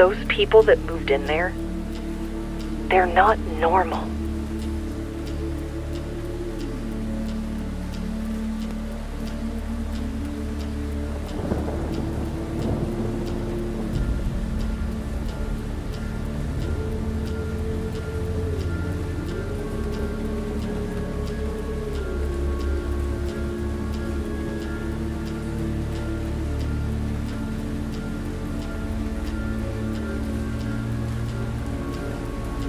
Those people that moved in there, they're not normal.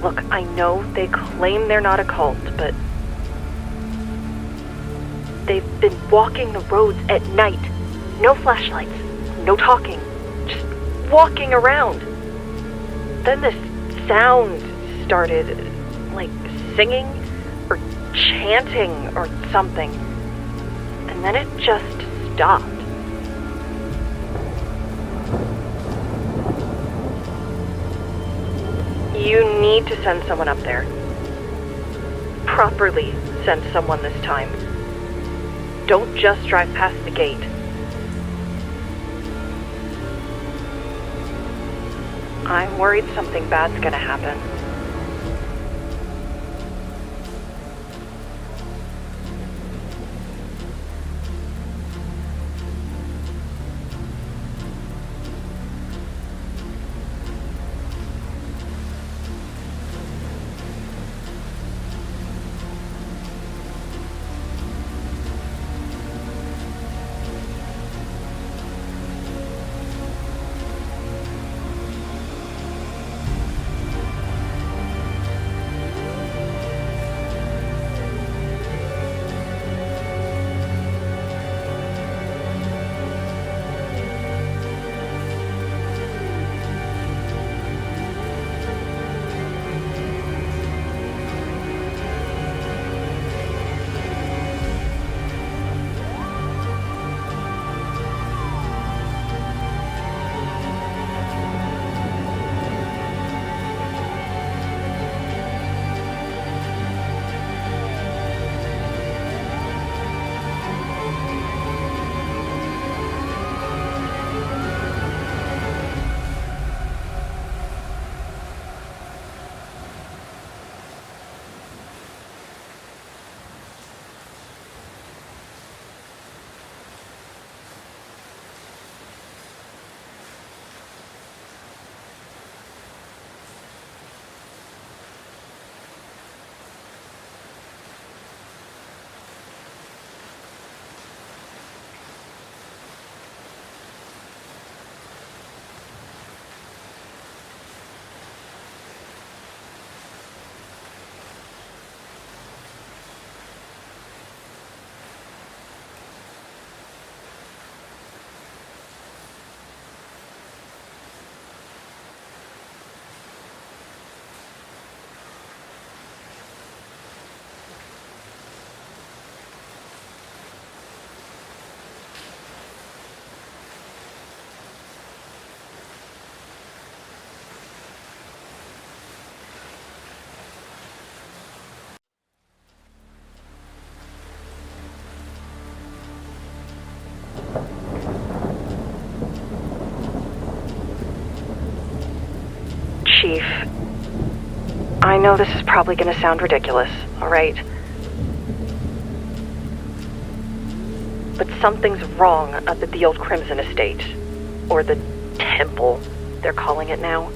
Look, I know they claim they're not a cult, but they've been walking the roads at night. No flashlights, no talking, just walking around. Then this sound started, like singing or chanting or something. And then it just stopped. You need to send someone up there. Properly send someone this time. Don't just drive past the gate. I'm worried something bad's gonna happen. Chief, I know this is probably gonna sound ridiculous, alright? But something's wrong up at the old Crimson Estate. Or the Temple, they're calling it now.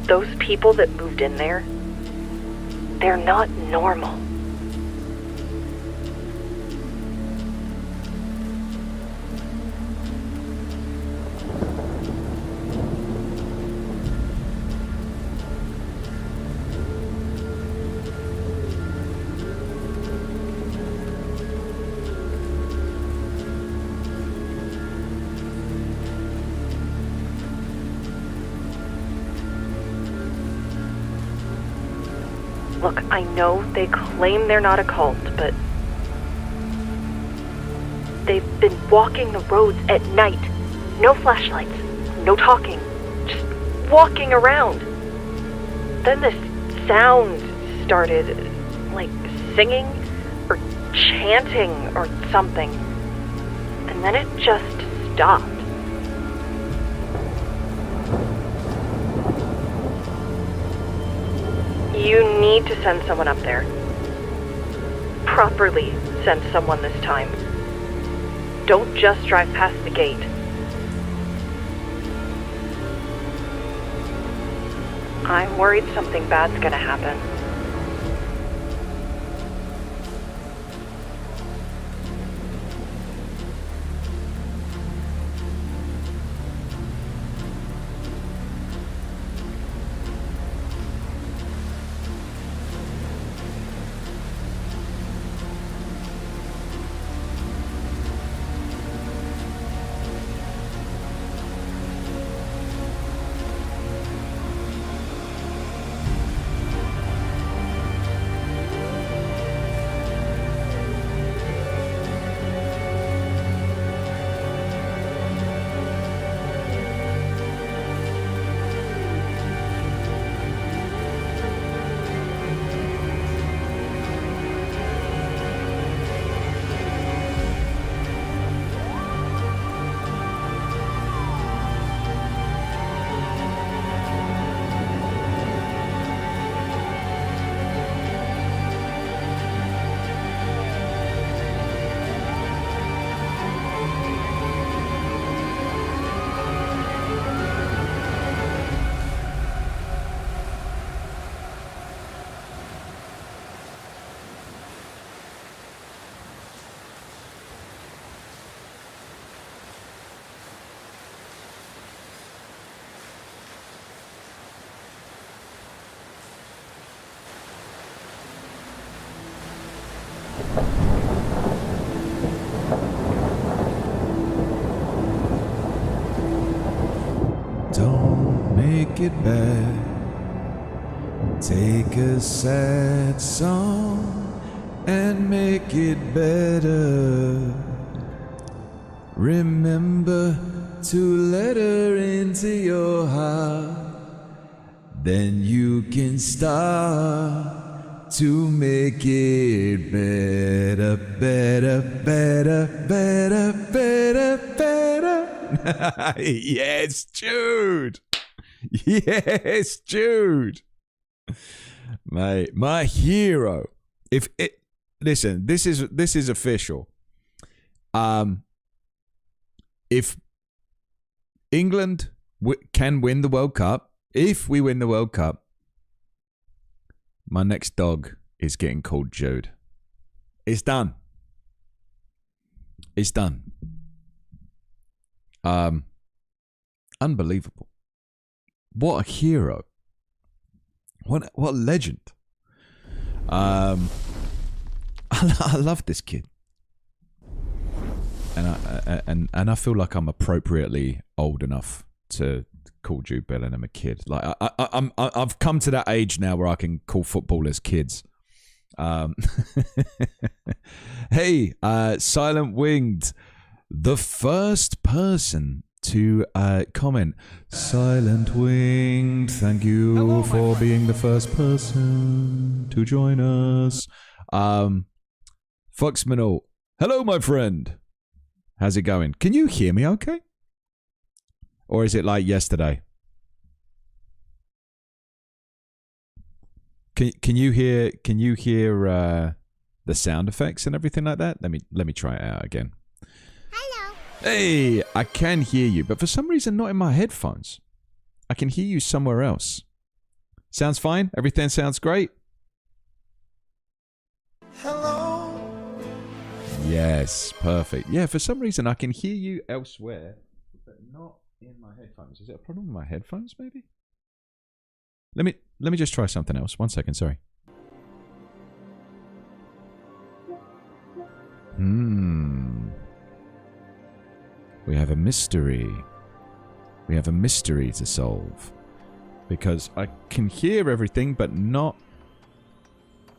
Those people that moved in there, they're not normal. Look, I know they claim they're not a cult, but they've been walking the roads at night. No flashlights, no talking, just walking around. Then this sound started, like singing or chanting or something. And And then it just stopped. You need to send someone up there. Properly send someone this time. Don't just drive past the gate. I'm worried something bad's gonna happen. Don't make it bad. Take a sad song and make it better. Remember to let her into your heart. Then you can start to make it better, better, better, better, better, better. Yes, Jude. Yes, Jude. Mate, my hero. Listen, this is official. If England can win the World Cup, if we win the World Cup, my next dog is getting called Jude. It's done. It's done. Unbelievable. What a hero. What a legend. I love this kid. And I feel like I'm appropriately old enough to call Jude Bellingham a kid. Like I've come to that age now where I can call footballers kids. Hey, Silent Winged, the first person to comment. Silent Winged, thank you for being the first person to join us. Foxmanol, hello, my friend. How's it going? Can you hear me okay? Or is it like yesterday? Can you hear the sound effects and everything like that? Let me try it out again. Hello. Hey, I can hear you, but for some reason not in my headphones. I can hear you somewhere else. Sounds fine? Everything sounds great? Hello. Yes, perfect. Yeah, for some reason I can hear you elsewhere, but not in my headphones. Is it a problem with my headphones, maybe? Let me just try something else. 1 second, sorry. We have a mystery. We have a mystery to solve. Because I can hear everything, but not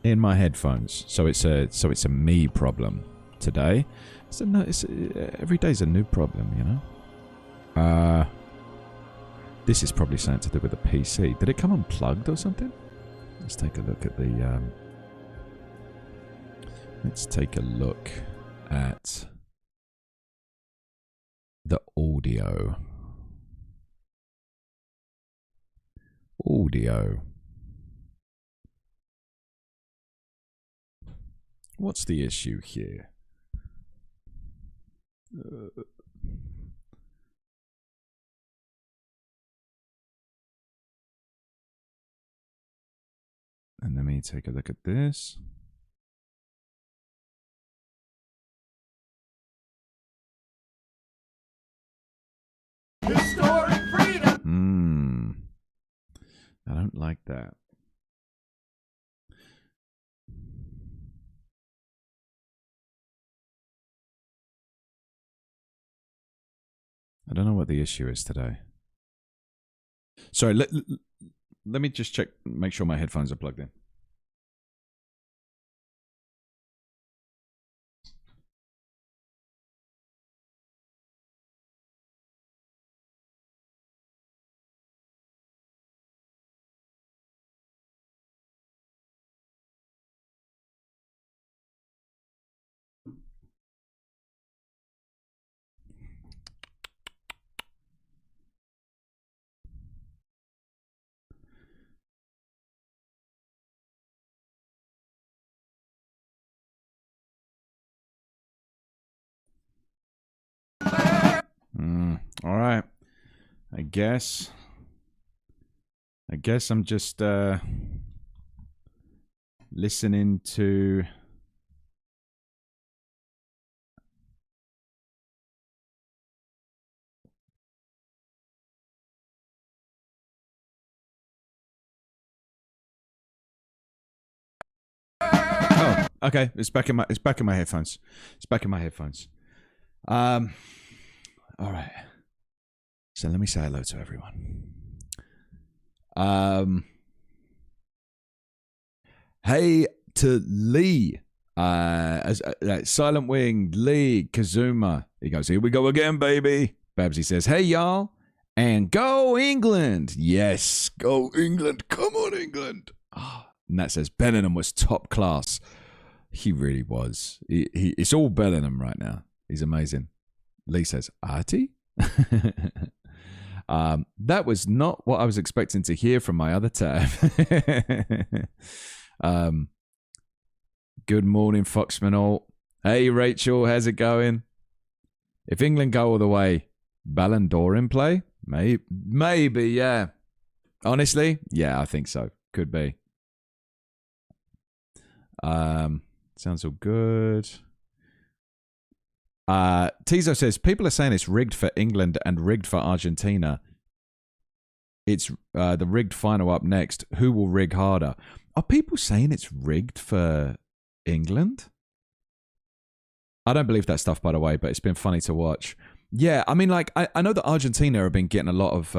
in my headphones. So it's a me problem today. Every day's a new problem, you know? This is probably something to do with the PC. Did it come unplugged or something? Let's take a look at the... Let's take a look at Audio. Audio. What's the issue here? And let me take a look at this. Historic freedom. I don't like that. I don't know what the issue is today. Sorry, let me just check, make sure my headphones are plugged in. All right. I guess I'm just listening to Oh, okay. It's back in my headphones. It's back in my headphones. All right. So let me say hello to everyone. Hey to Lee. Silent Wing, Lee, Kazuma. He goes, here we go again, baby. Babsy says, hey, y'all. And go England. Yes, go England. Come on, England. Oh, and that says Bellingham was top class. He really was. It's all Bellingham right now. He's amazing. Lee says, Artie? That was not what I was expecting to hear from my other tab. Good morning, Foxman all. Hey, Rachel, how's it going? If England go all the way, Ballon d'Or in play? Maybe, yeah. Honestly, yeah, I think so. Could be. Sounds all good. Tizo says, people are saying it's rigged for England and rigged for Argentina. It's the rigged final up next. Who will rig harder? Are people saying it's rigged for England? I don't believe that stuff, by the way, but it's been funny to watch. Yeah, I mean, like, I know that Argentina have been getting a lot of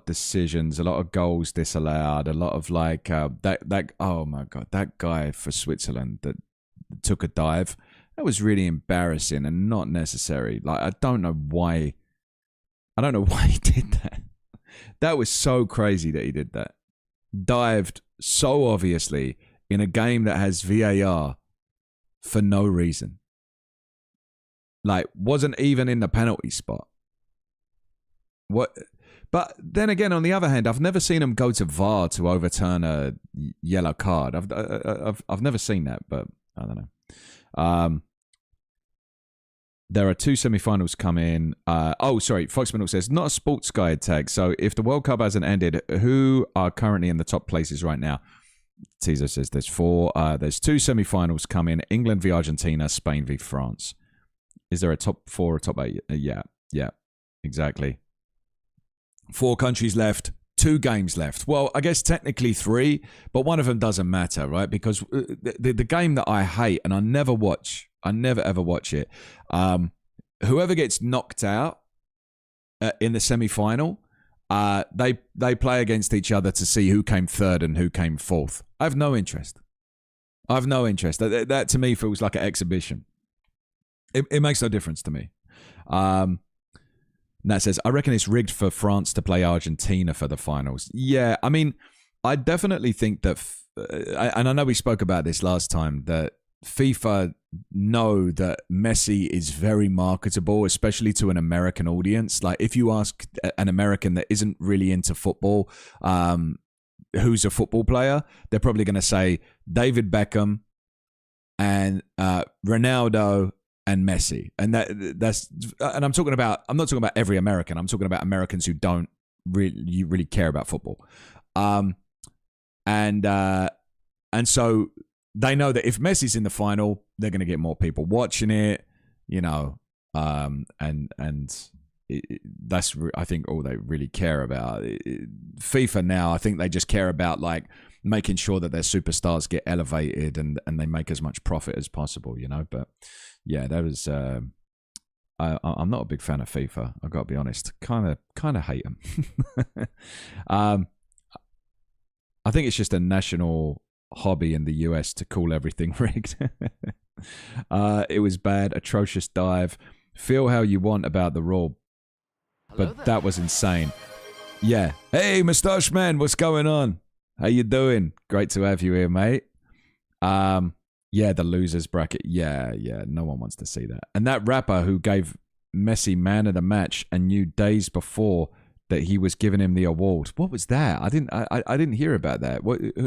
decisions, a lot of goals disallowed, a lot of like that. Oh my god, that guy for Switzerland that took a dive. That was really embarrassing and not necessary. Like, I don't know why he did that. That was so crazy that he did that. Dived so obviously in a game that has VAR for no reason. Like, wasn't even in the penalty spot. What? But then again, on the other hand, I've never seen him go to VAR to overturn a yellow card. I've never seen that, but I don't know. There are two semi-finals coming. Foxmanel says, not a sports guide tag. So if the World Cup hasn't ended, who are currently in the top places right now? Teaser says there's four. There's two semi-finals coming. England v Argentina, Spain v France. Is there a top four or top eight? Yeah, exactly. 4 countries left, 2 games left. Well, I guess technically 3, but one of them doesn't matter, right? Because the game that I hate and I never ever watch it. Whoever gets knocked out in the semi-final, they play against each other to see who came third and who came fourth. I have no interest. That to me feels like an exhibition. It makes no difference to me. That says, I reckon it's rigged for France to play Argentina for the finals. Yeah, I mean, I definitely think that, and I know we spoke about this last time, that FIFA know that Messi is very marketable, especially to an American audience. Like if you ask an American that isn't really into football, who's a football player, they're probably going to say David Beckham and Ronaldo and Messi. And I'm not talking about every American. I'm talking about Americans who don't really care about football. And so they know that if Messi's in the final, they're going to get more people watching it, you know, that's I think all they really care about. FIFA now, I think they just care about like making sure that their superstars get elevated and they make as much profit as possible, you know. But yeah, that was. I'm not a big fan of FIFA. I've got to be honest. Kind of hate them. I think it's just a national hobby in the US to call everything rigged. It was bad, atrocious dive. Feel how you want about the rule, but that was insane. Yeah. Hey, Moustache Man, what's going on? How you doing? Great to have you here, mate. Yeah, the losers bracket. Yeah. No one wants to see that. And that rapper who gave Messi man of the match and knew days before that he was giving him the award. What was that? I didn't hear about that.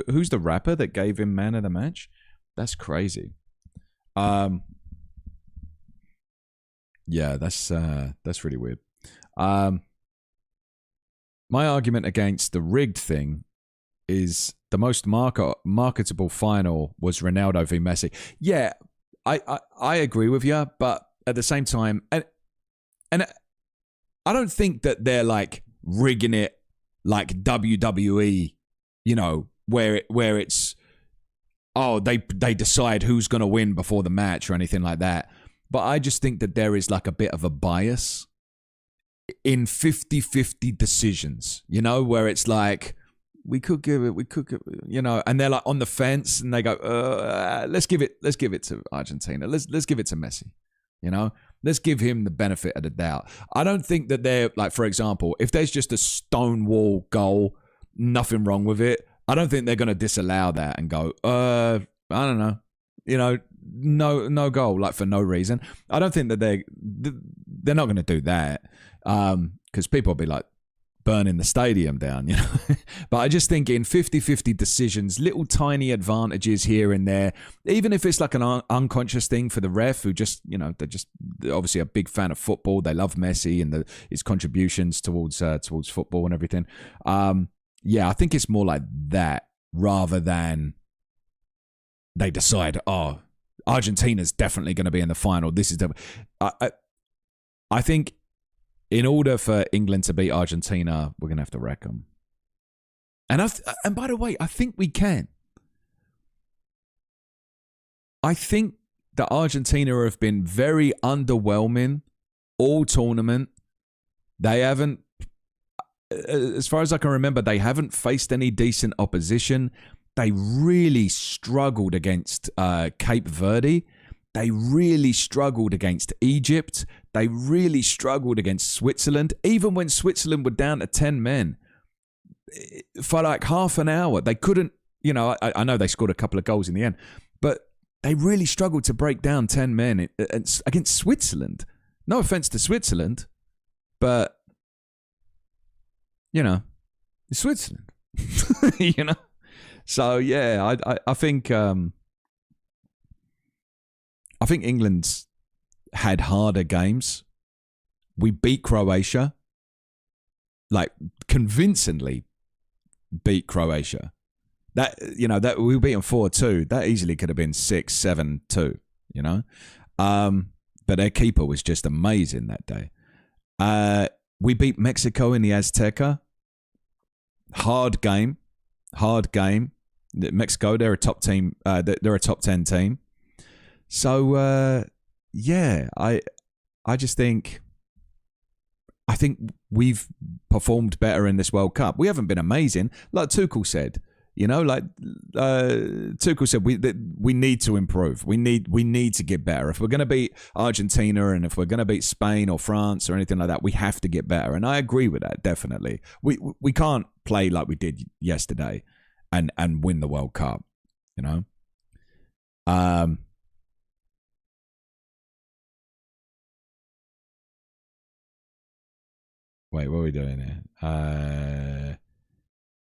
Who's the rapper that gave him man of the match? That's crazy. Yeah, that's really weird. My argument against the rigged thing is the most marketable final was Ronaldo v Messi. Yeah, I agree with you, but at the same time, and I don't think that they're like rigging it like WWE, you know, where it's they decide who's going to win before the match or anything like that. But I just think that there is like a bit of a bias in 50-50 decisions, you know, where it's like we could give it, you know, and they're like on the fence and they go, let's give it to Argentina. Let's give it to Messi, you know. Let's give him the benefit of the doubt. I don't think that they're like, for example, if there's just a stonewall goal, nothing wrong with it. I don't think they're going to disallow that and go, I don't know, you know, no goal, like for no reason. I don't think that they're not going to do that because people will be like burning the stadium down, you know. But I just think in 50-50 decisions, little tiny advantages here and there, even if it's like an unconscious thing for the ref who just, you know, they're obviously a big fan of football. They love Messi and his contributions towards football and everything. Yeah, I think it's more like that rather than they decide, oh, Argentina's definitely going to be in the final. This is I think in order for England to beat Argentina, we're going to have to wreck them. And by the way, I think we can. I think that Argentina have been very underwhelming all tournament. They haven't, as far as I can remember, they haven't faced any decent opposition. They really struggled against Cape Verde. They really struggled against Egypt. They really struggled against Switzerland. Even when Switzerland were down to 10 men, for like half an hour, they couldn't, you know, I know they scored a couple of goals in the end, but they really struggled to break down 10 men against Switzerland. No offense to Switzerland, but, you know, it's Switzerland, you know? So, yeah, I think England's had harder games. We beat Croatia, like convincingly beat Croatia. That, you know, that we beat them 4-2. That easily could have been 6-7-2, you know. But their keeper was just amazing that day. We beat Mexico in the Azteca. Hard game. Mexico, they're a top team. They're a top 10 team. So yeah, I just think we've performed better in this World Cup. We haven't been amazing, like Tuchel said. You know, like Tuchel said, we need to improve. We need to get better. If we're going to beat Argentina and if we're going to beat Spain or France or anything like that, we have to get better. And I agree with that, definitely. We can't play like we did yesterday and win the World Cup, you know. Wait, what are we doing here?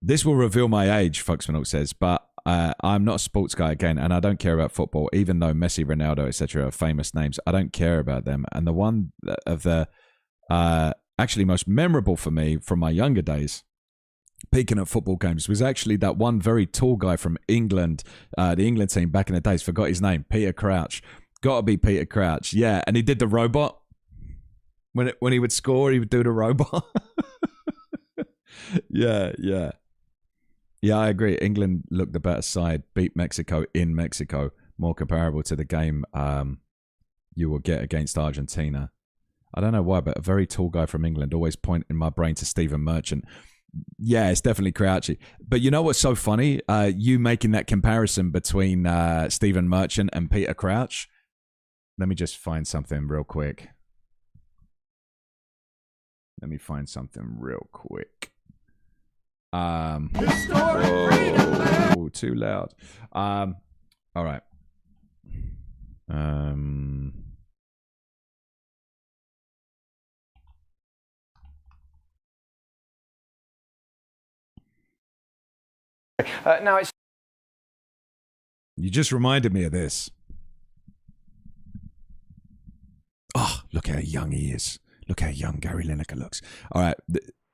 This will reveal my age, Foxmanok says, but I'm not a sports guy again, and I don't care about football, even though Messi, Ronaldo, etc. are famous names. I don't care about them. And the one of the actually most memorable for me from my younger days, peaking at football games, was actually that one very tall guy from England, the England team back in the days. Forgot his name. Peter Crouch. Got to be Peter Crouch. Yeah, and he did the robot. When he would score, he would do the robot. Yeah. Yeah, I agree. England looked the better side, beat Mexico in Mexico, more comparable to the game you will get against Argentina. I don't know why, but a very tall guy from England always point in my brain to Stephen Merchant. Yeah, it's definitely Crouchy. But you know what's so funny? You making that comparison between Stephen Merchant and Peter Crouch. Let me just find something real quick. Oh, too loud. All right. Now it's. You just reminded me of this. Oh, look how young he is. Look how young Gary Lineker looks. All right.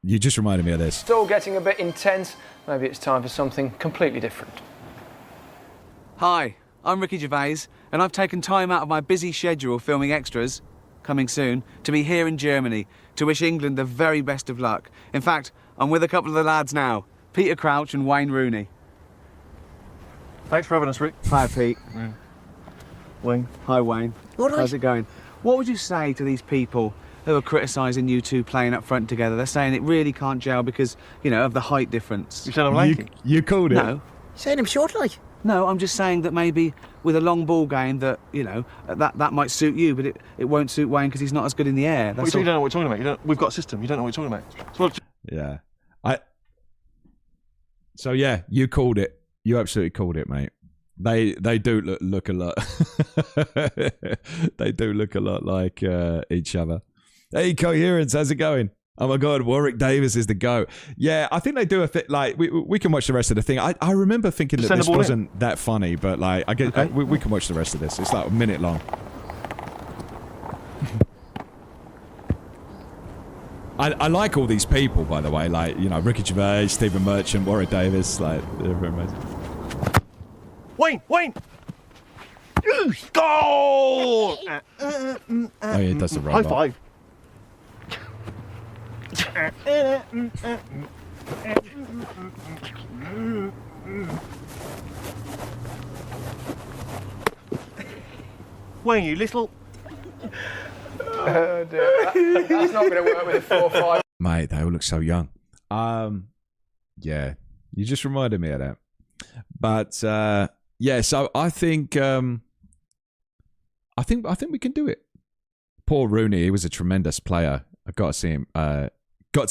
You just reminded me of this. Still getting a bit intense. Maybe it's time for something completely different. Hi, I'm Ricky Gervais, and I've taken time out of my busy schedule filming extras, coming soon, to be here in Germany, to wish England the very best of luck. In fact, I'm with a couple of the lads now, Peter Crouch and Wayne Rooney. Thanks for having us, Rick. Hi, Pete. Yeah. Wayne. Hi, Wayne. How's it going? What would you say to these people who are criticising you two playing up front together? They're saying it really can't gel because, you know, of the height difference. You said I'm lanky. You called it. No. Saying him short like? No, I'm just saying that maybe with a long ball game that, you know, that might suit you, but it won't suit Wayne because he's not as good in the air. Well, you don't know what you're talking about. We've got a system. You don't know what you're talking about. So Yeah. So yeah, you called it. You absolutely called it, mate. They do look a lot. They do look a lot like each other. Hey, Coherence, how's it going? Oh my God, Warwick Davis is the GOAT. Yeah, I think they do a thing. Like we can watch the rest of the thing. I remember thinking that this wasn't that funny, but like I get we can watch the rest of this. It's like a minute long. I like all these people, by the way. Like, you know, Ricky Gervais, Stephen Merchant, Warwick Davis. Like, they're amazing. Wayne! Goal! Oh yeah, that's the robot. High five. Wayne, you little. Oh dear, that's not going to work with a 4-5. Mate, they all look so young. Yeah, you just reminded me of that. But yeah, so I think we can do it. Poor Rooney, he was a tremendous player. I got to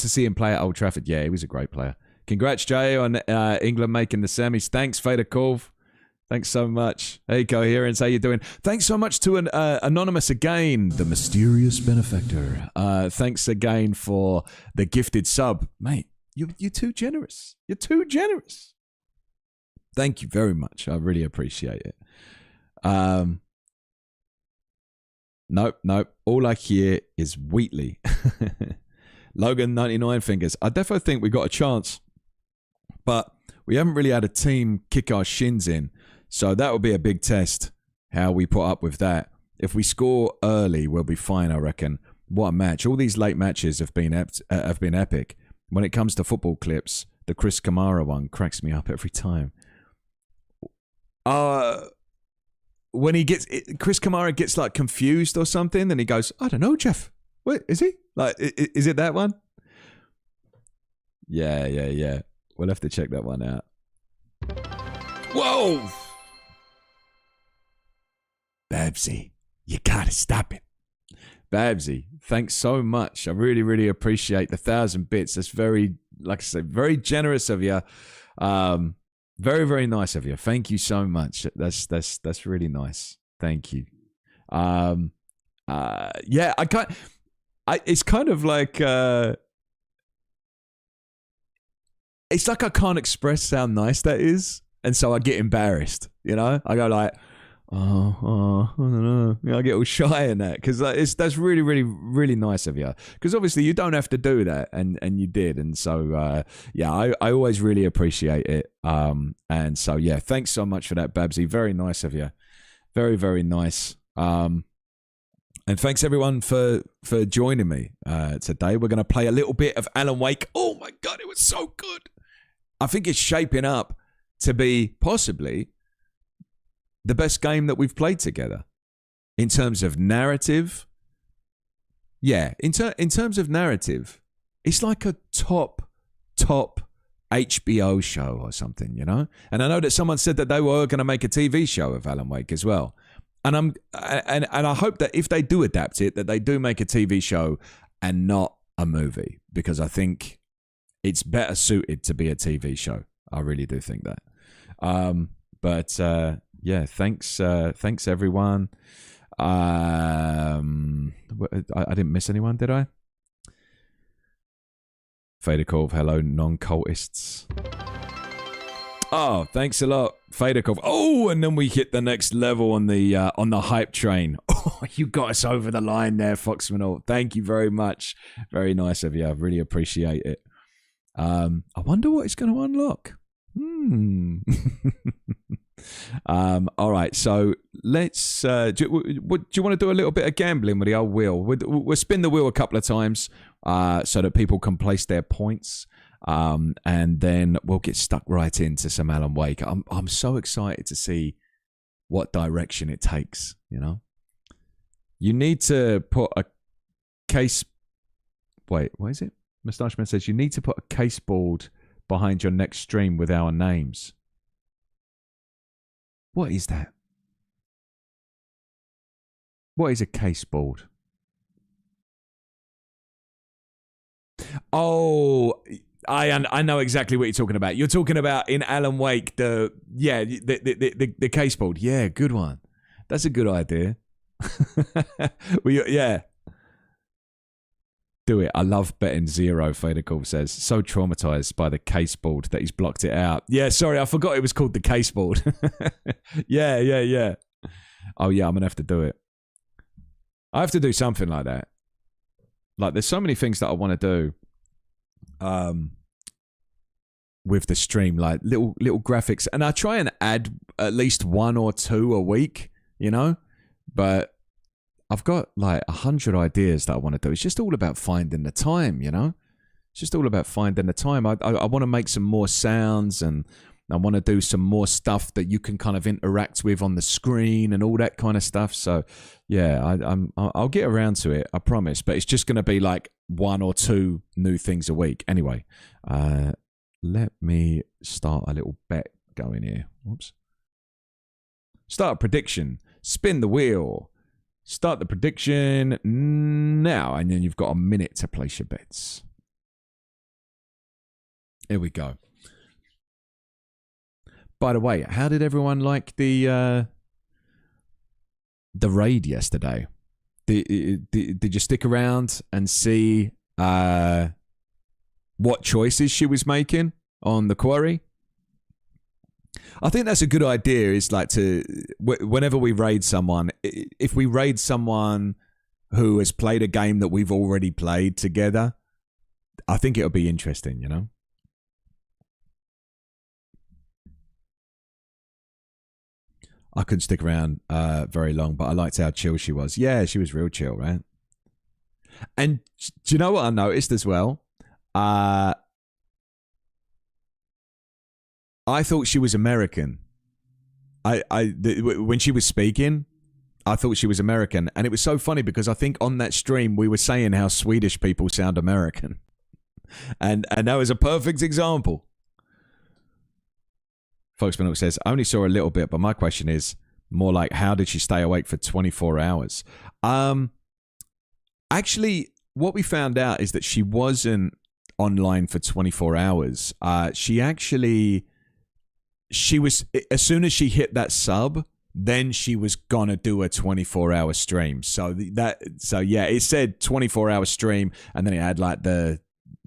see him play at Old Trafford. Yeah, he was a great player. Congrats, Jay, on England making the semis. Thanks, Fader Kov. Thanks so much. Hey, Coherence, how you doing? Thanks so much to an Anonymous again, the mysterious benefactor. Thanks again for the gifted sub. Mate, you're too generous. You're too generous. Thank you very much. I really appreciate it. Nope. All I hear is Wheatley. Logan, 99 fingers. I definitely think we got a chance, but we haven't really had a team kick our shins in. So that will be a big test, how we put up with that. If we score early, we'll be fine, I reckon. What a match. All these late matches have been epic. When it comes to football clips, the Chris Kamara one cracks me up every time. When Chris Kamara gets like confused or something, then he goes, I don't know, Jeff. What is he? Like, is it that one? Yeah. We'll have to check that one out. Whoa! Babsy, you gotta stop it. Babsy, thanks so much. I really, really appreciate the 1,000 bits. That's very, like I said, very generous of you. Very, very nice of you. Thank you so much. That's really nice. Thank you. Yeah, it's kind of like it's like I can't express how nice that is, and so I get embarrassed. You know, I go like, I don't know. You know, I get all shy in that because that's really, really, really nice of you. Because obviously you don't have to do that, and you did, and so yeah, I always really appreciate it. And so yeah, thanks so much for that, Babsy. Very nice of you. Very, very nice. And thanks everyone for joining me today. We're going to play a little bit of Alan Wake. Oh my God, it was so good. I think it's shaping up to be possibly the best game that we've played together in terms of narrative. Yeah, in terms of narrative, it's like a top HBO show or something, you know? And I know that someone said that they were going to make a TV show of Alan Wake as well. And I hope that if they do adapt it, that they do make a TV show and not a movie, because I think it's better suited to be a TV show. I really do think that. But yeah, thanks everyone. I didn't miss anyone, did I? Faderkov, hello, non-cultists. Oh, thanks a lot, Faderkov. Oh, and then we hit the next level on the hype train. Oh, you got us over the line there, Foxmanor. Thank you very much. Very nice of you. I really appreciate it. I wonder what it's going to unlock. All right, so let's do you want to do a little bit of gambling with the old wheel? We'll spin the wheel a couple of times so that people can place their points, and then we'll get stuck right into some Alan Wake. I'm so excited to see what direction it takes. You know, you need to put a case. Wait, what is it? Moustache Man says you need to put a case board behind your next stream with our names. What is that? What is a case board? Oh, I know exactly what you're talking about. You're talking about in Alan Wake the case board. Yeah, good one. That's a good idea. Yeah. Do it. I love betting zero, Faderkov says. So traumatized by the case board that he's blocked it out. Yeah, sorry, I forgot it was called the case board. Yeah. Oh, yeah, I'm going to have to do it. I have to do something like that. Like, there's so many things that I want to do with the stream, like little graphics. And I try and add at least 1 or 2 a week, you know? But I've got like 100 ideas that I want to do. It's just all about finding the time, you know? It's just all about finding the time. I want to make some more sounds, and I want to do some more stuff that you can kind of interact with on the screen and all that kind of stuff. So, yeah, I'll get around to it, I promise. But it's just going to be like 1 or 2 new things a week. Anyway, let me start a little bet going here. Whoops. Start a prediction. Spin the wheel. Start the prediction now, and then you've got a minute to place your bets. Here we go. By the way, how did everyone like the raid yesterday? Did you stick around and see what choices she was making on the quarry? I think that's a good idea, is like to, whenever we raid someone, if we raid someone who has played a game that we've already played together, I think it'll be interesting, you know? I couldn't stick around very long, but I liked how chill she was. Yeah, she was real chill, right? And do you know what I noticed as well? I thought she was American. When she was speaking, I thought she was American. And it was so funny because I think on that stream we were saying how Swedish people sound American. And that was a perfect example. Folksman says, I only saw a little bit, but my question is more like, how did she stay awake for 24 hours? Actually, what we found out is that she wasn't online for 24 hours. She was, as soon as she hit that sub, then she was gonna do a 24-hour stream. So yeah, it said 24-hour stream, and then it had like the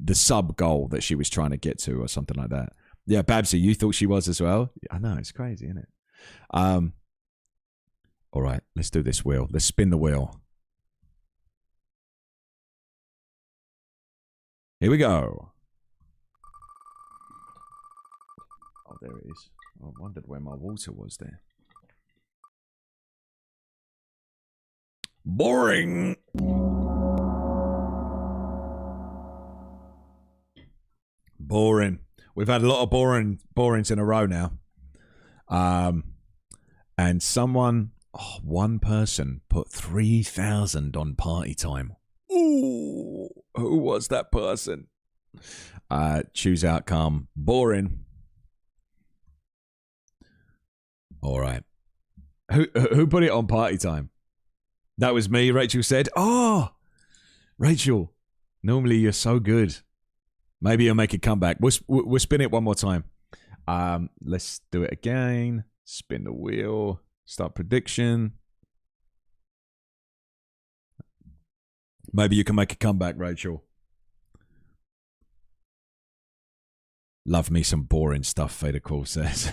the sub goal that she was trying to get to or something like that. Yeah, Babsy, you thought she was as well? I know, it's crazy, isn't it? All right, let's do this wheel. Let's spin the wheel. Here we go. Oh, there it is. I wondered where my water was there. Boring. Boring. We've had a lot of borings in a row now. And one person put 3,000 on party time. Ooh, who was that person? Choose outcome. Boring. All right. Who put it on party time? That was me, Rachel said. Oh, Rachel, normally you're so good. Maybe you'll make a comeback. We'll spin it one more time. Let's do it again. Spin the wheel. Start prediction. Maybe you can make a comeback, Rachel. Love me some boring stuff, Fader Call says.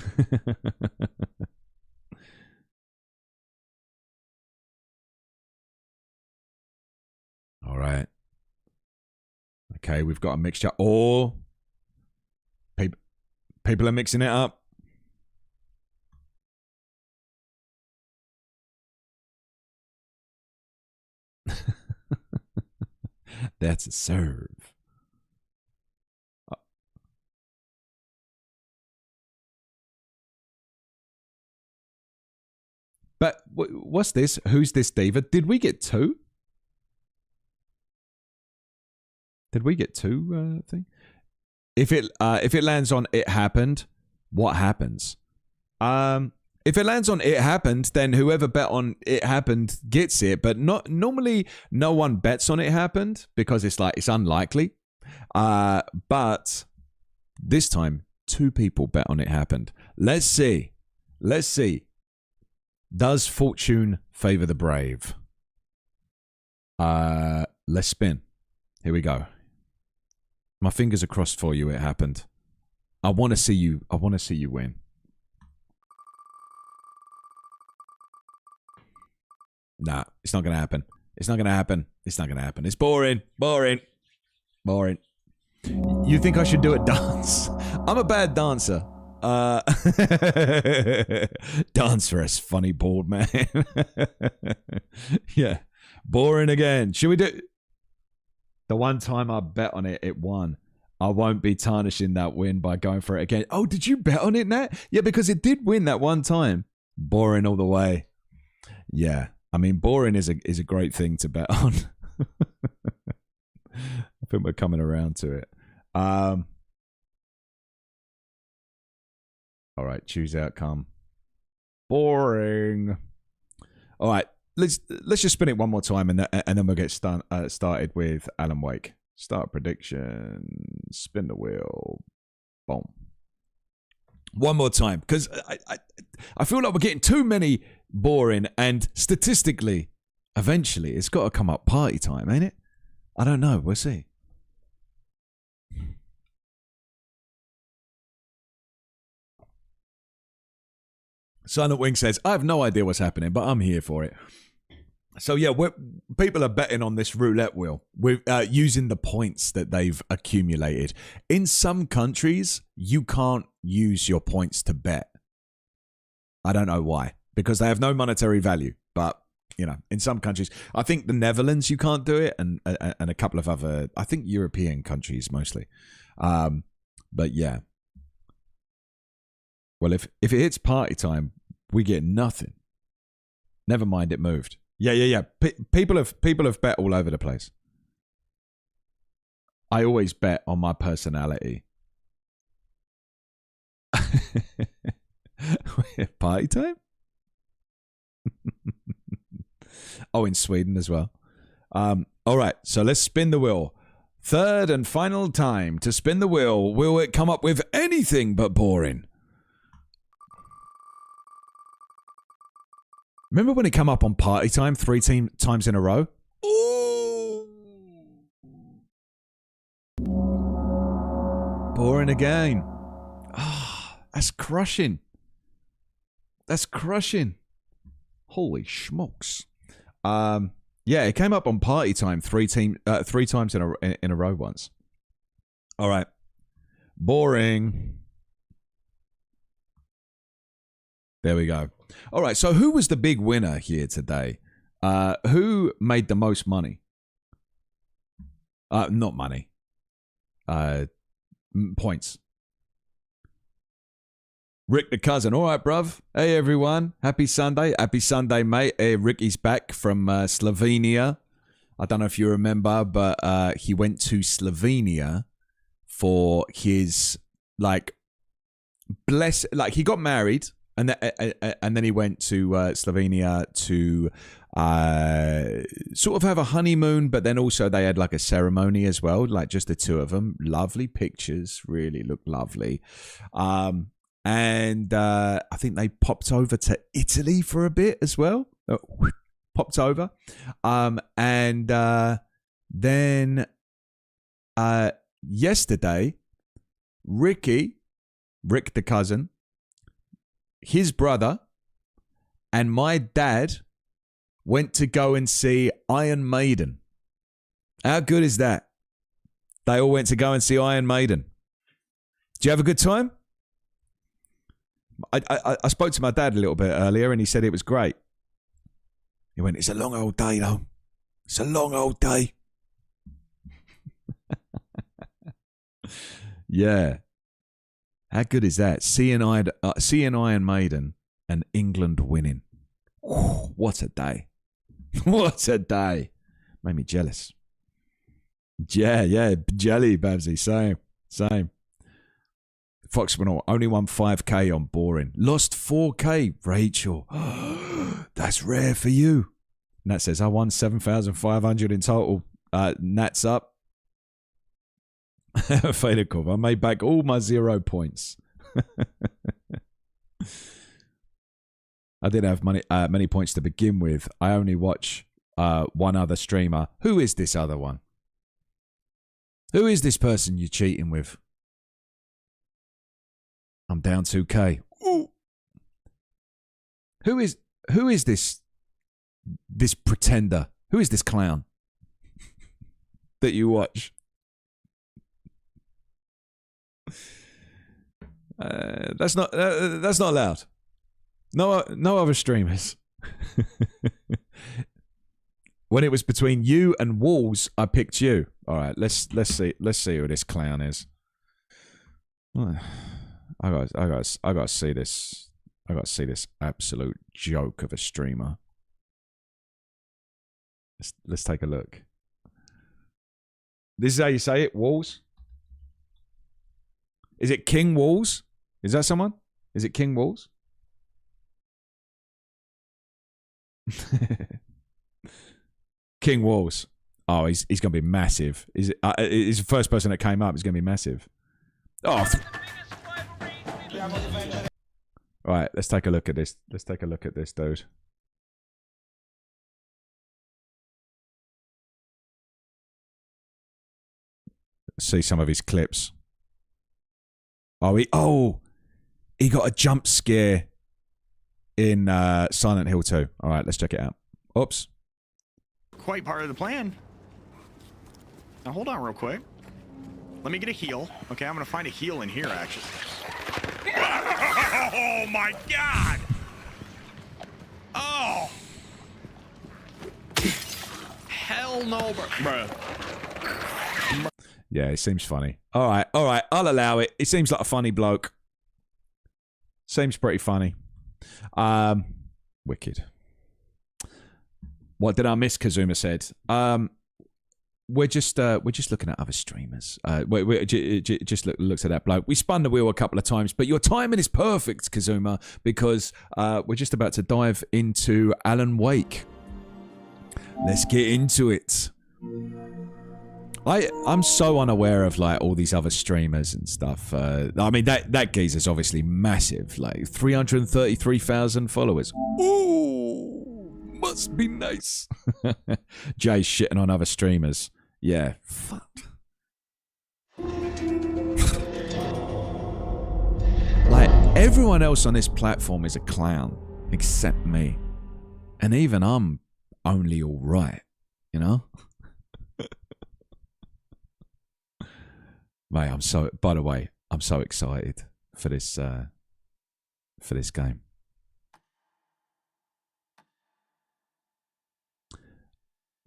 All right. Okay, we've got a mixture. Or people are mixing it up. That's a serve. But what's this? Who's this diva? Did we get two? Did we get two thing? If it lands on it happened, what happens? If it lands on it happened, then whoever bet on it happened gets it. But not normally, no one bets on it happened because it's unlikely. But this time, two people bet on it happened. Let's see. Does fortune favor the brave? Let's spin. Here we go. My fingers are crossed for you. It happened. I want to see you win. Nah, it's not going to happen. It's not going to happen. It's not going to happen. It's boring. Boring. Boring. You think I should do a dance? I'm a bad dancer. Dance for us, funny bald man. Yeah. Boring again. Should we do... The one time I bet on it, it won. I won't be tarnishing that win by going for it again. Oh, did you bet on it, Nat? Yeah, because it did win that one time. Boring all the way. Yeah. I mean, boring is a great thing to bet on. I think we're coming around to it. All right, choose outcome. Boring. All right, let's just spin it one more time, and then we'll get started with Alan Wake. Start prediction. Spin the wheel. Boom. One more time, because I feel like we're getting too many boring, and statistically, eventually, it's got to come up party time, ain't it? I don't know. We'll see. Silent Wing says, I have no idea what's happening, but I'm here for it. So yeah, people are betting on this roulette wheel. We're using the points that they've accumulated. In some countries, you can't use your points to bet. I don't know why, because they have no monetary value. But you know, in some countries, I think the Netherlands you can't do it, and a couple of other, I think European countries mostly. But yeah. Well, if it hits party time, we get nothing. Never mind, it moved. Yeah. People have bet all over the place. I always bet on my personality. Party time? Oh, in Sweden as well. All right, so let's spin the wheel. Third and final time to spin the wheel. Will it come up with anything but boring? Remember when it came up on party time 3 times in a row? Ooh. boring again. Ah, that's crushing. That's crushing. Holy schmocks. Yeah, it came up on Party Time three times in a row once. All right. Boring. There we go. All right, so who was the big winner here today? Who made the most money? Not money. Points. Rick the cousin. All right, bruv. Hey, everyone. Happy Sunday. Happy Sunday, mate. Hey, Ricky's back from Slovenia. I don't know if you remember, but he went to Slovenia for his, like, he got married, and then he went to Slovenia to sort of have a honeymoon, but then also they had like a ceremony as well, like just the two of them. Lovely pictures, really looked lovely. And I think they popped over to Italy for a bit as well. Popped over. And then yesterday, Rick the cousin, his brother, and my dad went to go and see Iron Maiden. How good is that? They all went to go and see Iron Maiden. Did you have a good time? I spoke to my dad a little bit earlier and he said it was great. He went, it's a long old day though. It's a long old day. Yeah. How good is that? Seeing Iron Maiden and England winning. Oh, what a day. What a day. Made me jealous. Yeah, jelly, Babsy. Same. Foxmanor only won 5k on boring. Lost 4k, Rachel. That's rare for you. Nat says, I won 7,500 in total. Nat's up. Fedakov, I made back all my 0 points. I didn't have many points to begin with. I only watch one other streamer. Who is this other one? Who is this person you're cheating with? I'm down 2k. Ooh. Who is this pretender? Who is this clown that you watch? That's not allowed. No other streamers. When it was between you and Walls, I picked you. All right, let's see who this clown is. I got to see this. I got to see this absolute joke of a streamer. Let's take a look. This is how you say it, Walls. Is it King Walls? Is that someone? Is it King Walls? King Walls. Oh, he's going to be massive. He's the first person that came up. He's going to be massive. Oh. All right, let's take a look at this. Let's take a look at this, dude. Let's see some of his clips. Oh, he got a jump scare in Silent Hill 2. All right, let's check it out. Oops. Quite part of the plan. Now hold on real quick. Let me get a heal. Okay, I'm gonna find a heal in here actually. Oh my god! Oh! Hell no, bro. Yeah, it seems funny. All right, I'll allow it. It seems like a funny bloke. Seems pretty funny. Wicked. What did I miss? Kazuma said. We're just looking at other streamers. We just looked at that bloke. We spun the wheel a couple of times, but your timing is perfect, Kazuma, because we're just about to dive into Alan Wake. Let's get into it. I'm so unaware of like all these other streamers and stuff. I mean that geezer's obviously massive, like 333,000 followers. Ooh, must be nice. Jay's shitting on other streamers. Yeah, fuck. Everyone else on this platform is a clown, except me. And even I'm only alright, you know? Mate, by the way, I'm so excited for this game.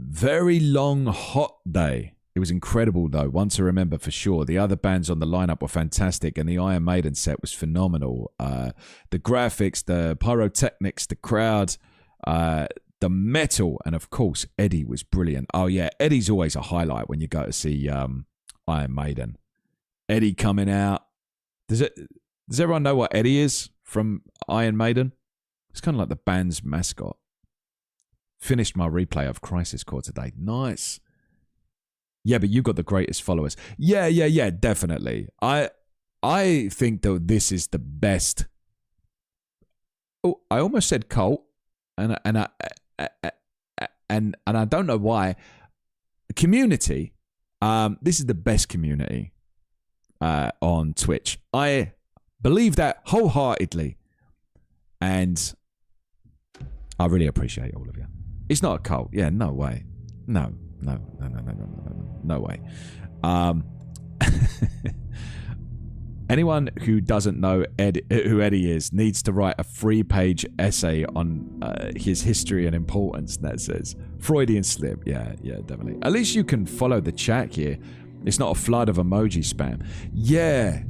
Very long, hot day. It was incredible, though, one to remember for sure. The other bands on the lineup were fantastic, and the Iron Maiden set was phenomenal. The graphics, the pyrotechnics, the crowd, the metal, and of course, Eddie was brilliant. Oh, yeah, Eddie's always a highlight when you go to see Iron Maiden. Eddie coming out. Does everyone know what Eddie is from Iron Maiden? It's kind of like the band's mascot. Finished my replay of Crisis Core today. Nice. Yeah, but you got the greatest followers. Yeah, definitely. I think that this is the best. Oh, I almost said cult, and I don't know why. Community. This is the best community on Twitch. I believe that wholeheartedly, and I really appreciate all of you. It's not a cult. Yeah, no way. No way. Anyone who doesn't know who Eddie is needs to write a 3-page essay on his history and importance. That says Freudian slip. Yeah, definitely. At least you can follow the chat here. It's not a flood of emoji spam. Yeah,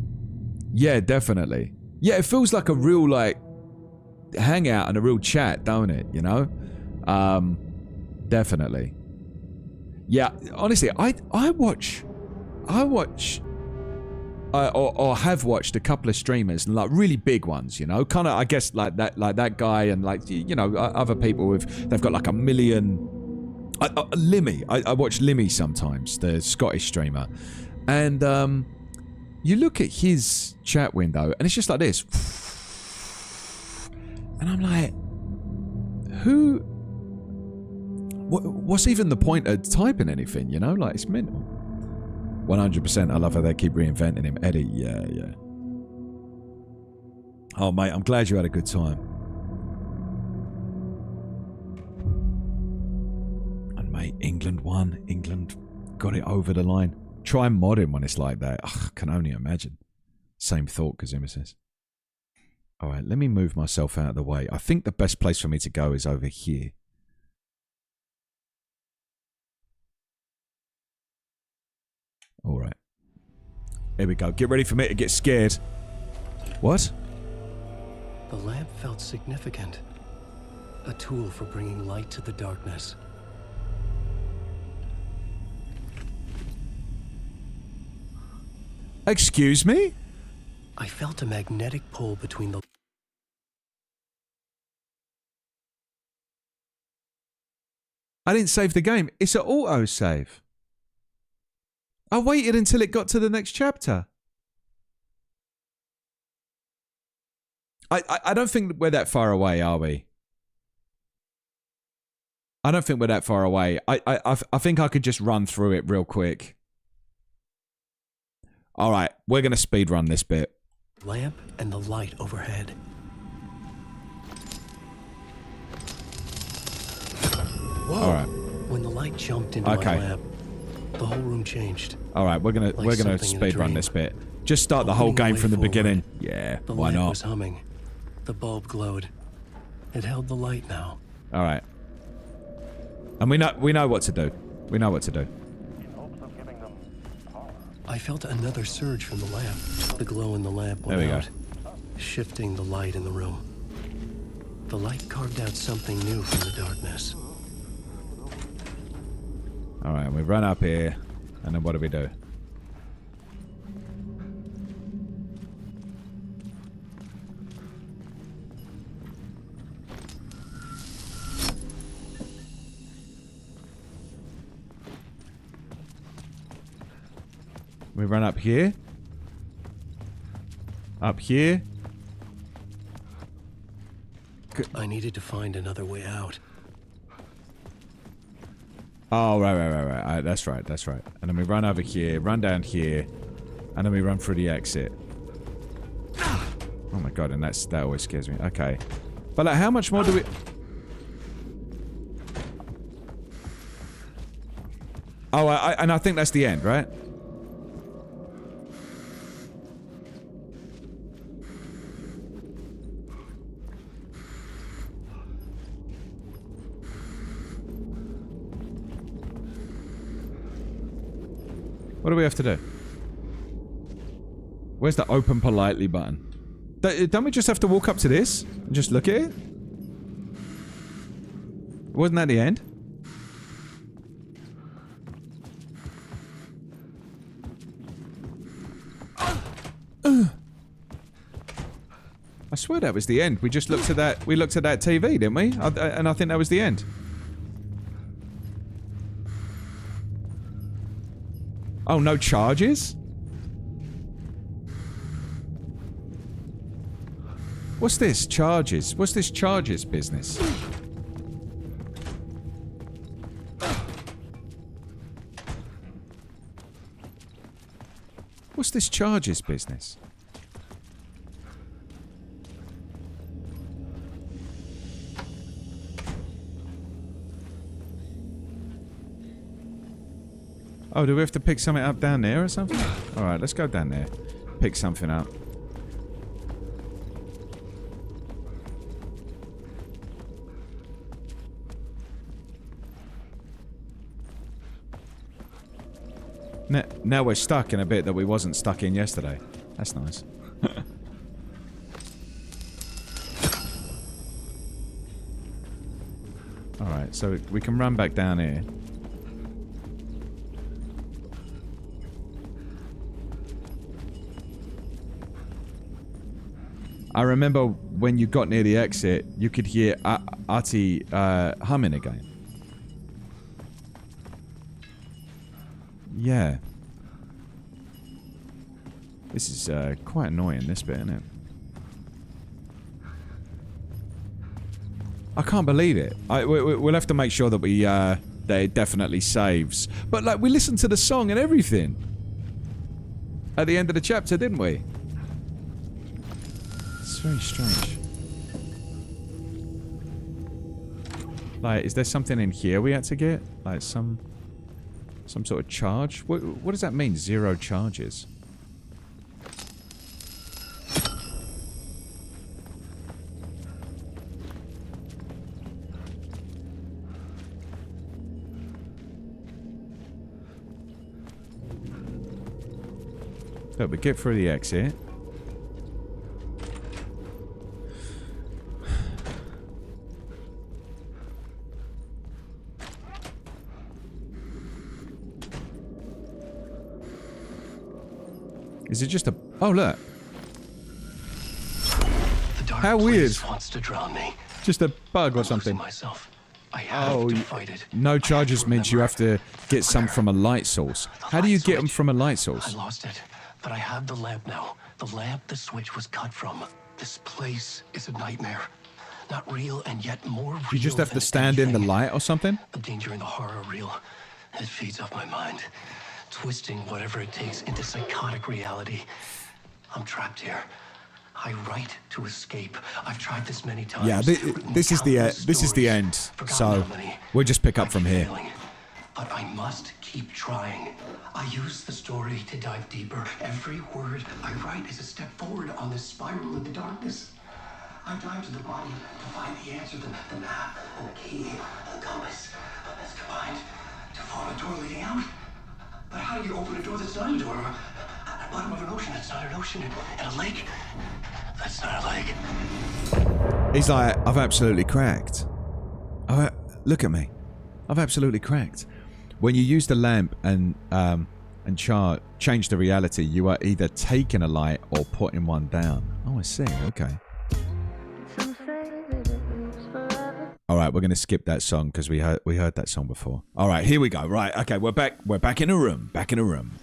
definitely. Yeah, it feels like a real hangout and a real chat, don't it? You know, definitely. Yeah, honestly, I watch, or have watched a couple of streamers, like really big ones, you know, kind of, I guess, like that guy, and other people they've got like 1 million. Limmy, I watch Limmy sometimes, the Scottish streamer, and you look at his chat window, and it's just like this, and I'm like, what's even the point of typing anything, you know? Like, it's mental. 100%. I love how they keep reinventing him. Eddie, yeah. Oh, mate, I'm glad you had a good time. And, mate, England won. England got it over the line. Try modding when it's like that. Ugh, I can only imagine. Same thought, Kazuma says. All right, let me move myself out of the way. I think the best place for me to go is over here. All right. Here we go. Get ready for me to get scared. What? The lamp felt significant. A tool for bringing light to the darkness. Excuse me? I felt a magnetic pull between the... I didn't save the game. It's an autosave. I waited until it got to the next chapter. I don't think we're that far away, are we? I don't think we're that far away. I think I could just run through it real quick. All right, we're going to speed run this bit. Lamp and the light overhead. Whoa. All right. When the light jumped into my lamp, the whole room changed. All right, we're gonna speed run this bit. Just start the whole game from the beginning. Yeah, why not? The lamp was humming. The bulb glowed. It held the light now. All right. And we know what to do. We know what to do. I felt another surge from the lamp. The glow in the lamp went out, shifting the light in the room. The light carved out something new from the darkness. All right, we run up here, and then what do we do? We run up here. Up here. I needed to find another way out. Oh, right. That's right. And then we run over here, run down here, and then we run through the exit. Oh my god, and that always scares me. Okay. But like, how much more do we... Oh, and I think that's the end, right? What do we have to do? Where's the open politely button? Don't we just have to walk up to this and just look at it? Wasn't that the end? I swear that was the end. We just looked at that. We looked at that TV, didn't we? And I think that was the end. Oh, no charges? What's this? Charges? What's this charges business? What's this charges business? Oh, do we have to pick something up down there or something? Alright, let's go down there. Pick something up. Now we're stuck in a bit that we wasn't stuck in yesterday. That's nice. Alright, so we can run back down here. I remember when you got near the exit, you could hear Artie humming again. Yeah. This is quite annoying, this bit, isn't it? I can't believe it. We'll have to make sure that that it definitely saves. But like, we listened to the song and everything at the end of the chapter, didn't we? It's very strange. Like, is there something in here we had to get? Like some sort of charge? What does that mean? 0 charges. So we get through the exit. Is it just a... Oh, look. The dark How weird. Wants to drown me. Just a bug or something. Myself. I have to fight it. No charges means you have to get some from a light source. How do you get them from a light source? I lost it, but I have the lamp now. The lamp the switch was cut from. This place is a nightmare. Not real and yet more real. You just have to stand in the light or something? The danger in the horror reel. It feeds off my mind. Twisting whatever it takes into psychotic reality. I'm trapped here. I write to escape. I've tried this many times. Yeah, this is the end. So we'll just pick up from here. But I must keep trying. I use the story to dive deeper. Every word I write is a step forward on this spiral in the darkness. I dive to the body to find the answer, the map, and the key, and the compass. That's combined to form a door leading out. But how do you open a door that's not a door? At the bottom of an ocean that's not an ocean. And a lake that's not a lake. He's like, I've absolutely cracked. Look at me. I've absolutely cracked. When you use the lamp and change the reality, you are either taking a light or putting one down. Oh, I see. Okay. All right, we're going to skip that song because we heard that song before. All right, here we go. Right, okay, we're back in a room. Back in a room.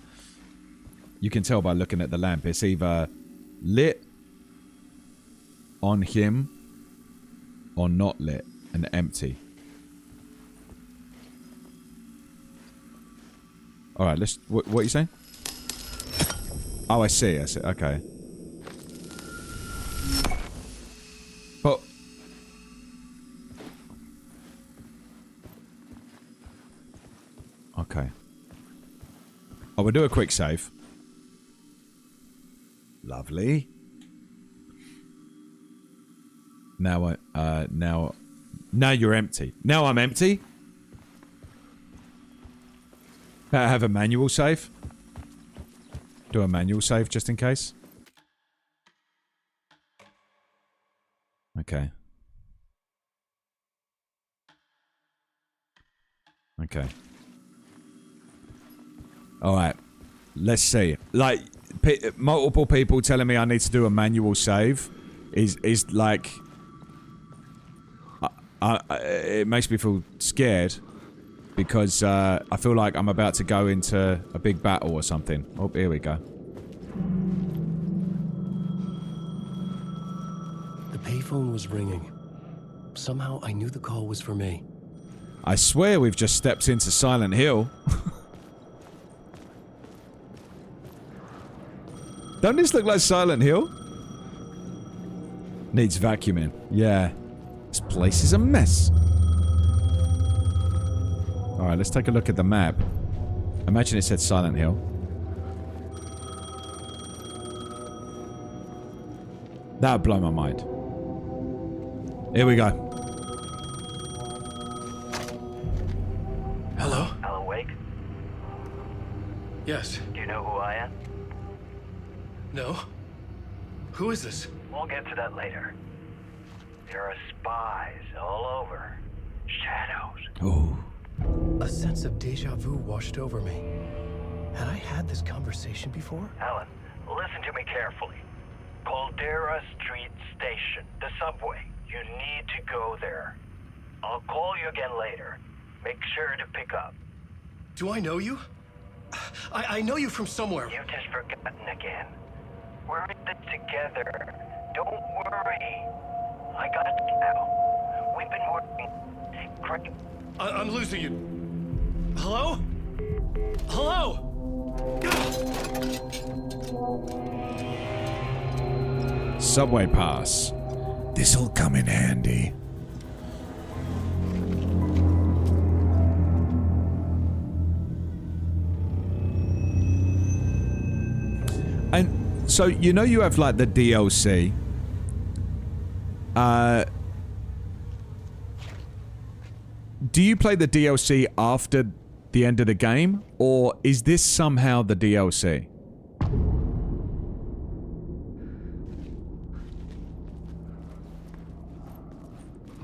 You can tell by looking at the lamp. It's either lit on him or not lit and empty. All right, let's... What are you saying? Oh, I see. Okay. Okay. Oh, we'll do a quick save. Lovely. Now now you're empty. Now I'm empty. Have a manual save. Do a manual save just in case. Okay. Okay. Alright. Let's see. Like, multiple people telling me I need to do a manual save is like... it makes me feel scared. Because I feel like I'm about to go into a big battle or something. Oh, here we go. The payphone was ringing. Somehow I knew the call was for me. I swear we've just stepped into Silent Hill. Don't this look like Silent Hill? Needs vacuuming. Yeah. This place is a mess. Alright, let's take a look at the map. Imagine it said Silent Hill. That would blow my mind. Here we go. Hello? Alan Wake? Yes. Do you know who I am? No? Who is this? We'll get to that later. There are spies all over. Shadows. Oh. A sense of deja vu washed over me. Had I had this conversation before? Alan, listen to me carefully. Caldera Street Station, the subway. You need to go there. I'll call you again later. Make sure to pick up. Do I know you? I know you from somewhere. You've just forgotten again. We're in this together. Don't worry. I got you now. We've been working great. I'm losing you. Hello? Hello? Subway pass. This'll come in handy. And so, you know you have like the DLC. Do you play the DLC after the end of the game? Or is this somehow the DLC?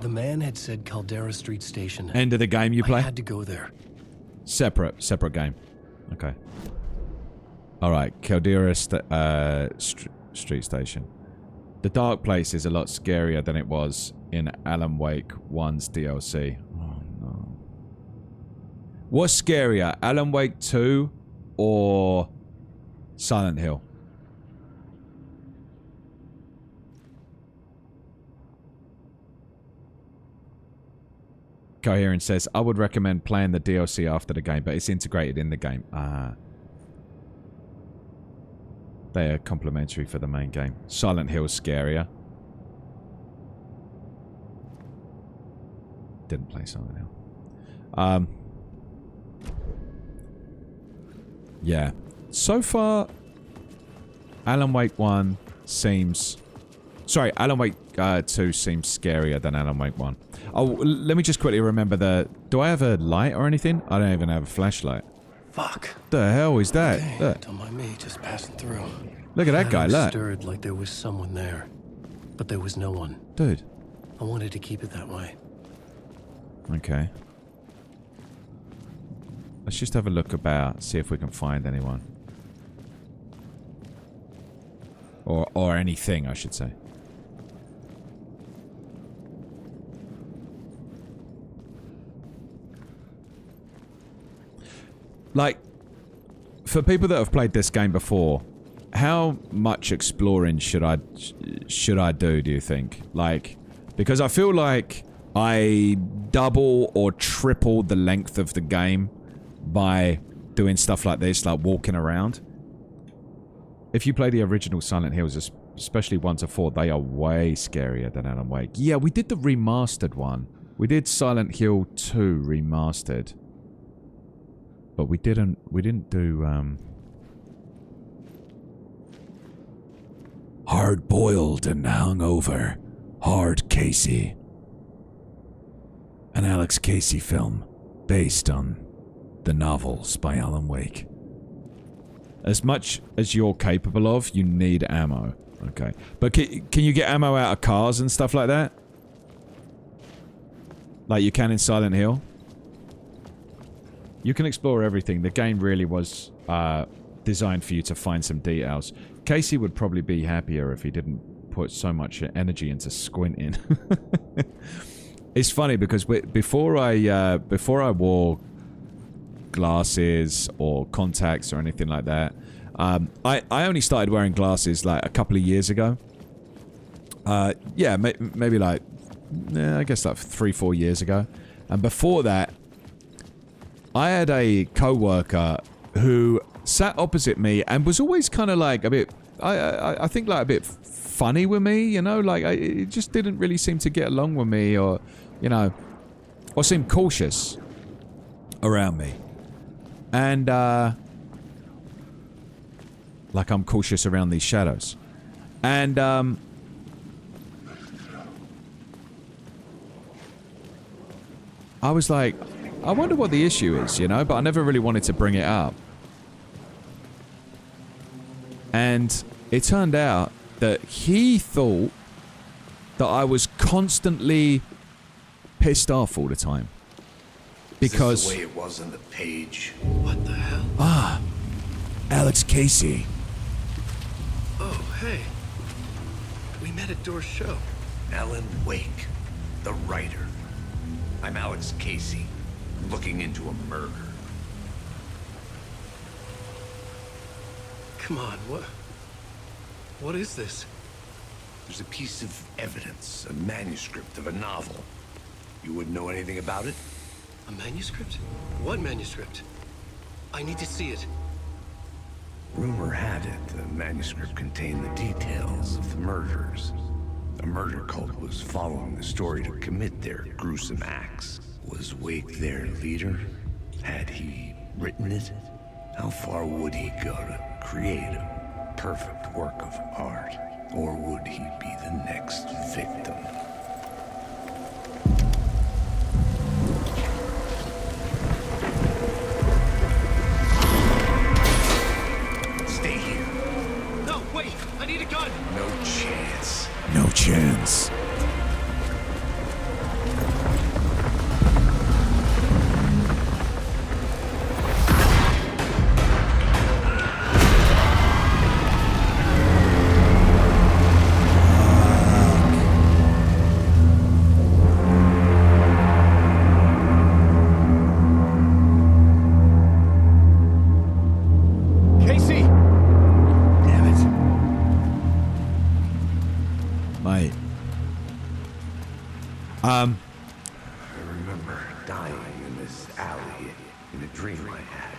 The man had said Caldera Street Station. End of the game you play? I had to go there. Separate game. Okay. Alright, Caldera Street Station. The dark place is a lot scarier than it was in Alan Wake 1's DLC. Oh no. What's scarier, Alan Wake 2 or Silent Hill? Coherent says, I would recommend playing the DLC after the game, but it's integrated in the game. They are complementary for the main game. Silent Hill's scarier. Didn't play Silent Hill. Yeah. So far, Alan Wake 1 seems... Sorry, Alan Wake 2 seems scarier than Alan Wake 1. Oh, let me just quickly remember the... Do I have a light or anything? I don't even have a flashlight. Fuck. The hell is that? Okay, Look. don't mind me, just passing through. Look at that guy, look. Stirred like there was someone there, but there was no one. Dude. I wanted to keep it that way. Okay. Let's just have a look about, see if we can find anyone. Or anything, I should say. Like, for people that have played this game before, how much exploring should I do you think? Like, because I feel like I double or triple the length of the game by doing stuff like this, like walking around. If you play the original Silent Hills, especially 1 to 4, they are way scarier than Alan Wake. Yeah, we did the remastered one. We did Silent Hill 2 remastered. But we didn't do Hard-boiled and hungover. Hard Casey. An Alex Casey film based on the novels by Alan Wake. As much as you're capable of, you need ammo. Okay. But can you get ammo out of cars and stuff like that? Like you can in Silent Hill? You can explore everything. The game really was designed for you to find some details. Casey would probably be happier if he didn't put so much energy into squinting. It's funny because before I wore glasses or contacts or anything like that, I only started wearing glasses like a couple of years ago. Yeah, maybe like I guess like 3-4 years ago. And before that, I had a co-worker who sat opposite me and was always kind of like a bit, I think like a bit funny with me, you know, like it just didn't really seem to get along with me, or, you know, or seemed cautious around me. And, like I'm cautious around these shadows. And, I was like, I wonder what the issue is, you know, but I never really wanted to bring it up. And it turned out that he thought that I was constantly pissed off all the time. Because... Is this the way it was on the page? What the hell? Ah, Alex Casey. Oh, hey. We met at Door's show. Alan Wake, the writer. I'm Alex Casey, looking into a murder. Come on, what is this? There's a piece of evidence, a manuscript of a novel. You wouldn't know anything about it? A manuscript? What manuscript? I need to see it. Rumor had it the manuscript contained the details of the murders. A murder cult was following the story to commit their gruesome acts. Was Wake their leader? Had he written it? How far would he go to create a perfect work of art? Or would he be the next victim? Stay here. No, wait! I need a gun! No chance. No chance. Casey! Damn it. Mate. I remember dying in this alley in a dream I had.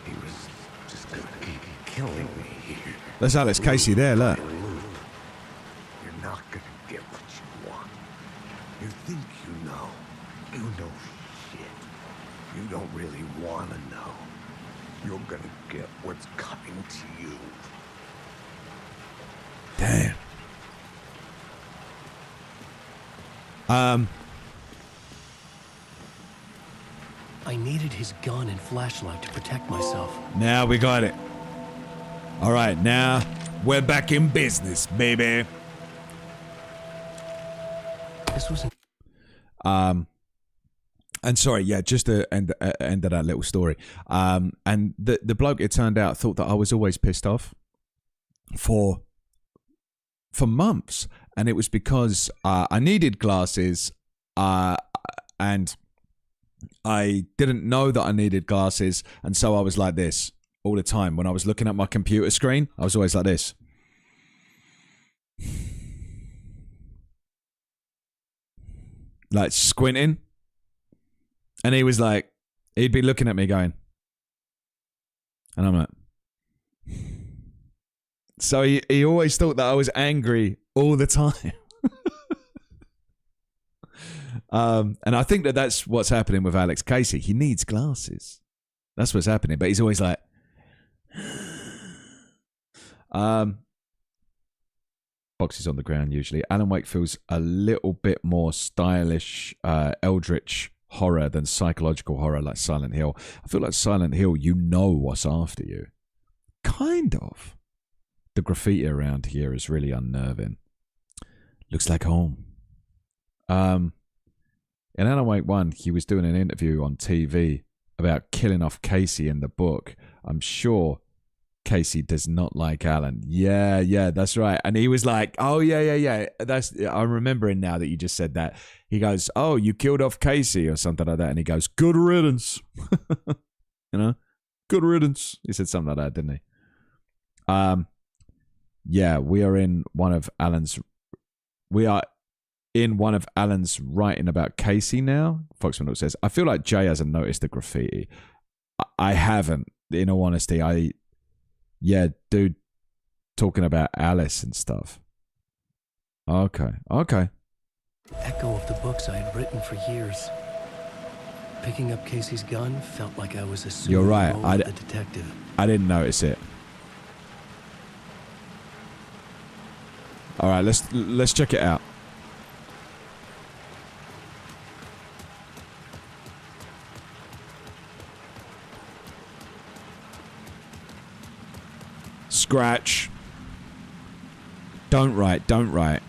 He was just gonna keep killing me here. There's Alex Casey there, look. You're not gonna get what you want. You think you know. You know shit. You don't really wanna know. You're gonna get what's coming to you. Damn. I needed his gun and flashlight to protect myself. Now we got it. All right, now we're back in business, baby. This was And sorry, yeah, just to end of that little story. And the bloke, it turned out, thought that I was always pissed off for months, and it was because I needed glasses, and I didn't know that I needed glasses, and so I was like this all the time. When I was looking at my computer screen, I was always like this. Like squinting. And he was like, he'd be looking at me going, and I'm like, so he always thought that I was angry all the time. And I think that that's what's happening with Alex Casey. He needs glasses. That's what's happening. But he's always like, boxes on the ground usually. Alan Wake feels a little bit more stylish, eldritch horror than psychological horror like Silent Hill. I feel like Silent Hill, you know what's after you. Kind of. The graffiti around here is really unnerving. Looks like home. In Alan Wake 1, he was doing an interview on TV about killing off Casey in the book. I'm sure Casey does not like Alan. Yeah, that's right. And he was like, oh, yeah. I'm remembering now that you just said that. He goes, oh, you killed off Casey or something like that. And he goes, good riddance. You know? Good riddance. He said something like that, didn't he? Yeah, we are in one of Alan's writing about Casey now. Foxman says, I feel like Jay hasn't noticed the graffiti. I haven't, in all honesty. Yeah, dude, talking about Alice and stuff. Okay. Echo of the books I had written for years. Picking up Casey's gun felt like I was assuming You're right. the role of the detective. I didn't notice it. All right, let's check it out. Scratch. Don't write.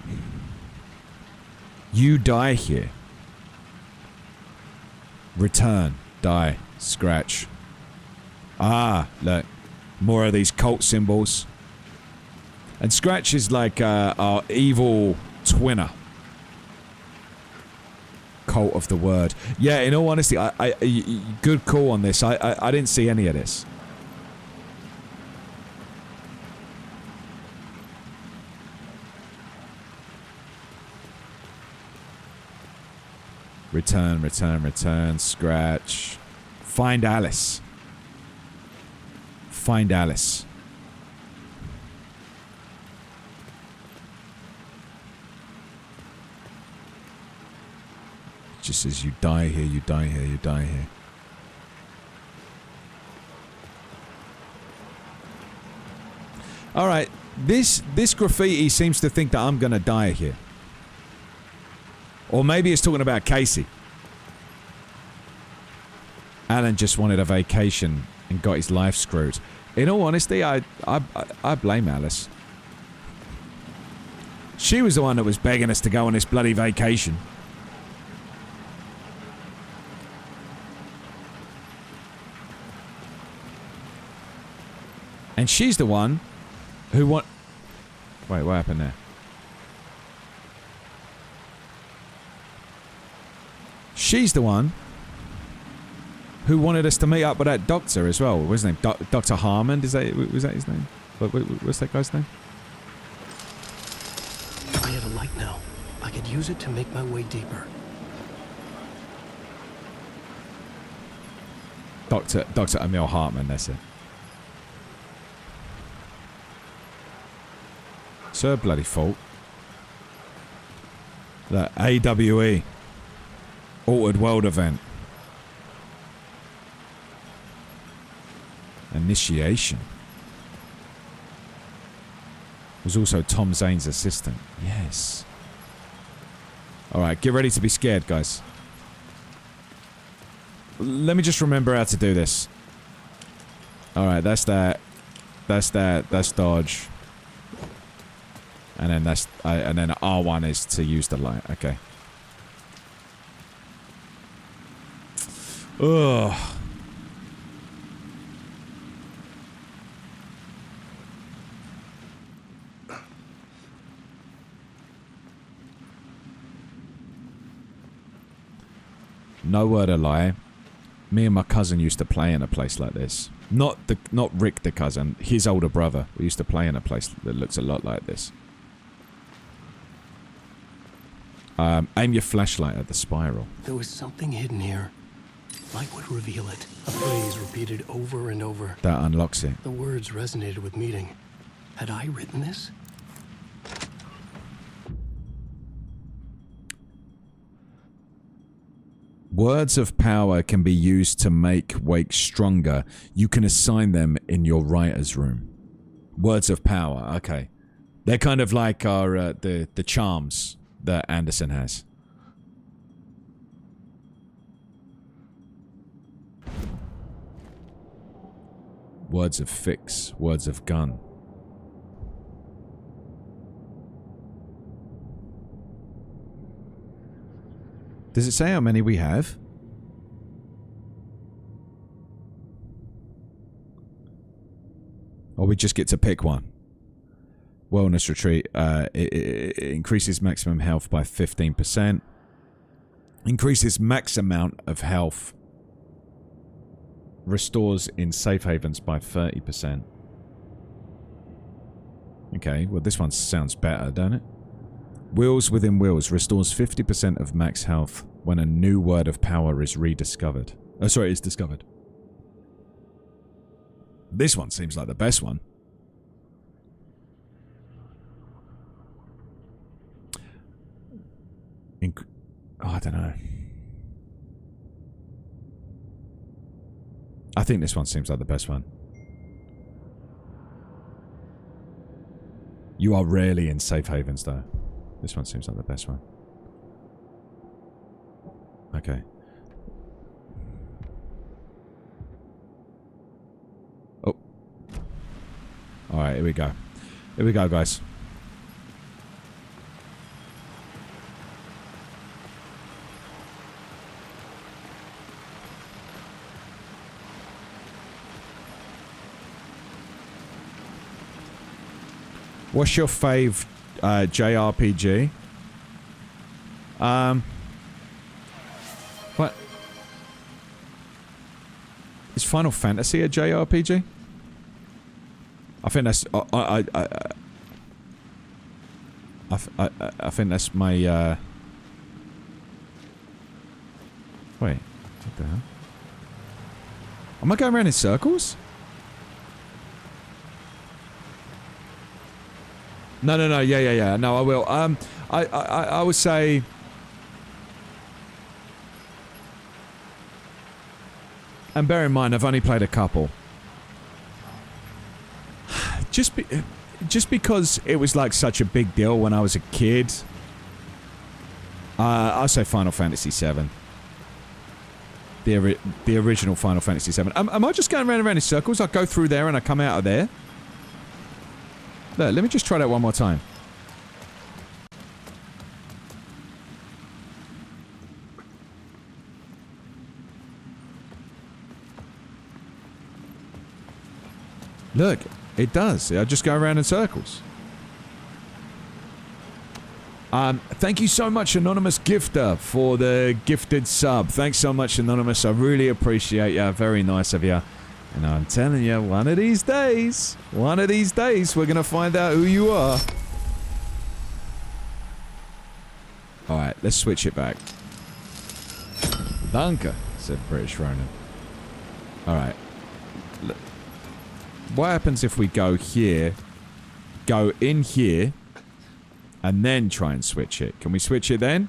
You die here. Return. Die. Scratch. Ah, look. More of these cult symbols. And Scratch is like our evil twinner. Cult of the word. Yeah, in all honesty, I good call on this. I didn't see any of this. Return, Scratch. Find Alice. Just says you die here. Alright, this graffiti seems to think that I'm gonna die here. Or maybe it's talking about Casey. Alan just wanted a vacation and got his life screwed. In all honesty, I blame Alice. She was the one that was begging us to go on this bloody vacation. And she's the one who Wait, what happened there? She's the one who wanted us to meet up with that doctor as well. What was his name? Dr. Harmon? Was that his name? What's that guy's name? I had a light now. I could use it to make my way deeper. Dr. Emil Hartman, that's it. It's her bloody fault. The AWE. Altered World event. Initiation. Was also Tom Zane's assistant. Yes. Alright, get ready to be scared, guys. Let me just remember how to do this. Alright, that's that. That's dodge. And then and then R1 is to use the light. Okay. Ugh. No word of lie. Me and my cousin used to play in a place like this. Not Rick the cousin, his older brother. We used to play in a place that looks a lot like this. Aim your flashlight at the spiral. There was something hidden here. Light would reveal it. A phrase repeated over and over. That unlocks it. The words resonated with meaning. Had I written this? Words of power can be used to make Wake stronger. You can assign them in your writer's room. Words of power, okay. They're kind of like our the charms that Anderson has. Words of fix, words of gun. Does it say how many we have? Or we just get to pick one? Wellness retreat. It increases maximum health by 15%. Increases max amount of health. Restores in safe havens by 30%. Okay, well this one sounds better, don't it? Wheels within wheels restores 50% of max health when a new word of power is rediscovered. Oh, sorry, is discovered. This one seems like the best one. I don't know. I think this one seems like the best one. You are rarely in safe havens, though. This one seems like the best one. Okay. Oh. Alright, here we go. Here we go, guys. What's your fave JRPG? What? Is Final Fantasy a JRPG? I think that's I think that's my wait, what the hell? Am I going around in circles? No, yeah. No, I will. I would say... And bear in mind, I've only played a couple. Just because it was like such a big deal when I was a kid, I'll say Final Fantasy VII. The original Final Fantasy VII. Am I just going around in circles? I go through there and I come out of there? Look, let me just try that one more time. Look, it does. I just go around in circles. Thank you so much, Anonymous Gifter, for the gifted sub. Thanks so much, Anonymous. I really appreciate you. Very nice of you. And I'm telling you, one of these days, we're going to find out who you are. Alright, let's switch it back. Danke, said British Ronan. Alright. What happens if we go here, go in here, and then try and switch it? Can we switch it then?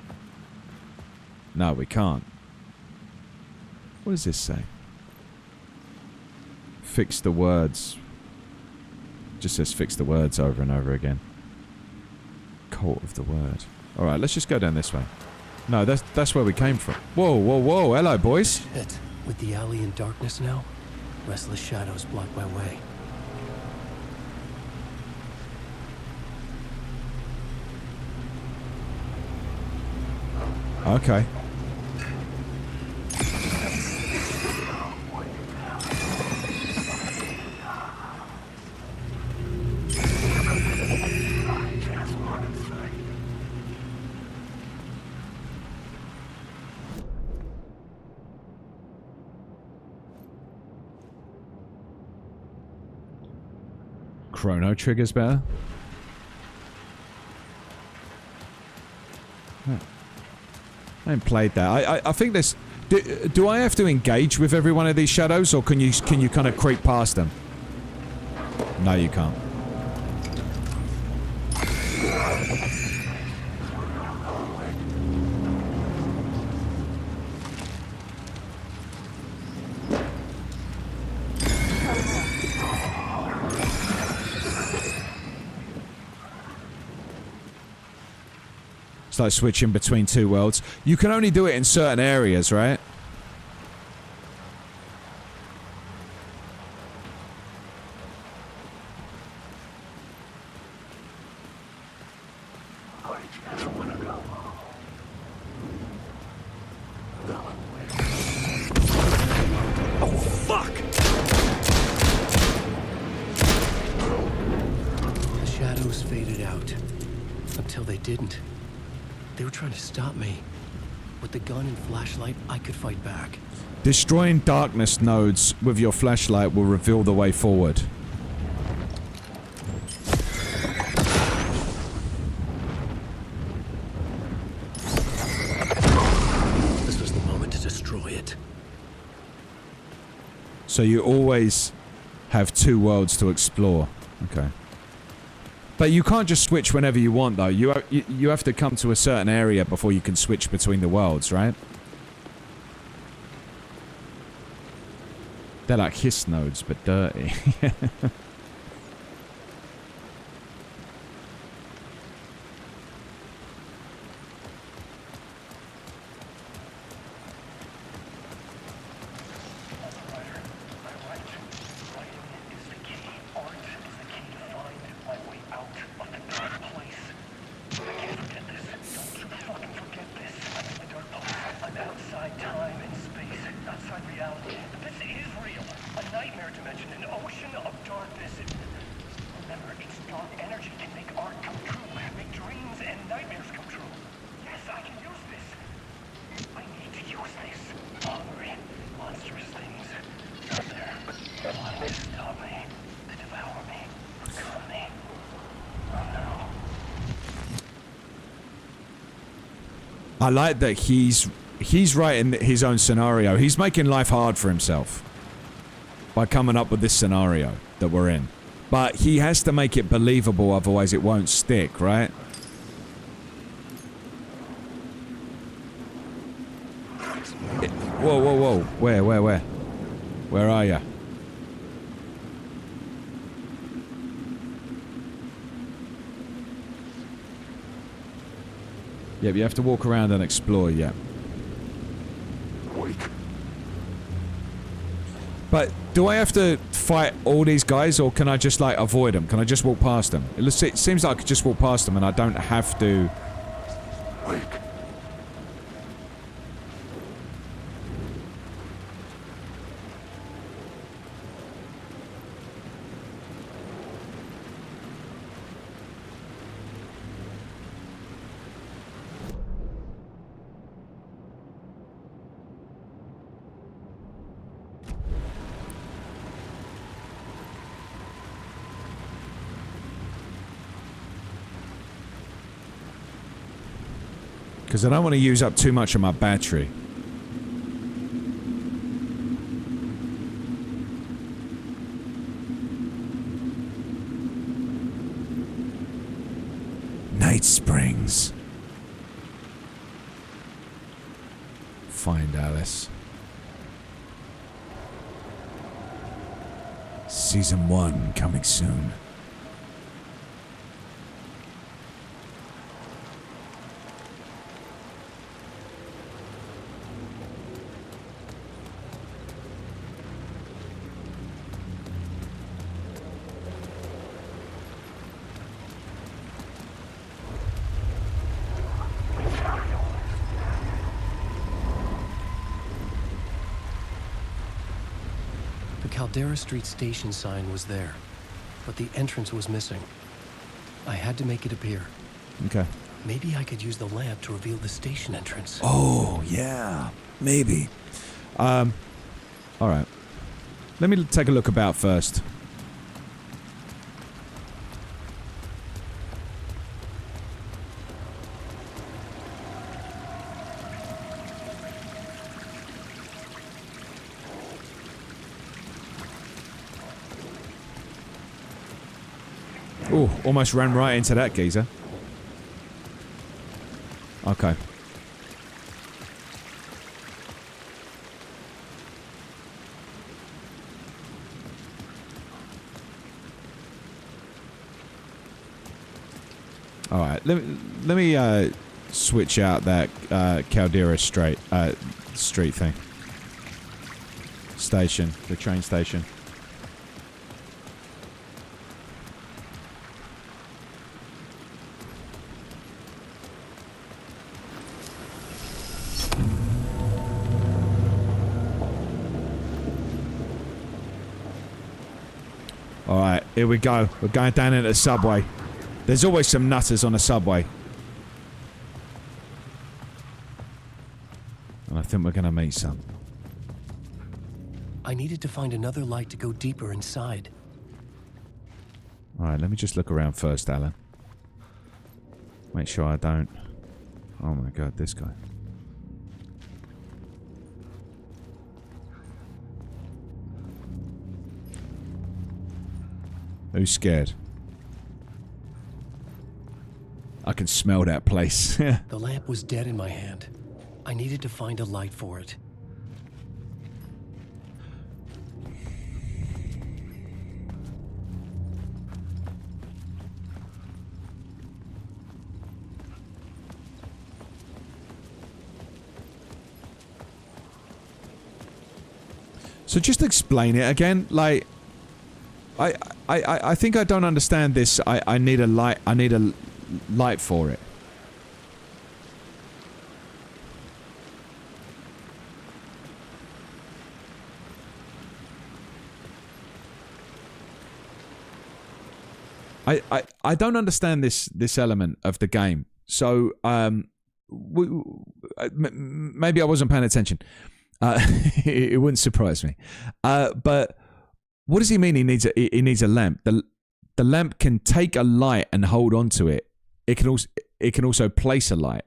No, we can't. What does this say? Fix the words. Just says fix the words over and over again. Cult of the word. Alright, let's just go down this way. No, that's where we came from. Whoa. Hello, boys. Shit. With the alley in darkness now, restless shadows block my way. Okay. Chrono Trigger's better. I haven't played that. I think this. Do I have to engage with every one of these shadows, or can you kind of creep past them? No, you can't. It's like switching between two worlds. You can only do it in certain areas, right? Didn't. They were trying to stop me. With the gun and flashlight, I could fight back. Destroying darkness nodes with your flashlight will reveal the way forward. This was the moment to destroy it. So you always have two worlds to explore. Okay. But you can't just switch whenever you want, though. You have to come to a certain area before you can switch between the worlds, right? They're like hiss nodes, but dirty. I like that he's writing his own scenario. He's making life hard for himself by coming up with this scenario that we're in. But he has to make it believable, otherwise it won't stick, right? Whoa, whoa, whoa. Where? Where are you? Yep, you have to walk around and explore, yeah. But do I have to fight all these guys, or can I just, like, avoid them? Can I just walk past them? It seems like I could just walk past them and I don't have to... Because I don't want to use up too much of my battery. Night Springs. Find Alice. Season 1 coming soon. Caldera Street station sign was there, but the entrance was missing. I had to make it appear. Okay. Maybe I could use the lamp to reveal the station entrance. Oh, yeah. Maybe. Alright. Let me take a look about first. Oh, almost ran right into that geezer. Okay. Alright, let me switch out that Caldera street thing. Station, the train station. Alright, here we go. We're going down into the subway. There's always some nutters on a subway. And I think we're gonna meet some. I needed to find another light to go deeper inside. Alright, let me just look around first, Alan. Make sure I don't... Oh my god, this guy. Who's scared? I can smell that place. The lamp was dead in my hand. I needed to find a light for it. So just explain it again. Like, I think I don't understand this. I need a light. I need a light for it. I don't understand this element of the game. So maybe I wasn't paying attention. It wouldn't surprise me. But what does he mean? He needs a lamp. The lamp can take a light and hold on to it. It can also place a light.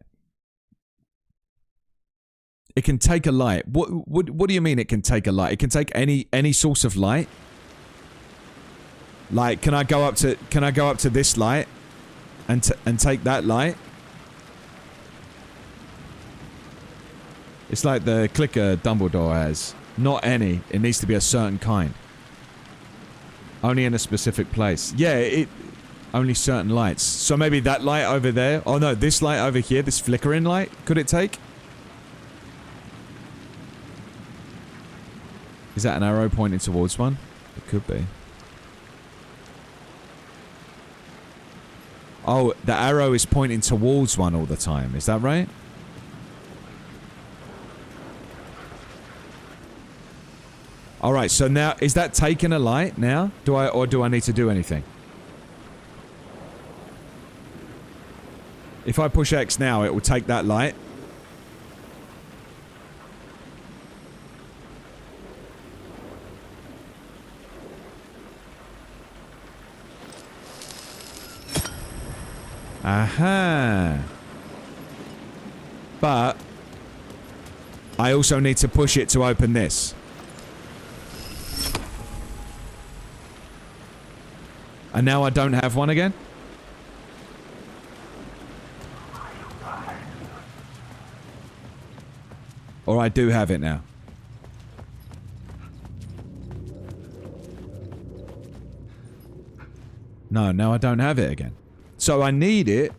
It can take a light. What do you mean? It can take a light? It can take any source of light. Like, can I go up to this light, and take that light? It's like the clicker Dumbledore has. Not any. It needs to be a certain kind. Only in a specific place. Yeah, only certain lights. So maybe that light over there. Oh no, this light over here, this flickering light, could it take? Is that an arrow pointing towards one? It could be. Oh, the arrow is pointing towards one all the time. Is that right? Alright, so now, is that taking a light now? Do I need to do anything? If I push X now, it will take that light. Aha. But I also need to push it to open this. And now I don't have one again? Or I do have it now. No, now I don't have it again. So I need it.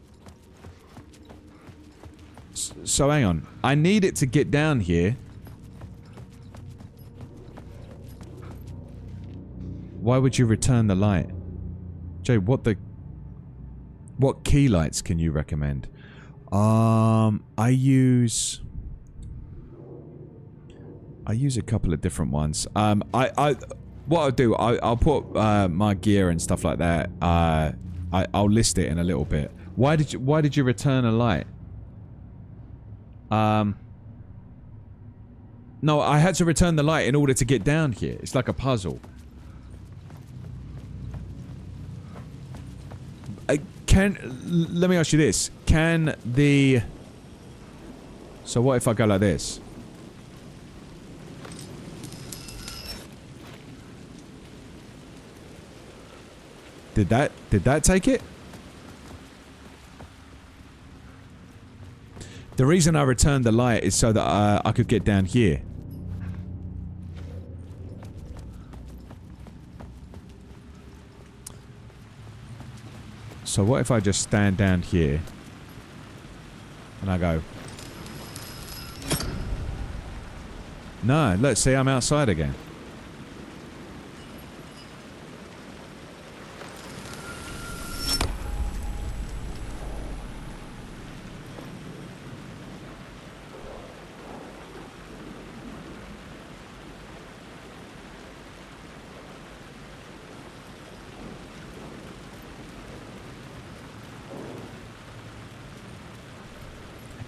So hang on. I need it to get down here. Why would you return the light? Jay, what key lights can you recommend? I use a couple of different ones. What I'll do, I'll put my gear and stuff like that. I'll list it in a little bit. Why did you return a light? No, I had to return the light in order to get down here. It's like a puzzle. Let me ask you this. So what if I go like this? Did that take it? The reason I returned the light is so that I could get down here. So what if I just stand down here? And And I go... No, let's see, I'm outside again.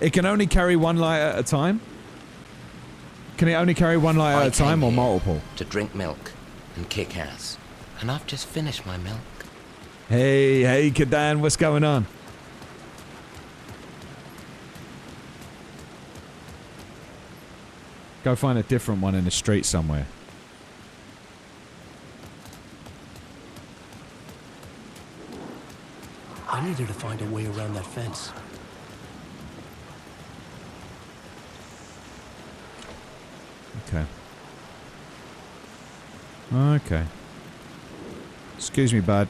It can only carry one light at a time? Can it only carry one light at a time or multiple? To drink milk and kick ass. And I've just finished my milk. Hey, Kadan, what's going on? Go find a different one in the street somewhere. I needed to find a way around that fence. Okay. Okay. Excuse me, bud.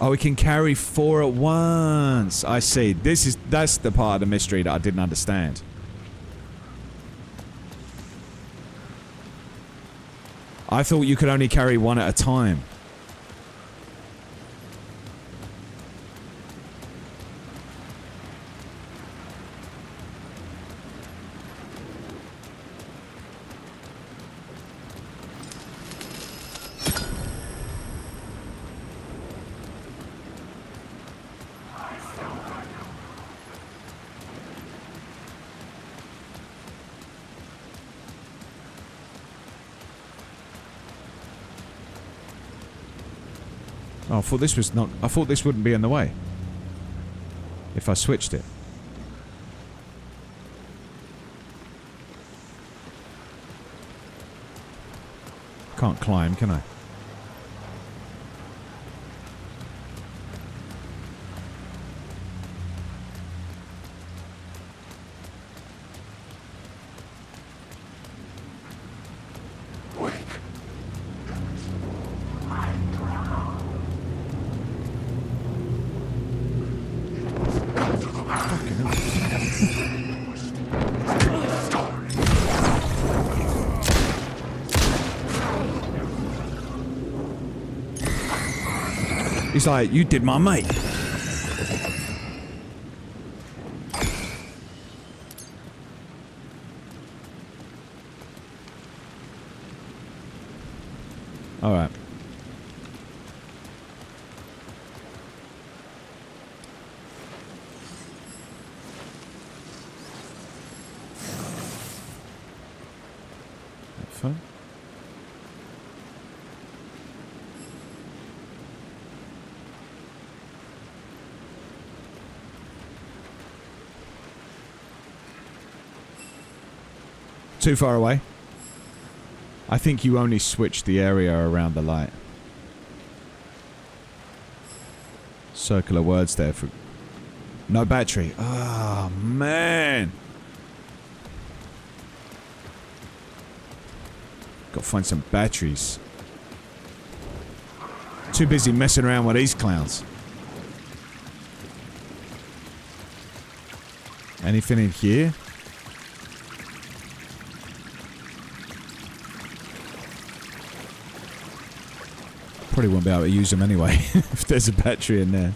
Oh, we can carry 4 at once. I see. That's the part of the mystery that I didn't understand. I thought you could only carry 1 at a time. Oh, I thought this was not... I thought this wouldn't be in the way. If I switched it. Can't climb, can I? He's like, you did my mate. All right. Fun. Too far away? I think you only switched the area around the light. Circular words there for... No battery. Oh, man. Gotta find some batteries. Too busy messing around with these clowns. Anything in here? Probably won't be able to use them anyway if there's a battery in there.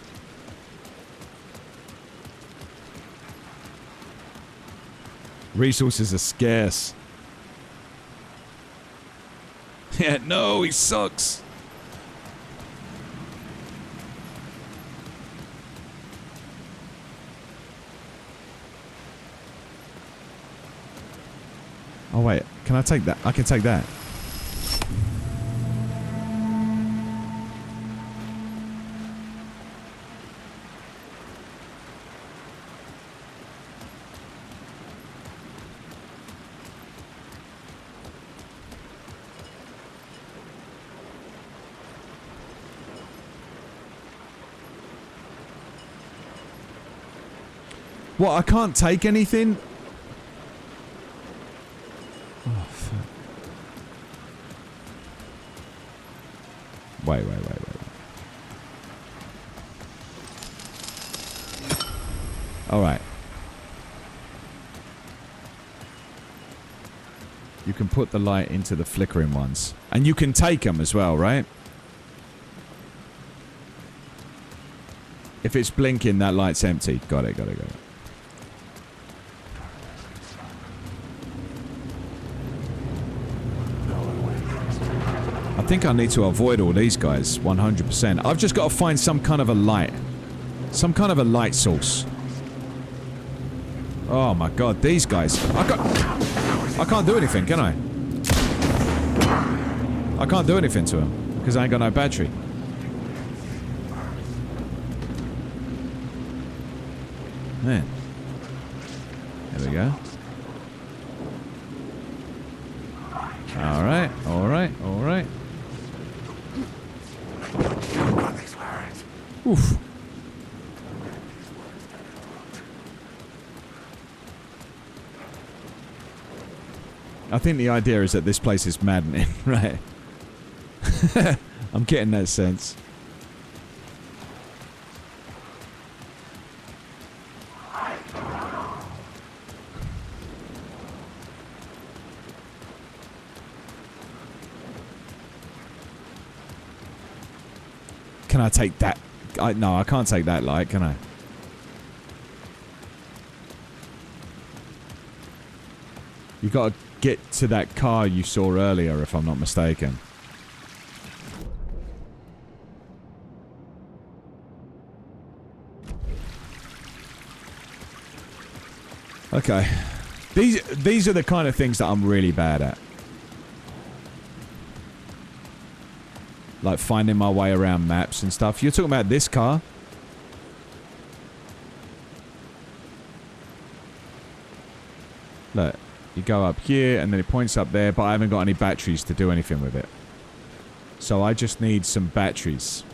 Resources are scarce. Yeah, no, he sucks. Oh wait, can I take that? I can take that. What, I can't take anything? Oh, fuck. Wait. Alright. You can put the light into the flickering ones. And you can take them as well, right? If it's blinking, that light's empty. Got it. I think I need to avoid all these guys, 100%. I've just got to find some kind of a light. Some kind of a light source. Oh my god, these guys. I can't do anything, can I? I can't do anything to them, because I ain't got no battery. Man. There we go. Alright. Oof. I think the idea is that this place is maddening, right? I'm getting that sense. Can I take that? No, I can't take that light, can I? You gotta get to that car you saw earlier, if I'm not mistaken. Okay. These are the kind of things that I'm really bad at. Like finding my way around maps and stuff. You're talking about this car? Look, you go up here and then it points up there, but I haven't got any batteries to do anything with it. So I just need some batteries.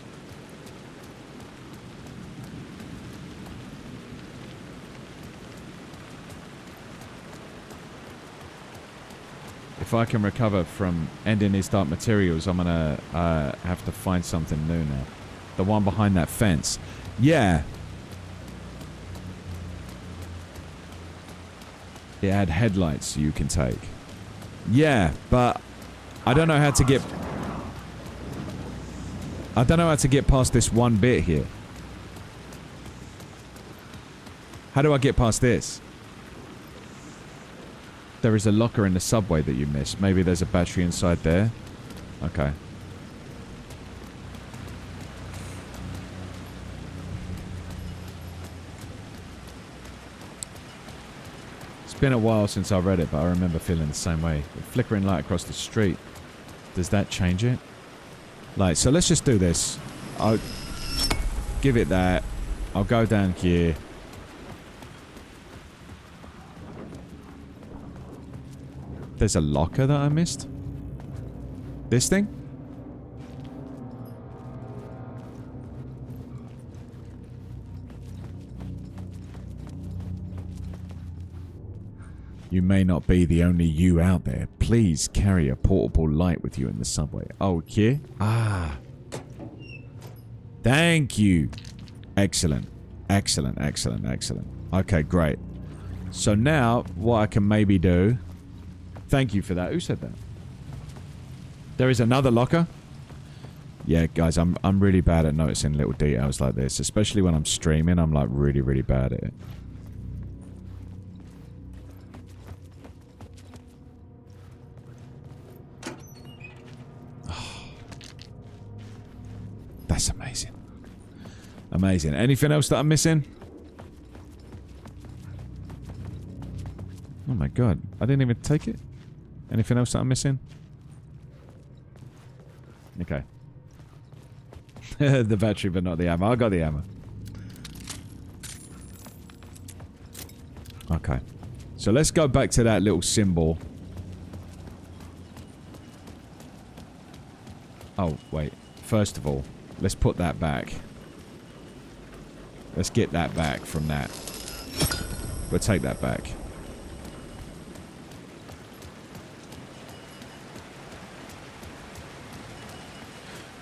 If I can recover from ending these dark materials, I'm gonna have to find something new now. The one behind that fence. Yeah. It had headlights you can take. Yeah, but I don't know how to get... I don't know how to get past this one bit here. How do I get past this? There is a locker in the subway that you missed. Maybe there's a battery inside there. Okay. It's been a while since I read it, but I remember feeling the same way. The flickering light across the street. Does that change it? Like, so let's just do this. I'll give it that. I'll go down here. There's a locker that I missed? This thing? You may not be the only you out there. Please carry a portable light with you in the subway. Okay. Ah. Thank you. Excellent. Excellent, excellent, excellent. Okay, great. So now, what I can maybe do... Thank you for that. Who said that? There is another locker. Yeah, guys, I'm really bad at noticing little details like this. Especially when I'm streaming, I'm like really, really bad at it. Oh, that's amazing. Amazing. Anything else that I'm missing? Oh my god. I didn't even take it. Anything else that I'm missing? Okay. The battery, but not the ammo. I got the ammo. Okay. So let's go back to that little symbol. Oh, wait. First of all, let's put that back. Let's get that back from that. We'll take that back.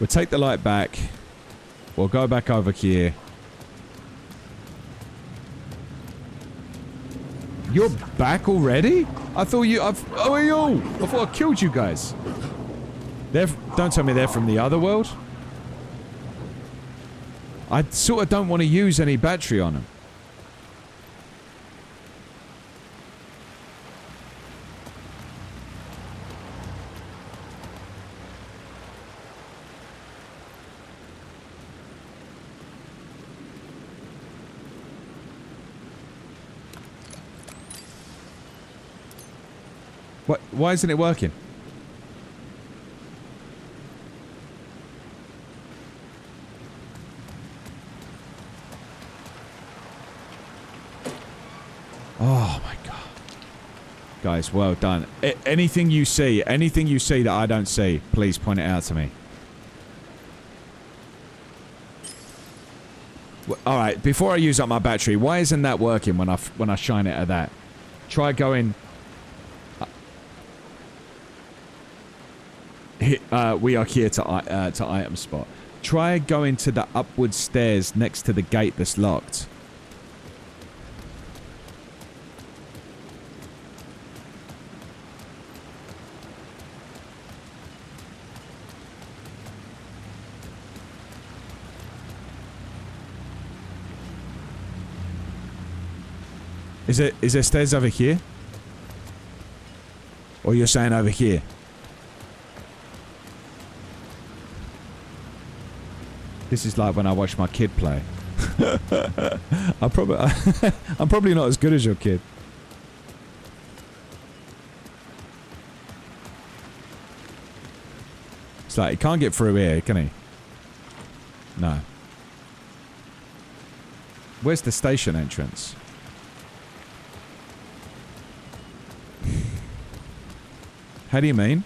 We'll take the light back. We'll go back over here. You're back already? I thought you... oh, yo! I thought I killed you guys. Don't tell me they're from the other world. I sort of don't want to use any battery on them. What? Why isn't it working? Oh my god. Guys, well done. Anything you see that I don't see, please point it out to me. Alright, before I use up my battery, why isn't that working when I shine it at that? Try going... we are here to item spot. Try going to the upward stairs next to the gate that's locked. Is there stairs over here? Or you're saying over here? This is like when I watch my kid play. I'm probably not as good as your kid. It's like, he can't get through here, can he? No. Where's the station entrance? How do you mean?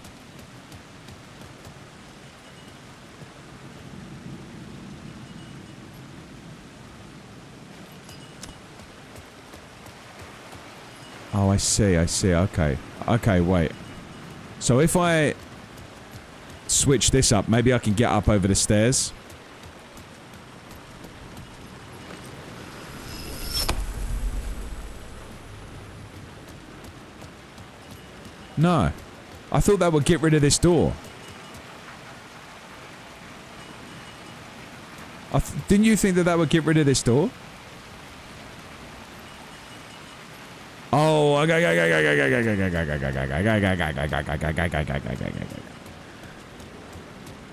Oh, I see, okay. Okay, wait. So if I switch this up, maybe I can get up over the stairs. No. I thought that would get rid of this door. Didn't you think that would get rid of this door? Oh, okay.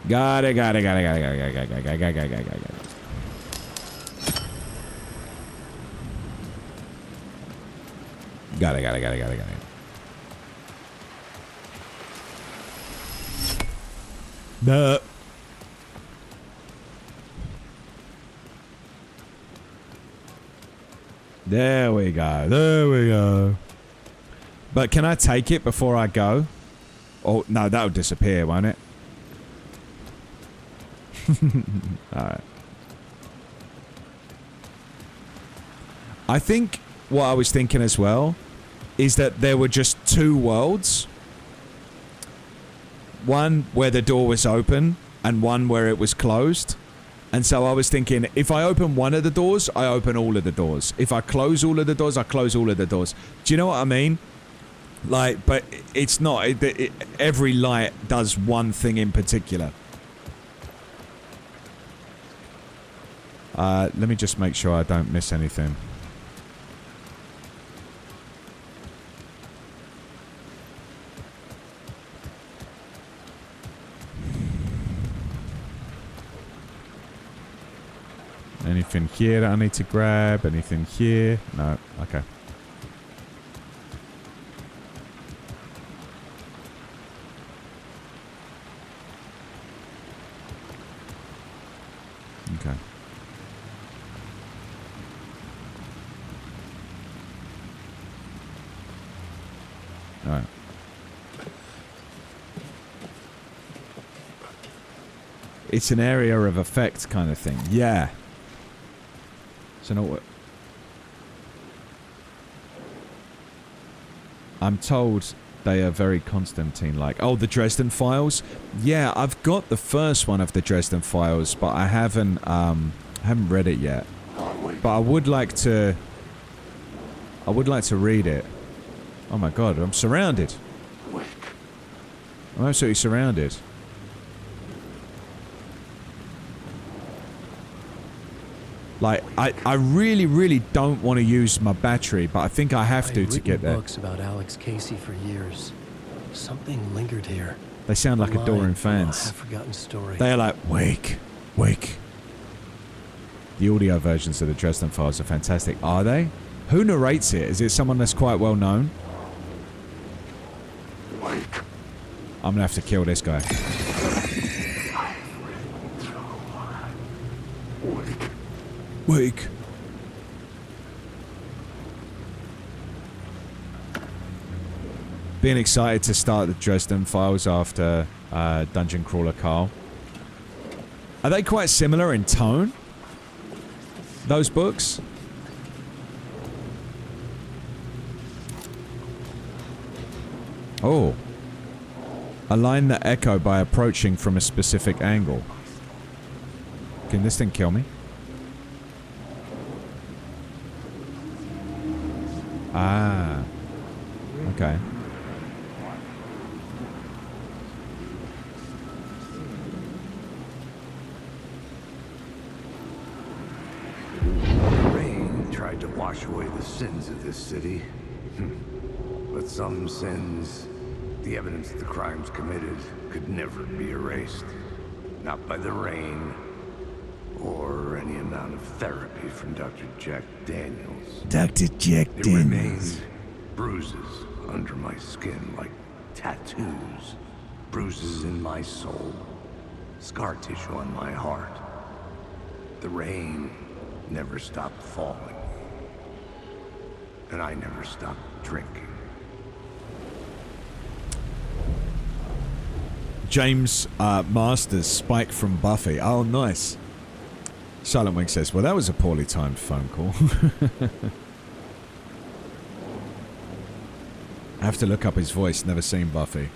Got it. No. There we go. But can I take it before I go? Oh, no, that'll disappear, won't it? Alright. I think what I was thinking as well is that there were just two worlds. One where the door was open and one where it was closed. And so I was thinking, if I open one of the doors, I open all of the doors. If I close all of the doors, I close all of the doors. Do you know what I mean? Like, but it's not. Every light does one thing in particular. Let me just make sure I don't miss anything. Anything here that I need to grab? Anything here? No. Okay. Okay. All right. It's an area of effect kind of thing. Yeah. So no, what? I'm told They are very Constantine-like. Oh, the Dresden Files? Yeah, I've got the first one of the Dresden Files, but I haven't read it yet. But I would like to read it. Oh my god, I'm surrounded. I'm absolutely surrounded. Like, I really, really don't want to use my battery, but I think I have to get there. Books about Alex Casey for years. Something lingered here. They sound like adoring fans. Half-forgotten story. They're like, wake, wake. The audio versions of the Dresden Files are fantastic. Are they? Who narrates it? Is it someone that's quite well known? I'm gonna have to kill this guy. Wake. Being excited to start the Dresden Files after Dungeon Crawler Carl. Are they quite similar in tone? Those books? Oh. Align the echo by approaching from a specific angle. Can this thing kill me? Ah. Okay. The rain tried to wash away the sins of this city. But some sins, the evidence of the crimes committed, could never be erased. Not by the rain, or any amount of therapy from Dr. Jack Daniels. Dr. Jack It Daniels. remains bruises under my skin, like tattoos. Bruises in my soul. Scar tissue on my heart. The rain never stopped falling. And I never stopped drinking. James Masters, Spike from Buffy. Oh, nice. Silent Wing says, well, that was a poorly timed phone call. I have to look up his voice, never seen Buffy.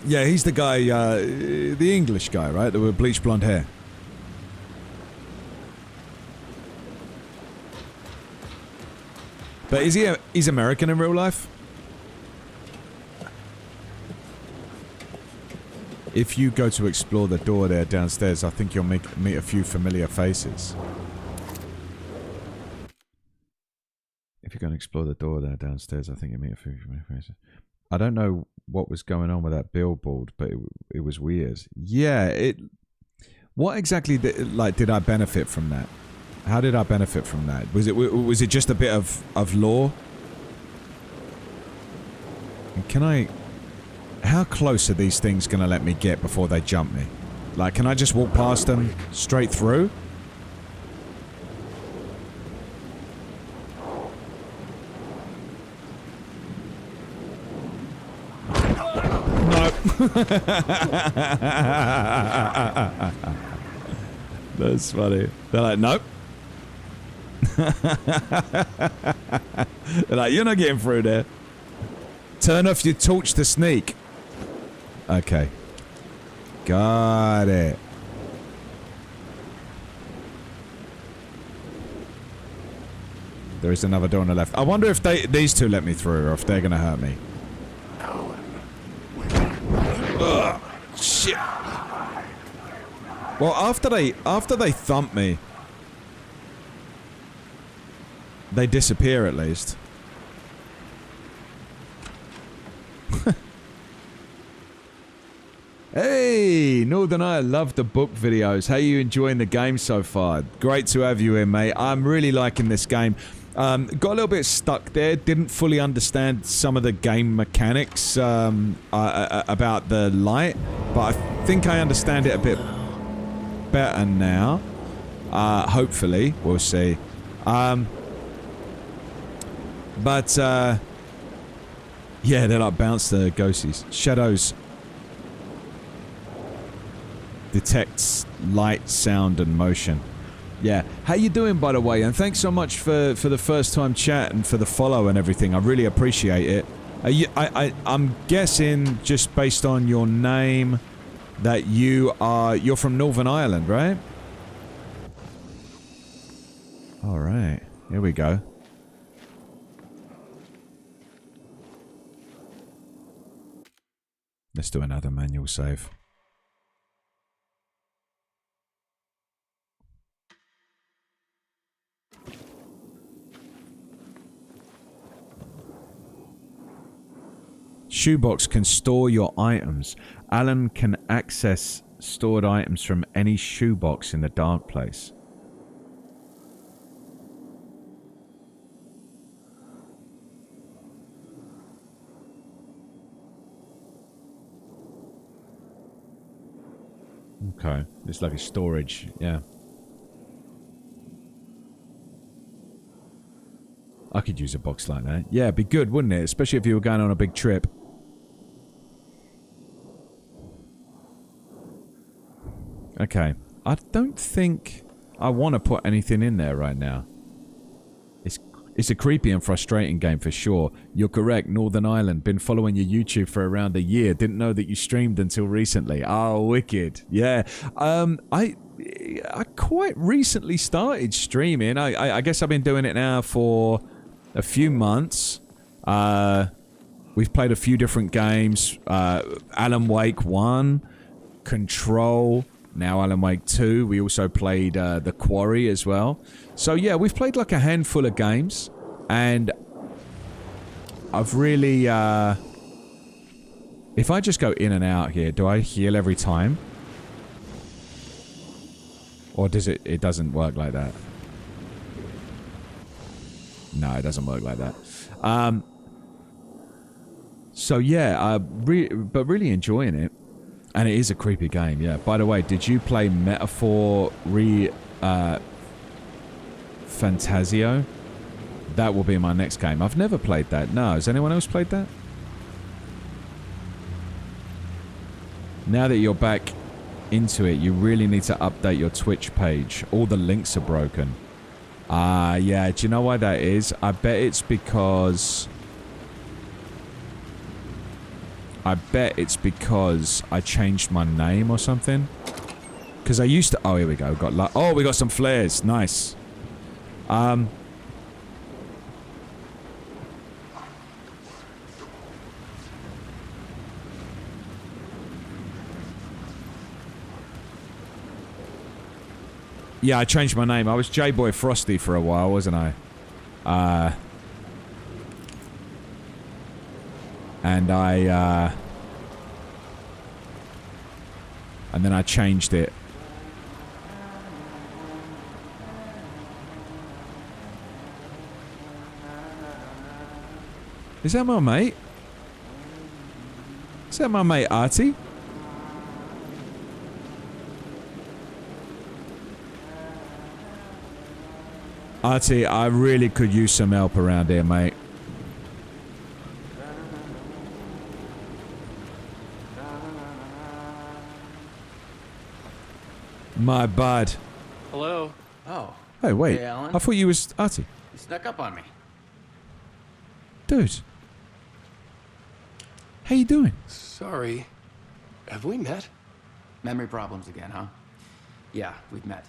Yeah, he's the guy, the English guy, right? The with bleached blonde hair. But is he he's American in real life? If you go to explore the door there downstairs, I think you'll meet a few familiar faces. If you're going to explore the door there downstairs, I think you'll meet a few familiar faces. I don't know what was going on with that billboard, but it was weird. Yeah, what exactly did I benefit from that? How did I benefit from that? Was it just a bit of lore? And can I... How close are these things going to let me get before they jump me? Like, can I just walk past them straight through? No. That's funny. They're like, nope. They're like, you're not getting through there. Turn off your torch to sneak. Okay. Got it. There is another door on the left. I wonder if these two let me through or if they're going to hurt me. Ugh, shit. Well, after they thump me, they disappear at least. Hey, Northern Eye, love the book videos. How are you enjoying the game so far? Great to have you in, mate. I'm really liking this game. Got a little bit stuck there. Didn't fully understand some of the game mechanics about the light, but I think I understand it a bit better now. Hopefully, we'll see. Yeah, they're like bounce the ghosties. Shadows detects light, sound, and motion. Yeah. How you doing, by the way? And thanks so much for the first time chat and for the follow and everything. I really appreciate it. I'm guessing just based on your name that you're from Northern Ireland, right? All right, here we go. Let's do another manual save. Shoebox can store your items. Alan can access stored items from any shoebox in the dark place. Okay, it's like a storage, yeah. I could use a box like that. Yeah, it'd be good, wouldn't it? Especially if you were going on a big trip. Okay. I don't think I want to put anything in there right now. It's a creepy and frustrating game for sure. You're correct, Northern Ireland. Been following your YouTube for around a year. Didn't know that you streamed until recently. Oh, wicked. Yeah. I quite recently started streaming. I guess I've been doing it now for a few months. We've played a few different games. Alan Wake 1, Control, now Alan Wake 2. We also played The Quarry as well. So yeah, we've played like a handful of games. And I've really... if I just go in and out here, do I heal every time? Or does it doesn't work like that? No, it doesn't work like that. So yeah, but really enjoying it. And it is a creepy game, yeah. By the way, did you play Metaphor Fantasio? That will be my next game. I've never played that. No, has anyone else played that? Now that you're back into it, you really need to update your Twitch page. All the links are broken. Yeah, do you know why that is? I bet it's because... I changed my name or something. Because I used to... Oh, here we go. We got some flares. Nice. Yeah, I changed my name. I was J-Boy Frosty for a while, wasn't I? And then I changed it. Is that my mate? Is that my mate Artie? Artie, I really could use some help around here, mate. My bud. Hello. Oh. Hey, wait. Hey, Alan. I thought you was Artie. You snuck up on me. Dude. How you doing? Sorry. Have we met? Memory problems again, huh? Yeah, we've met.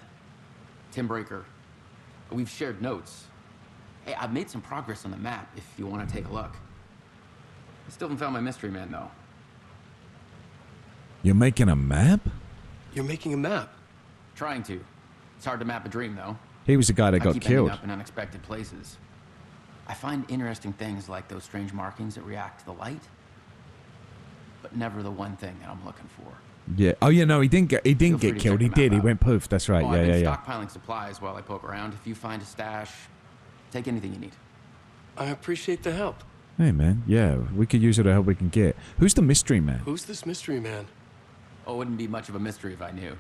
Tim Breaker. We've shared notes. Hey, I've made some progress on the map if you want to take a look. I still haven't found my mystery man, though. You're making a map? You're making a map? Trying to. It's hard to map a dream, though. He was the guy that got I keep killed. ending up in unexpected places. I find interesting things like those strange markings that react to the light, but never the one thing that I'm looking for. Yeah. Oh, yeah, no, he didn't get killed. He did. He went poof. That's right. Oh, Yeah, I've been yeah. stockpiling supplies while I poke around. If you find a stash, take anything you need. I appreciate the help. Hey, man. Yeah, we could use all the help we can get. Who's the mystery man? Who's this mystery man? Oh, it wouldn't be much of a mystery if I knew.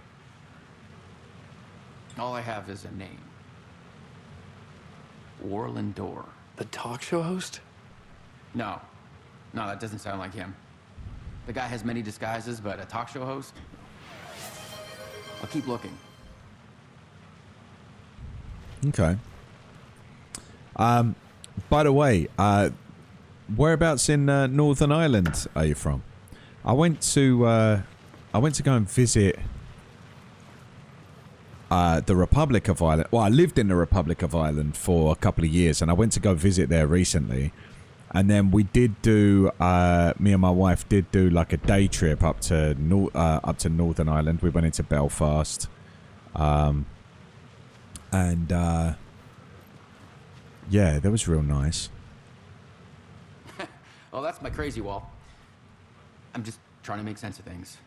All I have is a name. Warland Dorr. The talk show host? No, that doesn't sound like him. The guy has many disguises, but a talk show host? I'll keep looking. Okay. By the way, whereabouts in Northern Ireland are you from? I went to go and visit the Republic of Ireland. Well, I lived in the Republic of Ireland for a couple of years, and I went to go visit there recently. And then we did do, me and my wife did do like a day trip up to Northern Ireland. We went into Belfast, and yeah, that was real nice. Oh, that's my crazy wall. I'm just trying to make sense of things.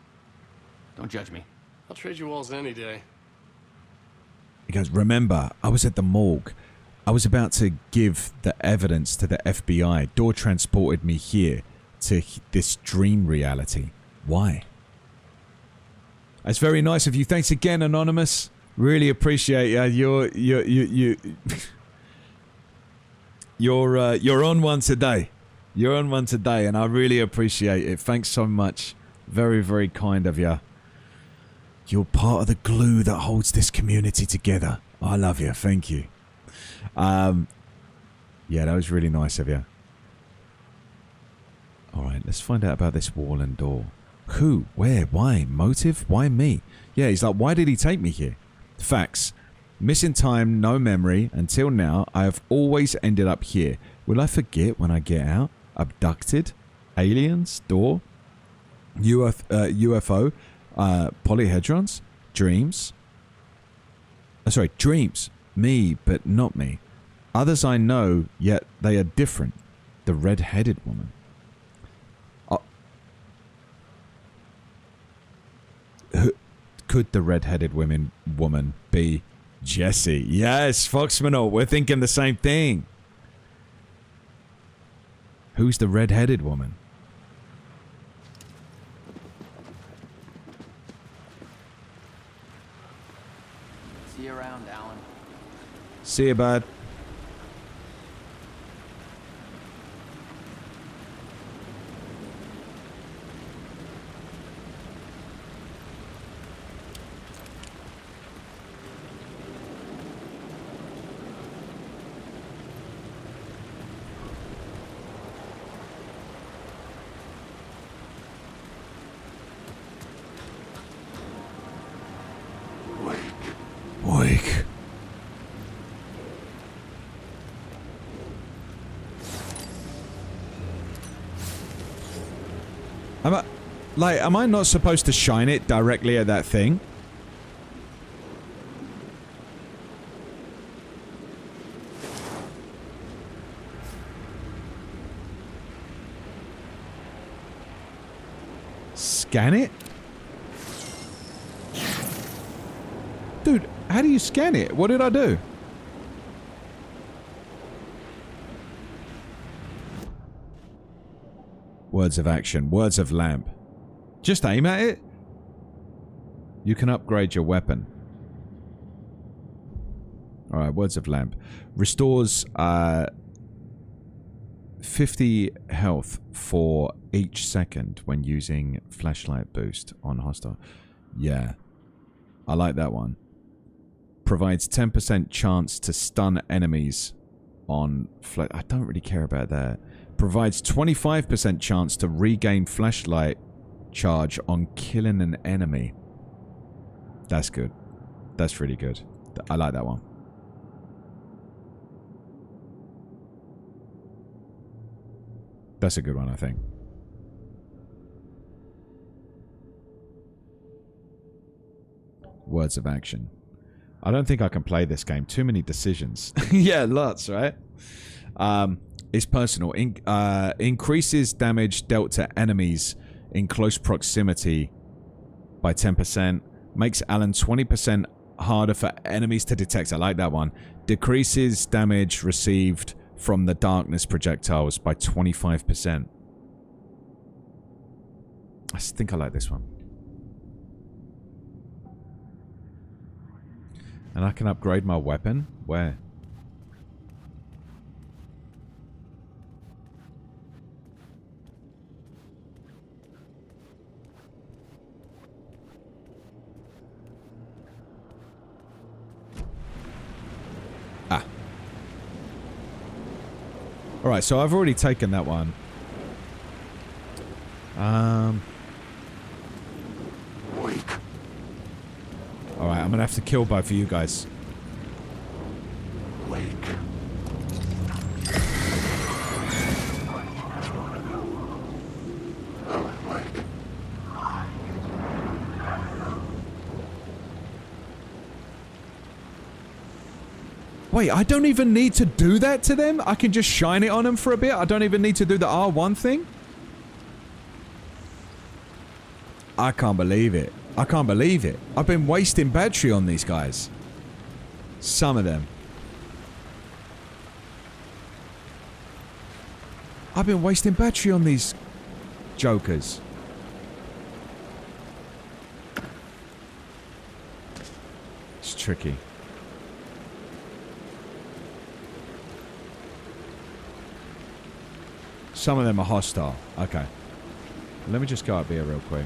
Don't judge me. I'll trade you walls any day. He goes, remember, I was at the morgue. I was about to give the evidence to the FBI. Door transported me here to this dream reality. Why? That's very nice of you. Thanks again, Anonymous. Really appreciate you. You're on one today. You're on one today, and I really appreciate it. Thanks so much. Very, very kind of you. You're part of the glue that holds this community together. I love you. Thank you. Yeah, that was really nice of you. Alright, let's find out about this wall and door. Who? Where? Why? Motive? Why me? Yeah, he's like, why did he take me here? Facts. Missing time, no memory. Until now, I have always ended up here. Will I forget when I get out? Abducted? Aliens? Door? UFO? Polyhedrons? Dreams? Sorry, dreams. Me, but not me. Others I know, yet they are different. The red-headed woman. Could the red-headed woman be Jesse? Yes, Foxmanor, we're thinking the same thing. Who's the red-headed woman? See you around, Alan. See you, bud. Wake. Am I not supposed to shine it directly at that thing? Scan it? Dude, how do you scan it? What did I do? Words of action. Words of lamp. Just aim at it? You can upgrade your weapon. Alright, words of lamp. Restores 50 health for each second when using flashlight boost on hostile. Yeah. I like that one. Provides 10% chance to stun enemies on I don't really care about that. Provides 25% chance to regain flashlight charge on killing an enemy. That's good. That's really good. I like that one. That's a good one, I think. Words of action. I don't think I can play this game. Too many decisions. Yeah, lots, right? It's personal. Increases damage dealt to enemies in close proximity by 10%. Makes Alan 20% harder for enemies to detect. I like that one. Decreases damage received from the darkness projectiles by 25%. I think I like this one. And I can upgrade my weapon? Where? Alright, so I've already taken that one. Alright, I'm gonna have to kill both of you guys. Wait, I don't even need to do that to them? I can just shine it on them for a bit? I don't even need to do the R1 thing? I can't believe it. I can't believe it. I've been wasting battery on these guys. Some of them. I've been wasting battery on these jokers. It's tricky. Some of them are hostile. Okay. Let me just go up here real quick.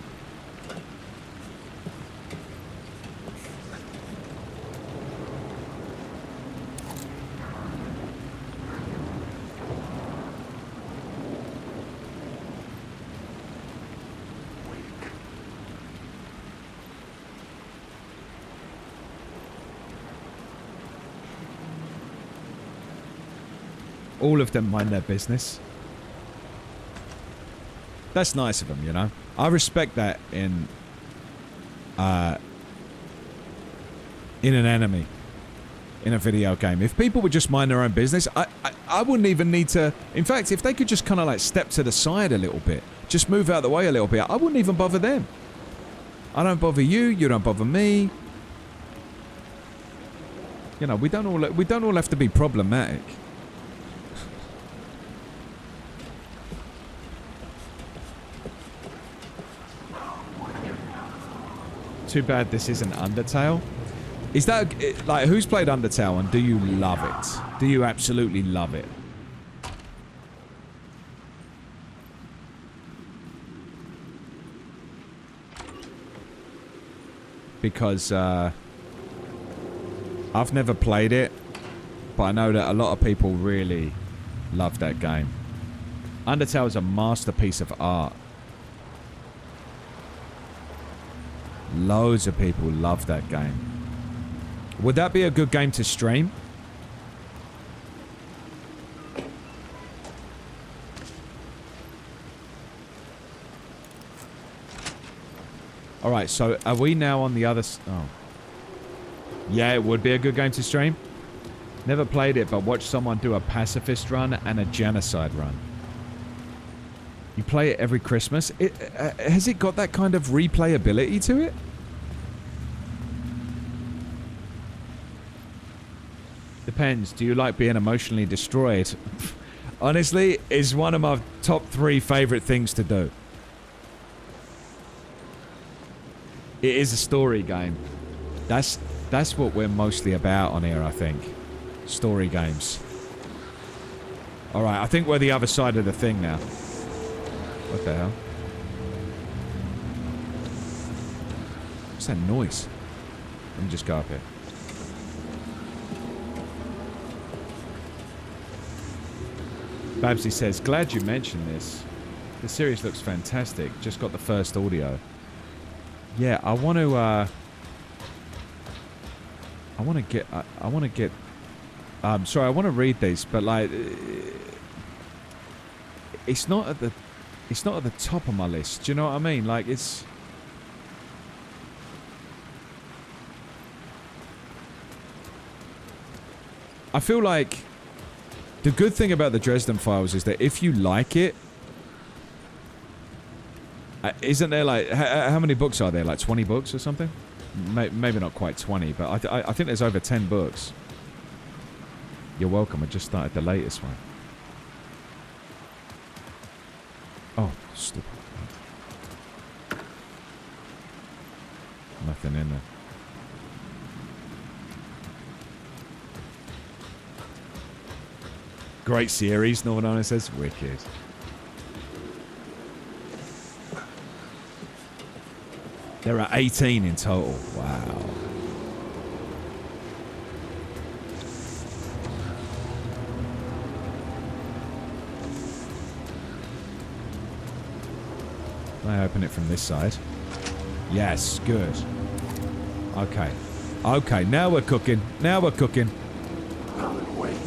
All of them mind their business. That's nice of them, you know. I respect that in an enemy, in a video game. If people would just mind their own business, I wouldn't even need to. In fact, if they could just kind of like step to the side a little bit, just move out of the way a little bit, I wouldn't even bother them. I don't bother you. You don't bother me. You know, we don't all have to be problematic. Too bad this isn't Undertale. Is that, like, who's played Undertale and do you love it? Do you absolutely love it? Because, I've never played it, but I know that a lot of people really love that game. Undertale is a masterpiece of art. Loads of people love that game. Would that be a good game to stream? Alright, so are we now on the other... Oh. Yeah, it would be a good game to stream. Never played it, but watched someone do a pacifist run and a genocide run. You play it every Christmas. Has it got that kind of replayability to it? Depends. Do you like being emotionally destroyed? Honestly, it's one of my top 3 favorite things to do. It is a story game. That's what we're mostly about on here, I think. Story games. Alright, I think we're the other side of the thing now. What the hell? What's that noise? Let me just go up here. Babsy says, glad you mentioned this. The series looks fantastic. Just got the first audio. Yeah, I want to get sorry, I want to read these, but like it's not at the top of my list. Do you know what I mean? Like it's I feel like the good thing about the Dresden Files is that if you like it, isn't there like how many books are there? Like 20 books or something? Maybe not quite 20, but I think there's over 10 books. You're welcome. I just started the latest one. Oh, stupid. Nothing in there. Great series, Northern Ireland says. Wicked. There are 18 in total. Wow. I open it from this side? Yes, good. Okay. Okay, now we're cooking. Now we're cooking. Alan Wake.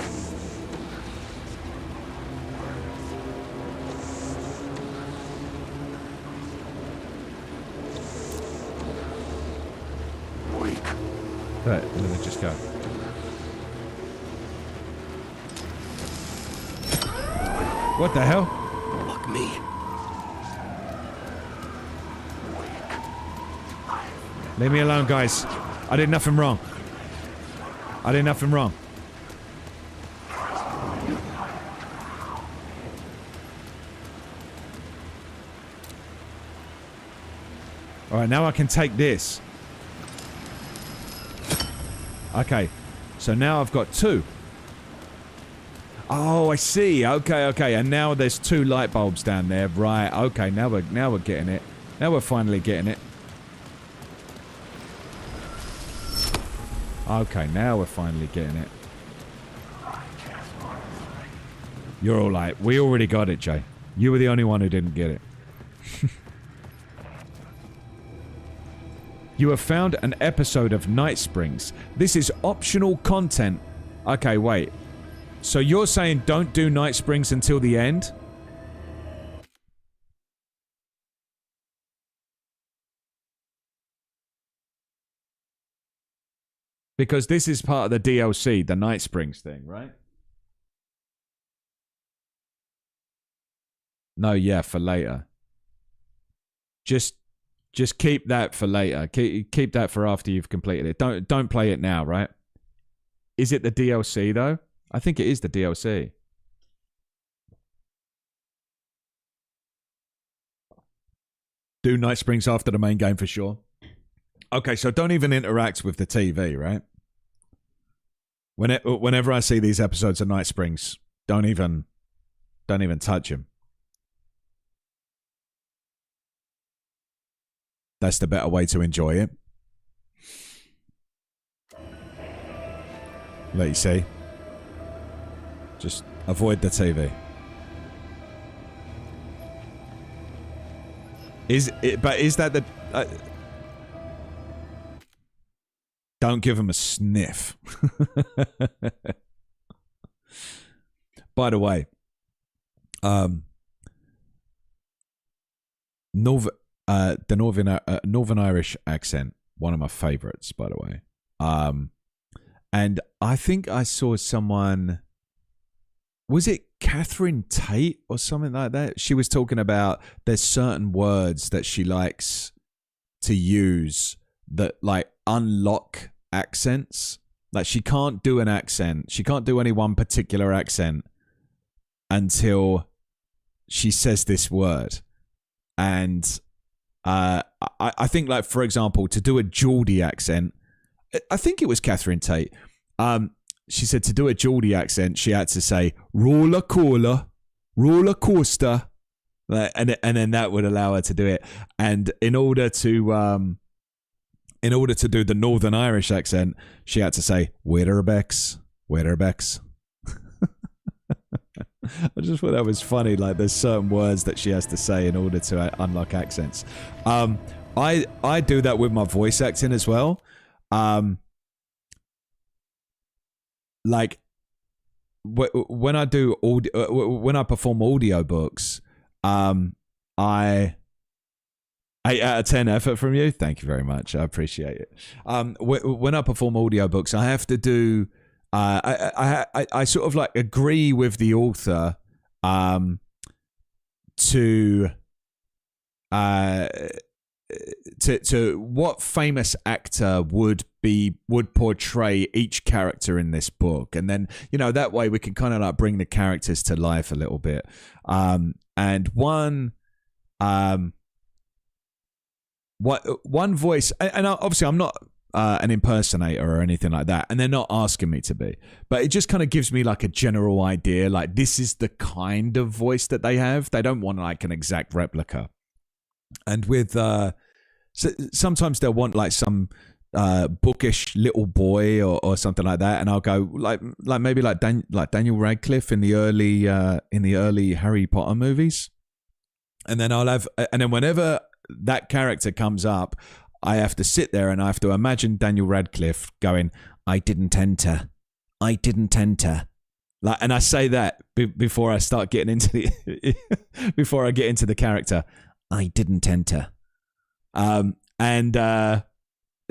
Wake. Right, let me just go. What the hell? Fuck me. Leave me alone, guys. I did nothing wrong. I did nothing wrong. Alright, now I can take this. Okay. So now I've got 2. Oh, I see. Okay, okay. And now there's 2 light bulbs down there. Right. Okay, now we're getting it. Now we're finally getting it. Okay, now we're finally getting it. You're all right. We already got it, Jay. You were the only one who didn't get it. You have found an episode of Night Springs. This is optional content. Okay, wait. So you're saying don't do Night Springs until the end? Because this is part of the DLC, the Night Springs thing, right? No, yeah, for later. Just keep that for later. Keep that for after you've completed it. Don't play it now, right? Is it the DLC though? I think it is the DLC. Do Night Springs after the main game for sure. Okay, so don't even interact with the TV, right? Whenever I see these episodes of Night Springs, don't even touch him. That's the better way to enjoy it. Let you see. Just avoid the TV. But is that the... don't give him a sniff. By the way, the Northern Irish accent, one of my favorites, by the way. And I think I saw someone, was it Catherine Tate or something like that? She was talking about there's certain words that she likes to use that like unlock accents. Like she can't do an accent. She can't do any one particular accent until she says this word. And I think, like, for example, to do a Geordie accent, I think it was Catherine Tate. She said to do a Geordie accent, she had to say roller coaster, and then that would allow her to do it. And in order to do the Northern Irish accent, she had to say Wetterbex. I just thought that was funny. Like, there's certain words that she has to say in order to unlock accents. I do that with my voice acting as well. Like when I do when I perform audiobooks, 8 out of 10 effort from you. Thank you very much. I appreciate it. When I perform audiobooks, I have to do. I sort of like agree with the author to what famous actor would portray each character in this book, and then that way we can kind of like bring the characters to life a little bit. And one voice, and obviously I'm not an impersonator or anything like that, and they're not asking me to be, but it just kind of gives me like a general idea, like this is the kind of voice that they have. They don't want like an exact replica. And with sometimes they'll want like some bookish little boy or something like that, and I'll go like maybe like Daniel Radcliffe in the early Harry Potter movies. And then and then whenever that character comes up, I have to sit there and I have to imagine Daniel Radcliffe going, "I didn't enter. I didn't enter." Like, and I say that before I start getting into the before I get into the character. I didn't enter.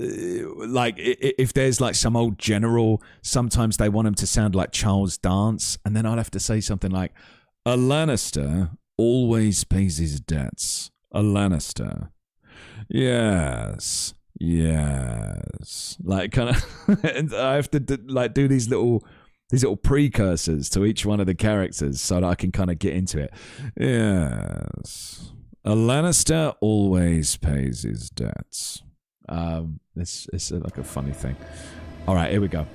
Like if there's like some old general, sometimes they want him to sound like Charles Dance, and then I'll have to say something like, "A Lannister always pays his debts. A Lannister, yes, yes." Like kind of, and I have to do these little precursors to each one of the characters so that I can kind of get into it. Yes, a Lannister always pays his debts. It's like a funny thing. All right, here we go.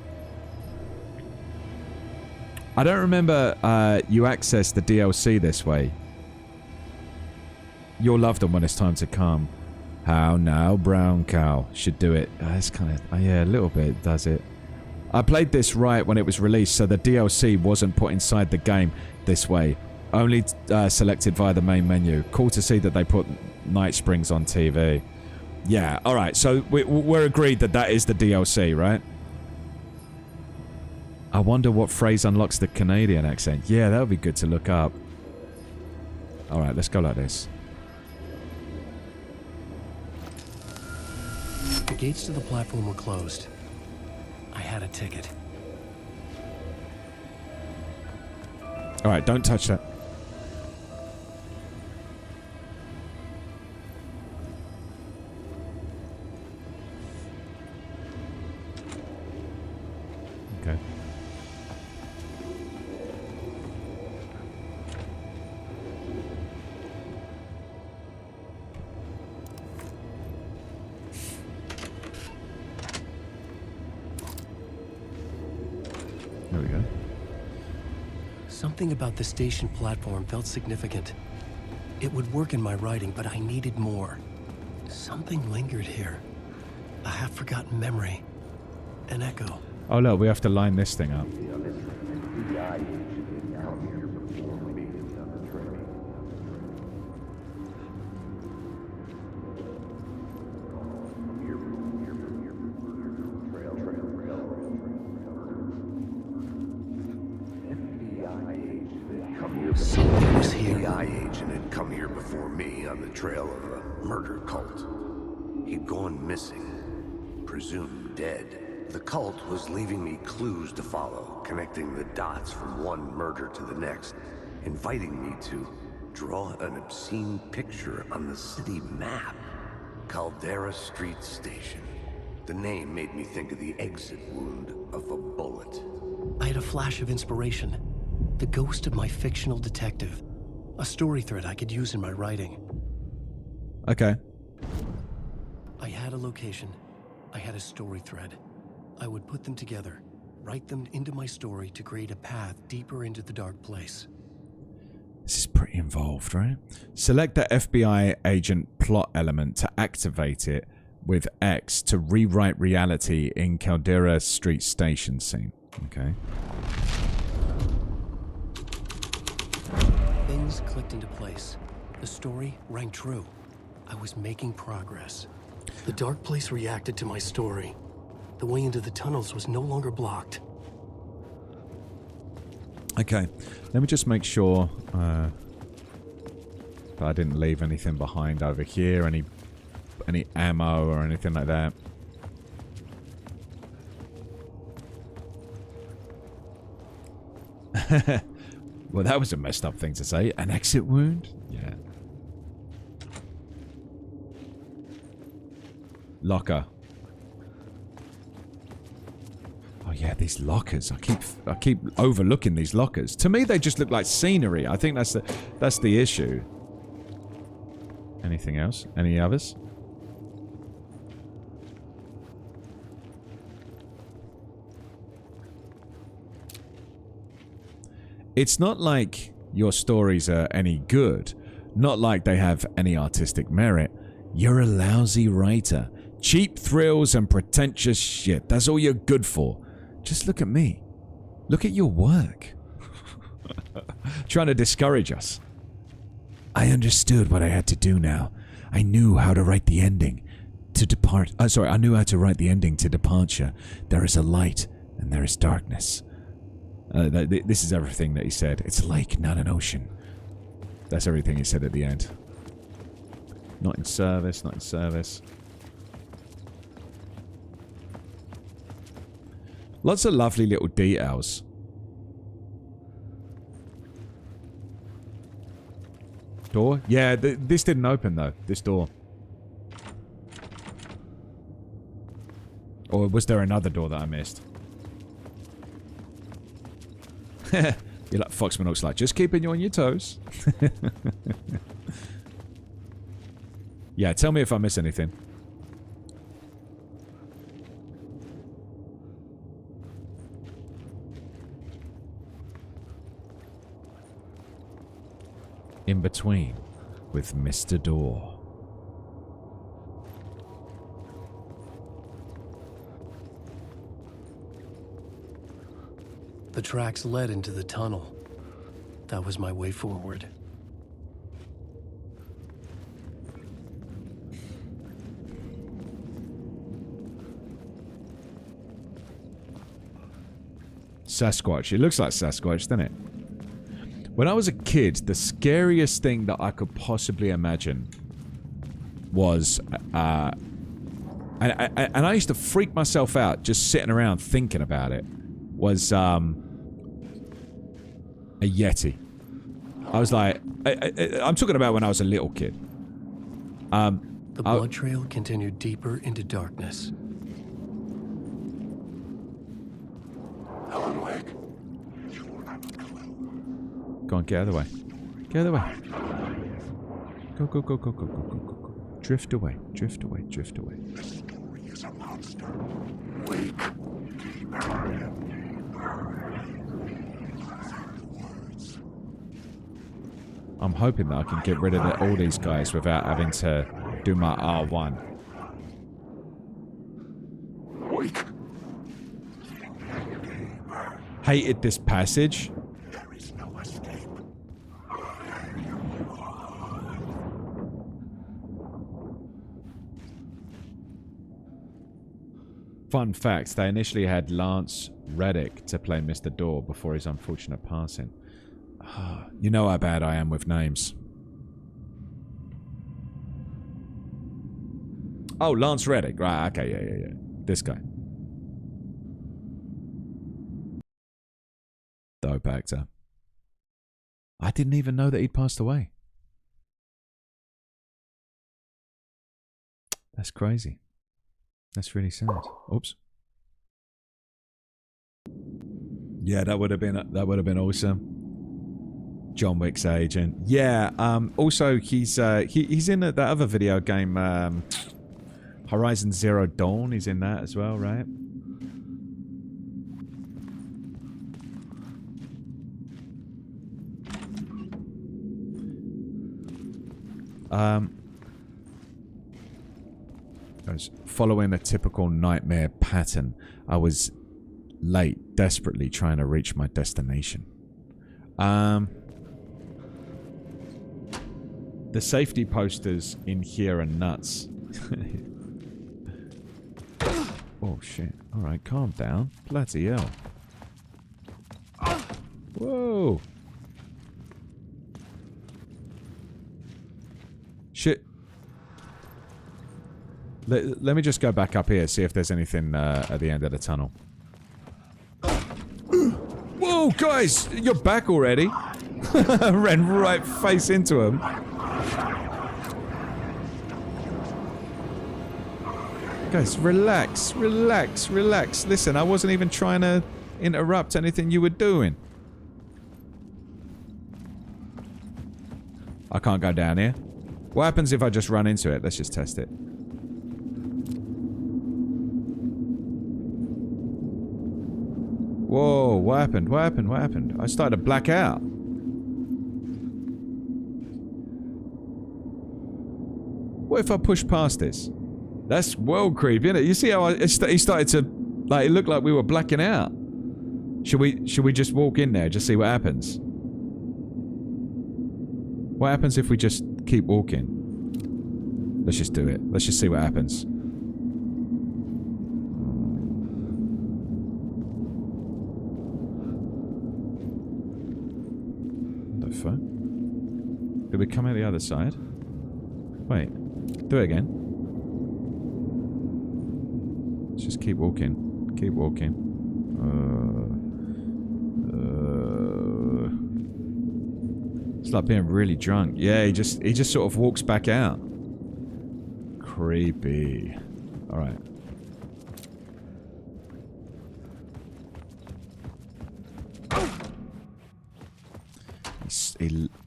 I don't remember you access the DLC this way. You'll love them when it's time to come. How now, brown cow? Should do it. It's kind of, yeah, a little bit does it. I played this right when it was released, so the DLC wasn't put inside the game this way. Only selected via the main menu. Cool to see that they put Night Springs on TV. Yeah, alright, so we're agreed that that is the DLC, right? I wonder what phrase unlocks the Canadian accent. Yeah, that would be good to look up. Alright, let's go like this. The gates to the platform were closed. I had a ticket. Alright, don't touch that. Okay. There we go. Something about the station platform felt significant. It would work in my writing, but I needed more. Something lingered here. A half-forgotten memory. An echo. Oh look, we have to line this thing up. Something was here. FBI agent had come here before me on the trail of a murder cult. He'd gone missing, presumed dead. The cult was leaving me clues to follow, connecting the dots from one murder to the next, inviting me to draw an obscene picture on the city map. Caldera Street Station. The name made me think of the exit wound of a bullet. I had a flash of inspiration. The ghost of my fictional detective. A story thread I could use in my writing. Okay. I had a location. I had a story thread. I would put them together, write them into my story to create a path deeper into the dark place. This is pretty involved, right? Select the FBI agent plot element to activate it with X to rewrite reality in Caldera Street Station scene. Okay. Things clicked into place. The story rang true. I was making progress. The dark place reacted to my story. The way into the tunnels was no longer blocked. Okay, let me just make sure that I didn't leave anything behind over here, any ammo or anything like that. Well, that was a messed up thing to say. An exit wound? Yeah. Locker. Oh yeah, these lockers. I keep overlooking these lockers. To me, they just look like scenery. I think that's the issue. Anything else? Any others? It's not like your stories are any good. Not like they have any artistic merit. You're a lousy writer. Cheap thrills and pretentious shit. That's all you're good for. Just look at me. Look at your work. Trying to discourage us. I understood what I had to do now. I knew how to write the ending to depart. I knew how to write the ending to Departure. There is a light and there is darkness. This is everything that he said. It's a lake, not an ocean. That's everything he said at the end. Not in service, not in service. Lots of lovely little details. Door? Yeah, this didn't open though, this door. Or was there another door that I missed? You're like, Foxman looks like, just keeping you on your toes. Yeah, tell me if I miss anything. In between with Mr. Door. The tracks led into the tunnel. That was my way forward. Sasquatch. It looks like Sasquatch, doesn't it? When I was a kid, the scariest thing that I could possibly imagine was, and I used to freak myself out just sitting around thinking about it, was a Yeti. I was like, I'm talking about when I was a little kid. The blood trail continued deeper into darkness. Alan Wake. Go on, get out of the way. Get out of the way. Go, go, go, go, go, go, go, go, go. Drift away, drift away, drift away. The story is a monster. Wake. I'm hoping that I can get rid of all these guys without having to do my R1. Wake. Hated this passage. There is no escape. Fun fact, they initially had Lance Reddick to play Mr. Door before his unfortunate passing. You know how bad I am with names. Oh, Lance Reddick. Right, okay, yeah. This guy. Dope actor. I didn't even know that he'd passed away. That's crazy. That's really sad. Oops. Yeah, that would have been awesome. John Wick's agent. Yeah, also he's in that other video game, Horizon Zero Dawn. He's in that as well, right? I was following a typical nightmare pattern. I was late, desperately trying to reach my destination. The safety posters in here are nuts. Oh shit. Alright, calm down. Bloody hell. Whoa. Shit. Let me just go back up here, see if there's anything at the end of the tunnel. Whoa, guys! You're back already. Ran right face into him. Guys, relax, relax, relax. Listen, I wasn't even trying to interrupt anything you were doing. I can't go down here. What happens if I just run into it? Let's just test it. Whoa, what happened? What happened? What happened? I started to black out. What if I push past this? That's well creepy, isn't it? You see how he started to, like, it looked like we were blacking out. Should we just walk in there, just see what happens? What happens if we just keep walking? Let's just do it. Let's just see what happens. What the fuck? Did we come out the other side? Wait. Do it again. Let's just keep walking. Keep walking. It's like being really drunk. Yeah, he just sort of walks back out. Creepy. Alright.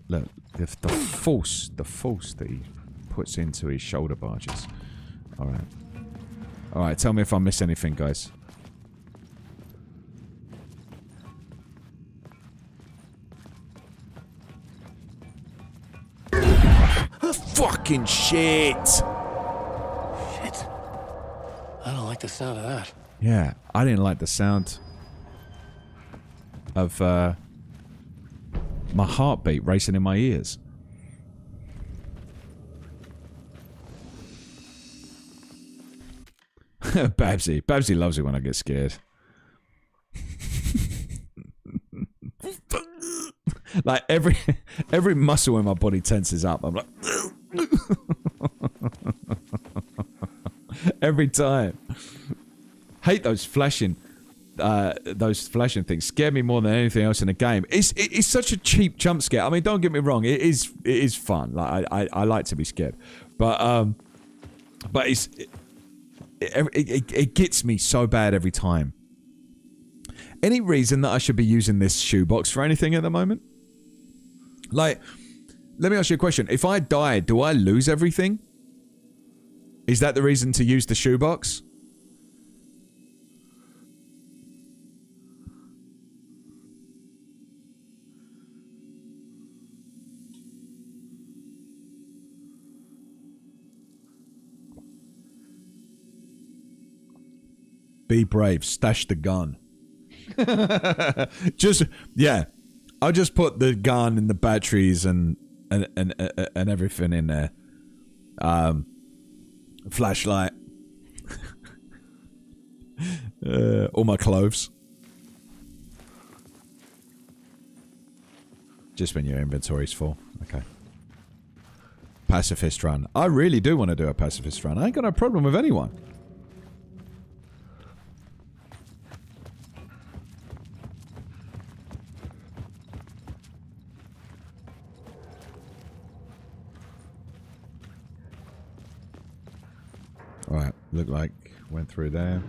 Look, the force that he puts into his shoulder barges. Alright. Alright, tell me if I miss anything, guys. Fucking shit! Shit. I don't like the sound of that. Yeah, I didn't like the sound of my heartbeat racing in my ears. Babsy. Babsy loves it when I get scared. Like every muscle in my body tenses up. I'm like every time. Hate those flashing things. Scare me more than anything else in the game. It's such a cheap jump scare. I mean, don't get me wrong. It is fun. Like I like to be scared, but it gets me so bad every time. Any reason that I should be using this shoebox for anything at the moment? Like, let me ask you a question. If I die, do I lose everything? Is that the reason to use the shoebox? Be brave. Stash the gun. Yeah. I'll just put the gun and the batteries and everything in there. Flashlight. All my clothes. Just when your inventory's full. Okay. Pacifist run. I really do want to do a pacifist run. I ain't got no problem with anyone. Alright, look like went through there.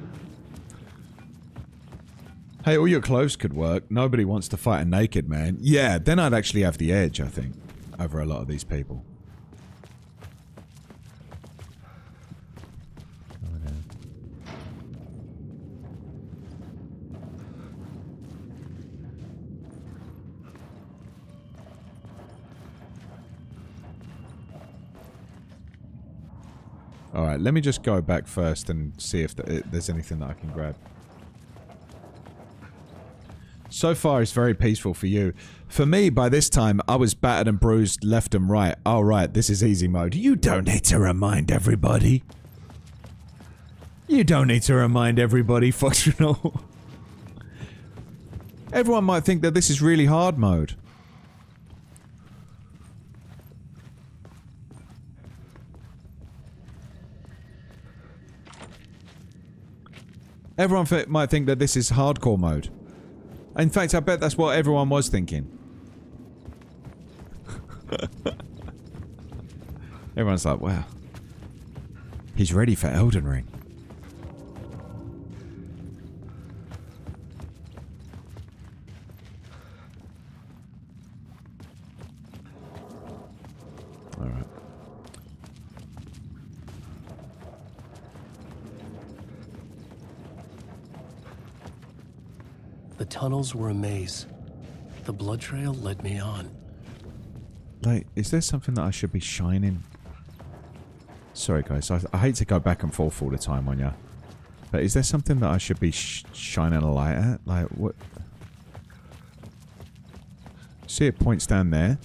Hey, all your clothes could work. Nobody wants to fight a naked man. Yeah, then I'd actually have the edge, I think, over a lot of these people. Alright, let me just go back first and see if there's anything that I can grab. So far, it's very peaceful for you. For me, by this time, I was battered and bruised left and right. Oh, right, this is easy mode. You don't need to remind everybody. You don't need to remind everybody, Foxtronal. Everyone might think that this is really hard mode. Everyone might think that this is hardcore mode. In fact, I bet that's what everyone was thinking. Everyone's like, wow. He's ready for Elden Ring. Alright. The tunnels were a maze. The blood trail led me on. Like, is there something that I should be shining? Sorry, guys. I hate to go back and forth all the time on ya. But is there something that I should be shining a light at? Like, what? See, it points down there.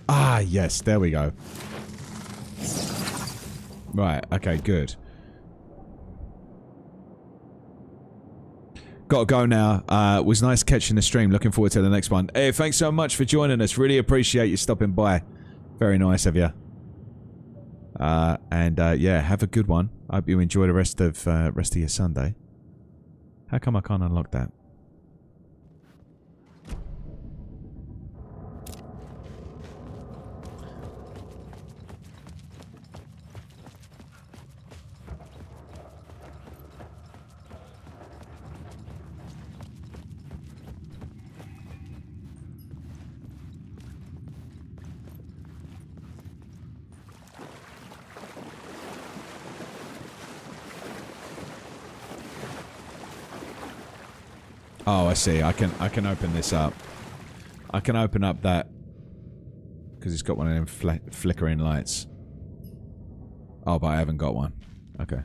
Ah, yes. There we go. Right. Okay, good. Got to go now. Was nice catching the stream. Looking forward to the next one. Hey, thanks so much for joining us. Really appreciate you stopping by. Very nice of you. Yeah, have a good one. I hope you enjoy the rest of your Sunday. How come I can't unlock that? Oh, I see. I can open this up. I can open up that because it's got one of them flickering lights. Oh, but I haven't got one. Okay.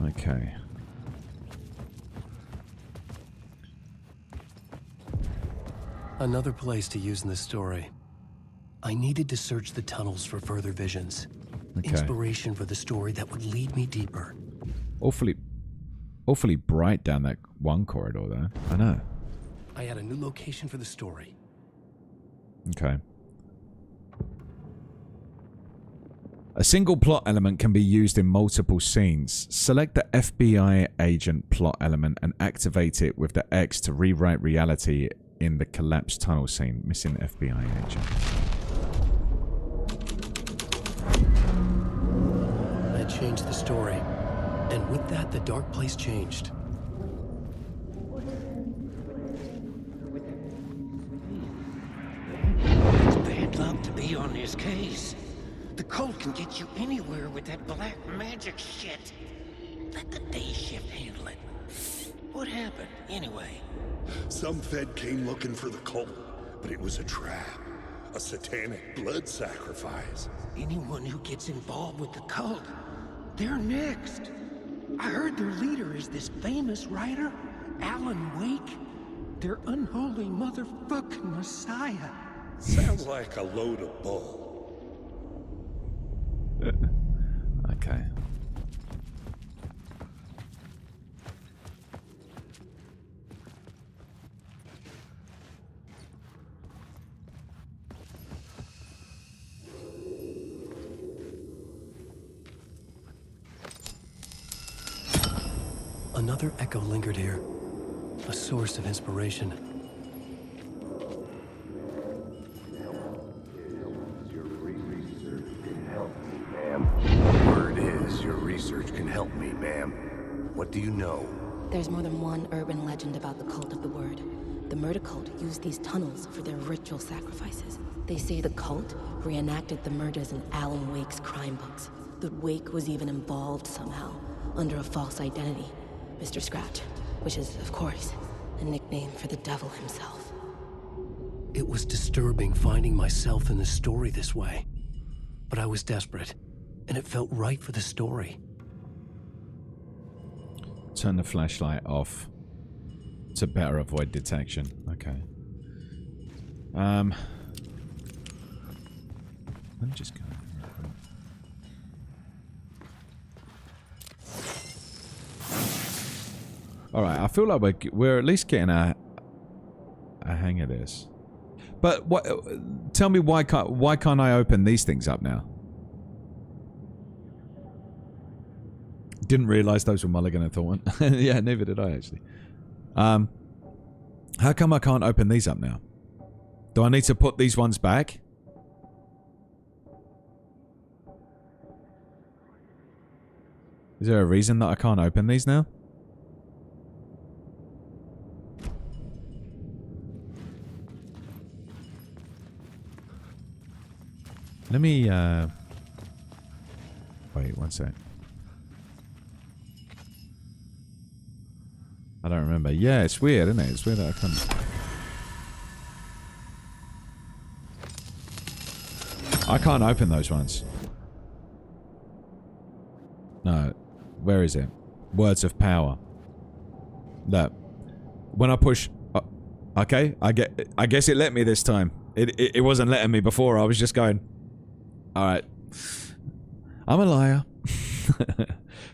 Okay. Another place to use in the story. I needed to search the tunnels for further visions. Okay. Inspiration for the story that would lead me deeper. Awfully bright down that one corridor there. I know. I had a new location for the story. Okay. A single plot element can be used in multiple scenes. Select the FBI agent plot element and activate it with the X to rewrite reality in the collapsed tunnel scene. Missing FBI agent. I changed the story. And with that, the dark place changed. It's bad luck to be on this case. The cult can get you anywhere with that black magic shit. Let the day shift handle it. What happened, anyway? Some Fed came looking for the cult, but it was a trap. A satanic blood sacrifice. Anyone who gets involved with the cult, they're next. I heard their leader is this famous writer, Alan Wake. Their unholy motherfucking messiah. Sounds like a load of bull. Okay. Another echo lingered here. A source of inspiration. Word is, your research can help me, ma'am. What do you know? There's more than one urban legend about the Cult of the Word. The murder cult used these tunnels for their ritual sacrifices. They say the cult reenacted the murders in Alan Wake's crime books. That Wake was even involved somehow, under a false identity. Mr. Scratch, which is, of course, a nickname for the devil himself. It was disturbing finding myself in the story this way. But I was desperate, and it felt right for the story. Turn the flashlight off to better avoid detection. Okay. Let me just go. All right, I feel like we're at least getting a hang of this. But what? Tell me why can't I open these things up now? Didn't realize those were Mulligan and Thornton. Yeah, neither did I actually. How come I can't open these up now? Do I need to put these ones back? Is there a reason that I can't open these now? Let me, wait, one sec. I don't remember. Yeah, it's weird, isn't it? It's weird that I can't. I can't open those ones. No. Where is it? Words of power. Look. When I push... okay, I guess it let me this time. It wasn't letting me before. I was just going... Alright. I'm a liar.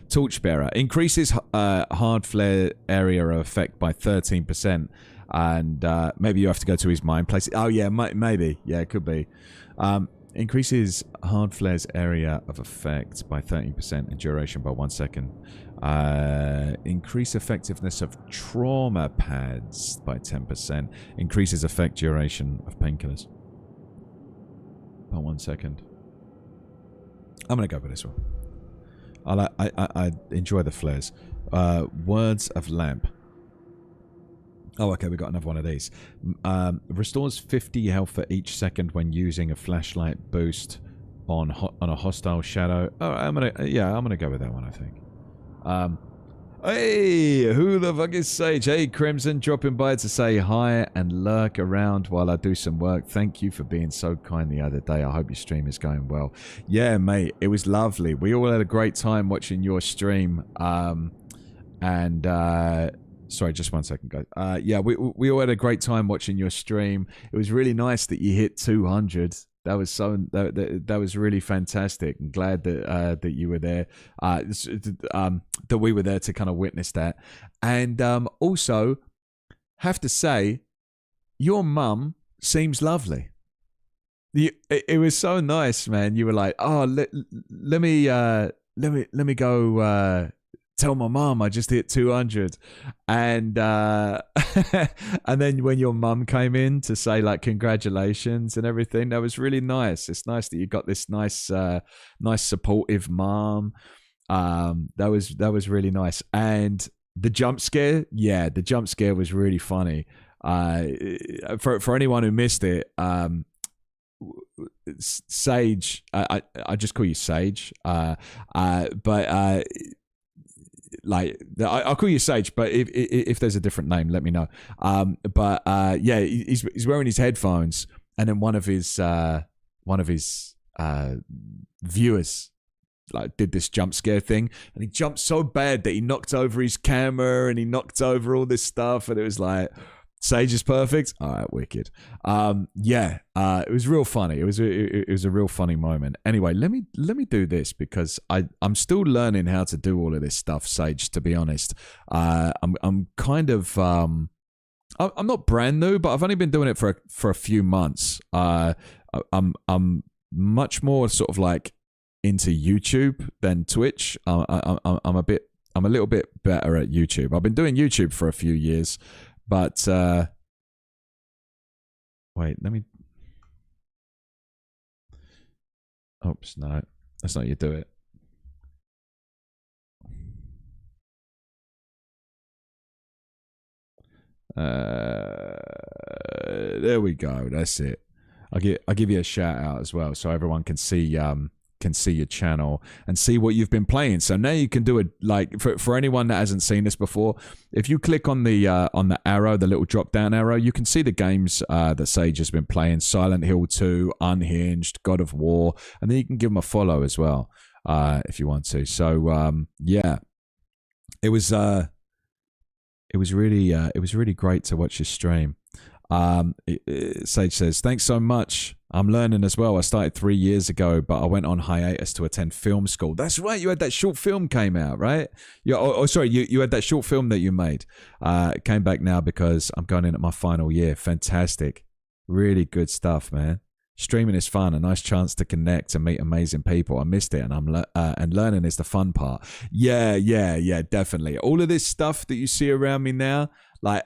Torchbearer. Increases hard flare area of effect by 13%. And maybe you have to go to his mind place. Oh yeah, maybe. Yeah, it could be. Increases hard flare's area of effect by 13% and duration by 1 second. Increase effectiveness of trauma pads by 10%. Increases effect duration of painkillers by 1 second. I'm gonna go with this one. I enjoy the flares. Words of lamp. Oh, okay, we got another one of these. Restores 50 health for each second when using a flashlight boost on a hostile shadow. Oh, I'm gonna go with that one, I think. Hey, who the fuck is Sage? Hey, Crimson, dropping by to say hi and lurk around while I do some work. Thank you for being so kind the other day. I hope your stream is going well. Yeah, mate, it was lovely. We all had a great time watching your stream. Sorry, just 1 second, guys. Yeah, we all had a great time watching your stream. It was really nice that you hit 200. That was that was really fantastic. I'm glad that that you were there. That we were there to kind of witness that. And also, have to say, your mum seems lovely. It was so nice, man. You were like, oh, let me go. Tell my mum I just hit 200, and and then when your mum came in to say like congratulations and everything, that was really nice. It's nice that you got this nice supportive mom. That was really nice. And the jump scare, the jump scare was really funny. For anyone who missed it, Sage, I just call you Sage, but like I'll call you Sage, but if there's a different name, let me know. Yeah, he's wearing his headphones, and then one of his viewers like did this jump scare thing, and he jumped so bad that he knocked over his camera and he knocked over all this stuff, and it was like, Sage is perfect. All right, wicked. It was real funny. It was a real funny moment. Anyway, let me do this because I'm still learning how to do all of this stuff, Sage. To be honest, I'm kind of I'm not brand new, but I've only been doing it for a few months. I'm much more sort of like into YouTube than Twitch. I'm a little bit better at YouTube. I've been doing YouTube for a few years. But, wait, let me... Oops, no. That's not how you do it. There we go. That's it. I'll give you a shout out as well so everyone can see your channel and see what you've been playing. So now you can do it, like for anyone that hasn't seen this before, if you click on the arrow, the little drop down arrow, you can see the games that Sage has been playing: Silent Hill 2, Unhinged, God of War, and then you can give him a follow as well if you want to. So yeah, it was really great to watch your stream. Sage says, thanks so much. I'm learning as well. I started 3 years ago, but I went on hiatus to attend film school. That's right. You had that short film came out, right? Sorry, you had that short film that you made. It came back now because I'm going in at my final year. Fantastic. Really good stuff, man. Streaming is fun, a nice chance to connect and meet amazing people. I missed it, and learning is the fun part. Yeah, definitely. All of this stuff that you see around me now, like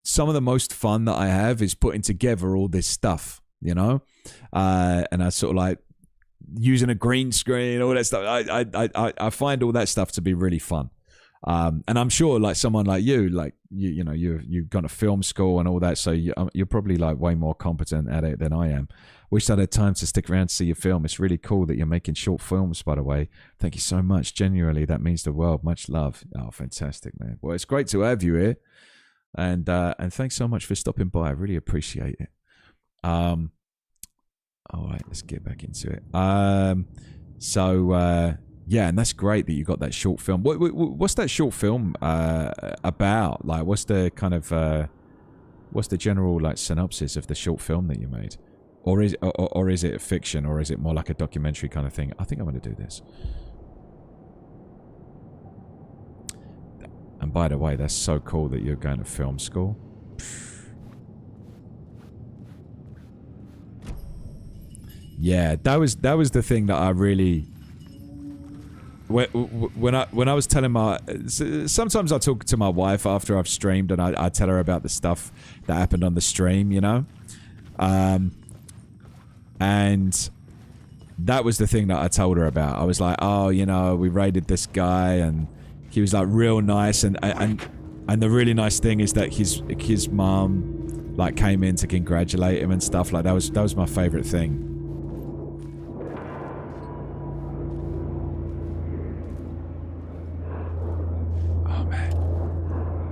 some of the most fun that I have is putting together all this stuff, you know, and I sort of like using a green screen, all that stuff. I find all that stuff to be really fun. And I'm sure like someone like you, like you know, you've gone to film school and all that, so you're probably like way more competent at it than I am. Wish I had time to stick around to see your film. It's really cool that you're making short films, by the way. Thank you so much. Genuinely, that means the world. Much love. Oh, fantastic, man. Well, it's great to have you here. And thanks so much for stopping by. I really appreciate it. All right, let's get back into it. Yeah, and that's great that you got that short film. What's that short film about? Like, what's the kind of what's the general like synopsis of the short film that you made, or is it fiction, or is it more like a documentary kind of thing? I think I'm going to do this. And by the way, that's so cool that you're going to film school. Yeah, that was the thing that I really. When I was telling my, sometimes I talk to my wife after I've streamed and I tell her about the stuff that happened on the stream, you know, and that was the thing that I told her about. I was like, oh, you know, we raided this guy and he was like real nice, and the really nice thing is that his mom like came in to congratulate him and stuff. Like that was my favorite thing.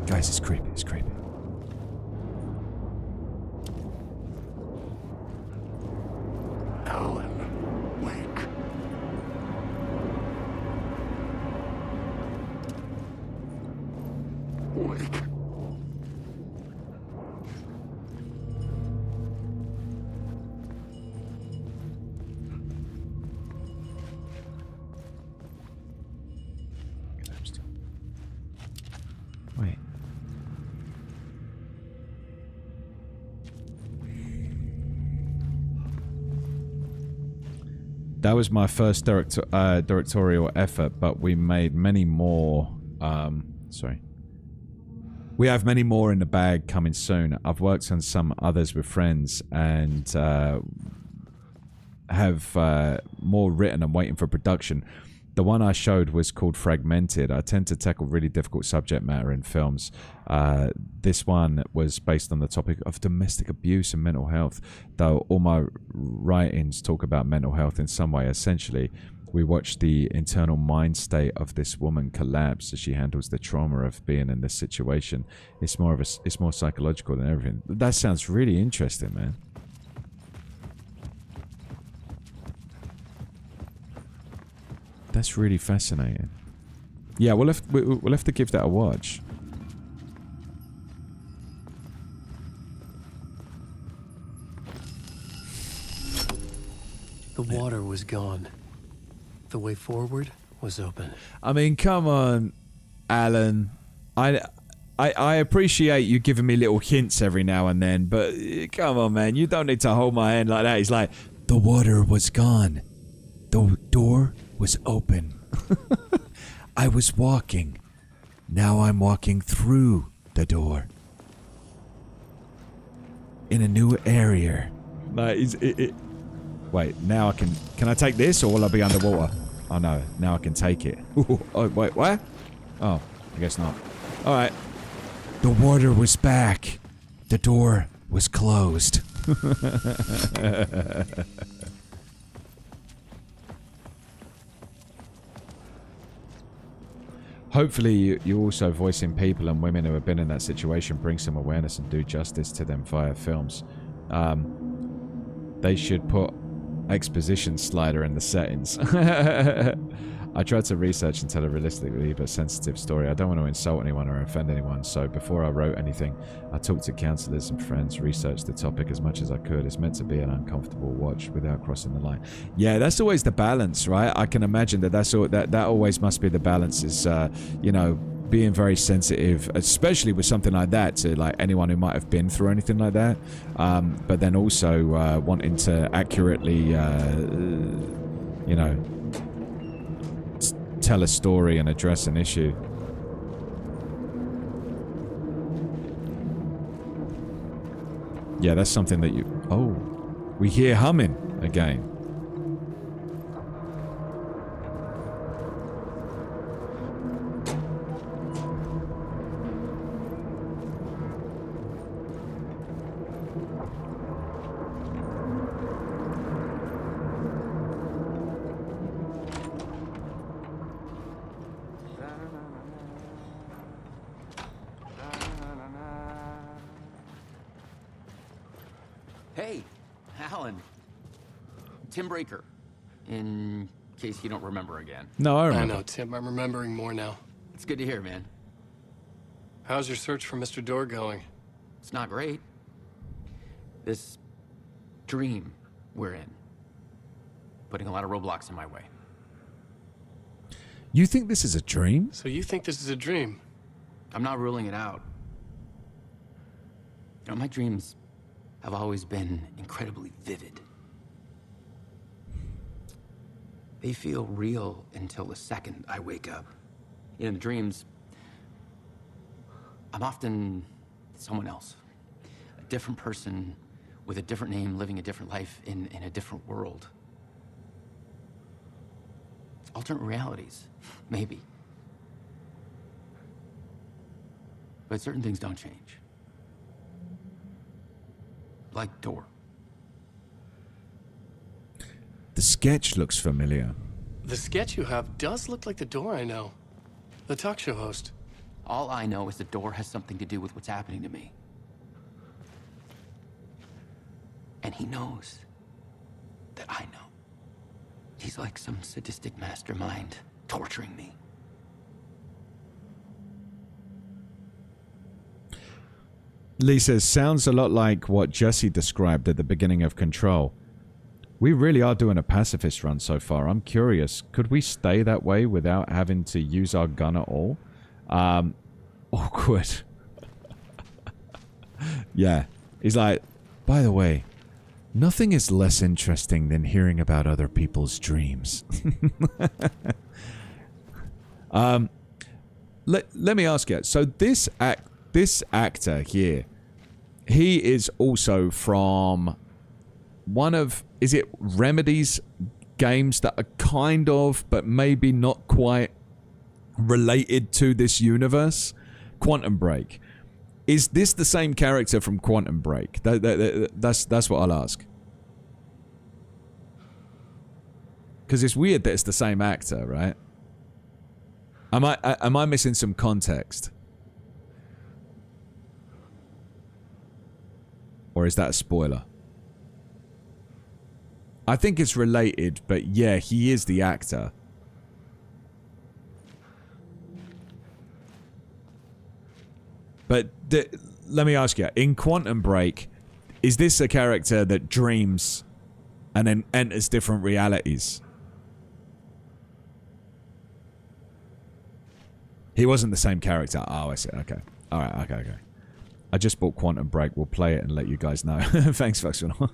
Guys, it's creepy, it's creepy. Alan Wake. Wake. Wait. That was my first directorial effort, but we made many more. Sorry. We have many more in the bag coming soon. I've worked on some others with friends and have more written and waiting for production. The one I showed was called Fragmented. I tend to tackle really difficult subject matter in films. This one was based on the topic of domestic abuse and mental health, though all my writings talk about mental health in some way. Essentially, we watch the internal mind state of this woman collapse as she handles the trauma of being in this situation. It's more psychological than everything. That sounds really interesting, man. That's really fascinating. Yeah, we'll have to give that a watch. The water was gone. The way forward was open. I mean, come on, Alan. I appreciate you giving me little hints every now and then, but come on, man. You don't need to hold my hand like that. He's like, the water was gone. The door was open. I was walking. Now I'm walking through the door. In a new area. Like, wait, now I can I take this or will I be underwater? Oh no, now I can take it. Oh, wait, what? Oh, I guess not. Alright. The water was back. The door was closed. Hopefully you also voicing people and women who have been in that situation bring some awareness and do justice to them via films. They should put exposition slider in the settings. I tried to research and tell a realistically but sensitive story. I don't want to insult anyone or offend anyone, so before I wrote anything, I talked to counselors and friends, researched the topic as much as I could. It's meant to be an uncomfortable watch without crossing the line. Yeah, that's always the balance, right? I can imagine that always must be the balance is, you know, being very sensitive, especially with something like that, to like anyone who might have been through anything like that, but then also wanting to accurately, you know, tell a story and address an issue. Yeah, that's something that you... Oh, we hear humming again. Hey, Alan. Tim Breaker, in case you don't remember again. No, I I remember. know, Tim. I'm remembering more now. It's good to hear, man. How's your search for Mr. Door going? It's not great. This dream we're in, putting a lot of roadblocks in my way. You think this is a dream? So you think this is a dream? I'm not ruling it out. You know, my dreams have always been incredibly vivid. They feel real until the second I wake up. In the dreams, I'm often someone else. A different person with a different name, living a different life in a different world. Alternate realities, maybe. But certain things don't change. Like Door. The sketch looks familiar. The sketch you have does look like the Door I know. The talk show host. All I know is the Door has something to do with what's happening to me. And he knows that I know. He's like some sadistic mastermind torturing me. Lee says, sounds a lot like what Jesse described at the beginning of Control. We really are doing a pacifist run so far. I'm curious, could we stay that way without having to use our gun at all? Awkward. Yeah. He's like, by the way, nothing is less interesting than hearing about other people's dreams. Let me ask you. So this actor here, he is also from one of, is it Remedy's games that are kind of, but maybe not quite related to this universe? Quantum Break. Is this the same character from Quantum Break? That's what I'll ask. Because it's weird that it's the same actor, right? Am I missing some context? Or is that a spoiler? I think it's related, but yeah, he is the actor. But let me ask you, in Quantum Break, is this a character that dreams and then enters different realities? He wasn't the same character. Oh, I see. Okay. All right. Okay. I just bought Quantum Break. We'll play it and let you guys know. Thanks, Foxwell.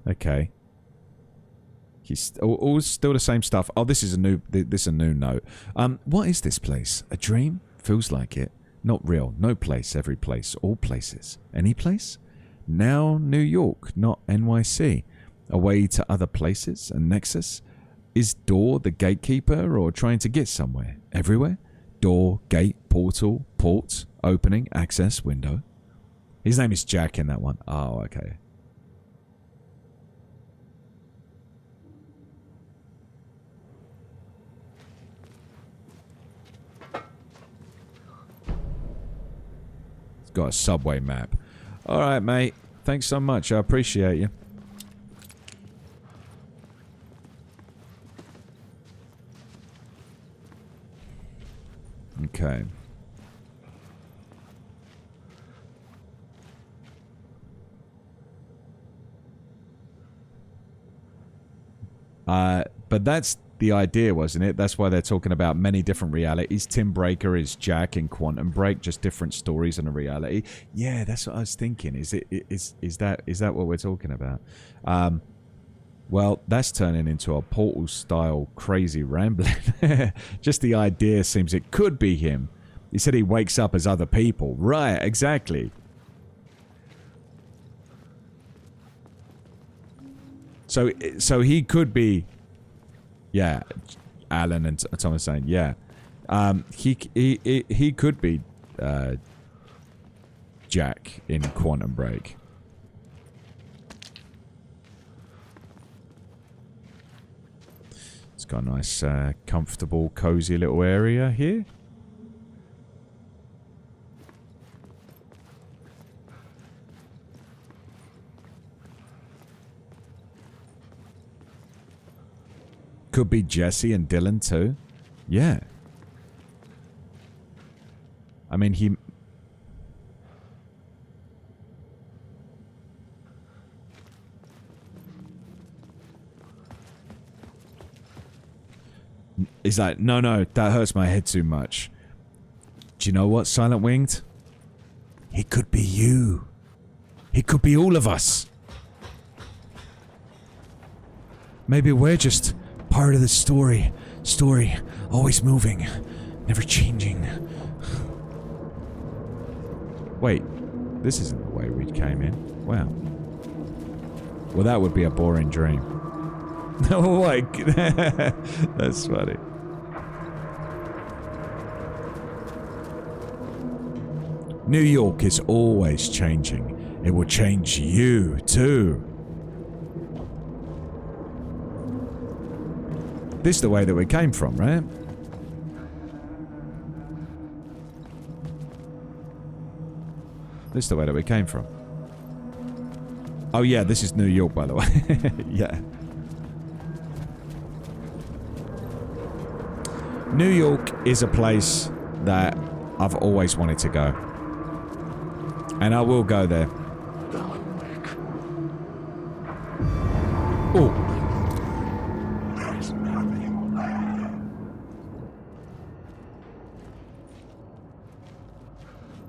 Okay. He's all still the same stuff. Oh, this is a new note. What is this place? A dream? Feels like it. Not real. No place. Every place. All places. Any place? Now New York, not NYC. Away to other places? A nexus? Is Door the gatekeeper or trying to get somewhere? Everywhere? Door, gate, portal, port, opening, access, window. His name is Jack in that one. Oh, okay. It's got a subway map. Alright, mate. Thanks so much. I appreciate you. Okay. But that's the idea, wasn't it? That's why they're talking about many different realities. Tim Breaker is Jack in Quantum Break, just different stories in a reality. Yeah, that's what I was thinking. Is that what we're talking about? Well, that's turning into a Portal-style crazy rambling. Just the idea seems it could be him. He said he wakes up as other people. Right, exactly. So he could be... Yeah, Alan and Thomas saying, yeah. He could be Jack in Quantum Break. It's got a nice, comfortable, cozy little area here. Could be Jesse and Dylan too. Yeah. I mean, he... He's like, no, that hurts my head too much. Do you know what, Silent Winged? He could be you. He could be all of us. Maybe we're just part of the story. Story, always moving, never changing. Wait, this isn't the way we came in. Wow. Well, that would be a boring dream. Oh my god. That's funny. New York is always changing. It will change you too. This is the way that we came from, right? This is the way that we came from. Oh yeah, this is New York, by the way. Yeah. New York is a place that I've always wanted to go. And I will go there. Oh.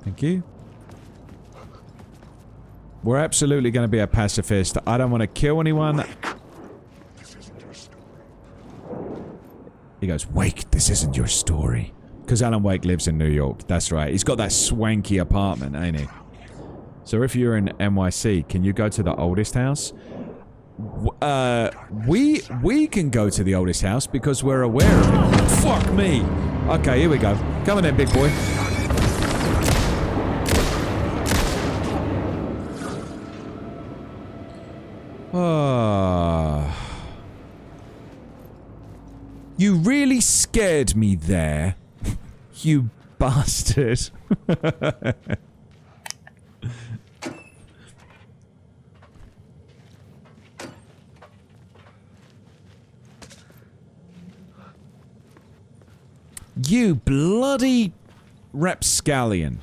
Thank you. We're absolutely going to be a pacifist. I don't want to kill anyone. He goes, Wake, this isn't your story. Because Alan Wake lives in New York. That's right. He's got that swanky apartment, ain't he? So if you're in NYC, can you go to the oldest house? We can go to the oldest house because we're aware of it. Fuck me. Okay, here we go. Come on then, big boy. You really scared me there, you bastard. You bloody rapscallion.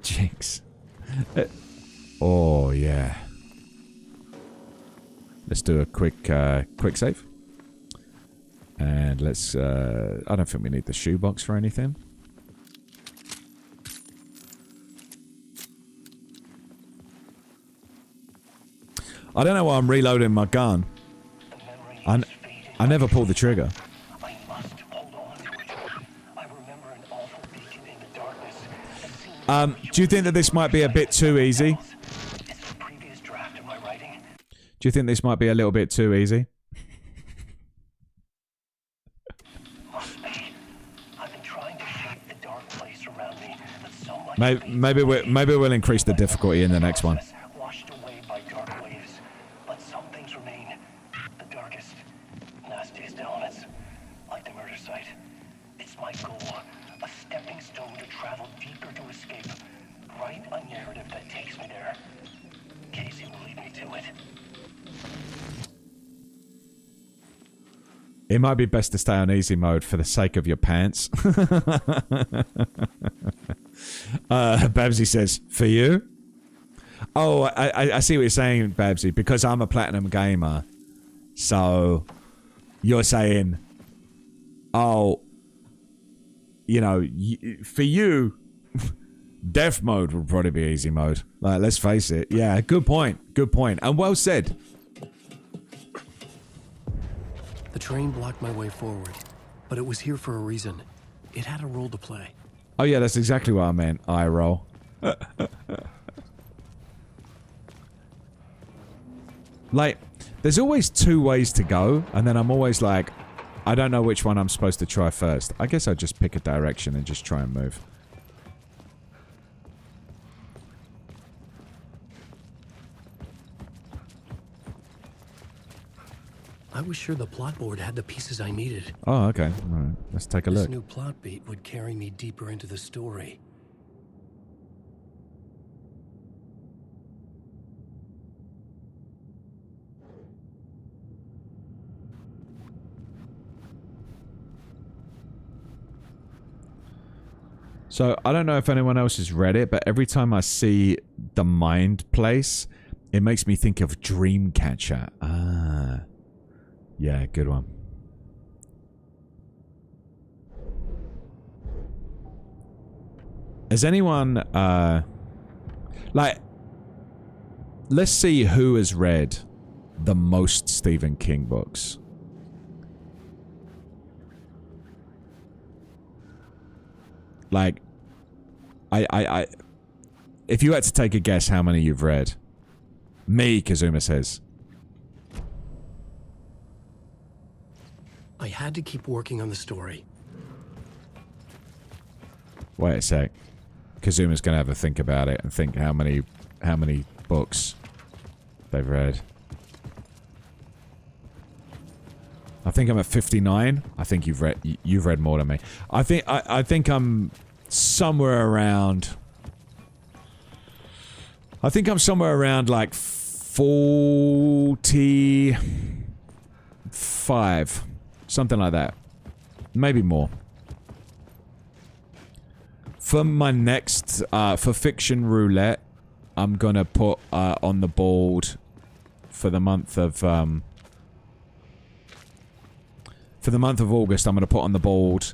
Jinx. Oh, yeah. Let's do a quick save. And let's, I don't think we need the shoebox for anything. I don't know why I'm reloading my gun. I never pulled the trigger. Do you think that this might be a bit too easy? Do you think this might be a little bit too easy? Maybe we'll increase the difficulty in the next one. It might be best to stay on easy mode for the sake of your pants. Babsy says, for you? Oh, I see what you're saying, Babsy. Because I'm a platinum gamer. So, you're saying, oh, you know, for you, death mode would probably be easy mode. Like, let's face it. Yeah, good point. Good point. And well said. The train blocked my way forward, but it was here for a reason. It had a role to play. Oh yeah, that's exactly what I meant. Eye roll. Like, there's always two ways to go, and then I'm always like, I don't know which one I'm supposed to try first. I guess I'll just pick a direction and just try and move. I was sure the plot board had the pieces I needed. Oh, okay. All right. Let's take a look. This new plot beat would carry me deeper into the story. So, I don't know if anyone else has read it, but every time I see the Mind Place, it makes me think of Dreamcatcher. Ah. Yeah, good one. Has anyone, like, let's see who has read the most Stephen King books. Like, if you had to take a guess how many you've read. Me, Kazuma says. I had to keep working on the story. Wait a sec. Kazuma's gonna have a think about it and think how many books they've read. I think I'm at 59. I think you've read more than me. I think I'm somewhere around. I think I'm somewhere around like 45, something like that, maybe more. For my next for Fiction Roulette, I'm gonna put on the board for the month of August. I'm gonna put on the board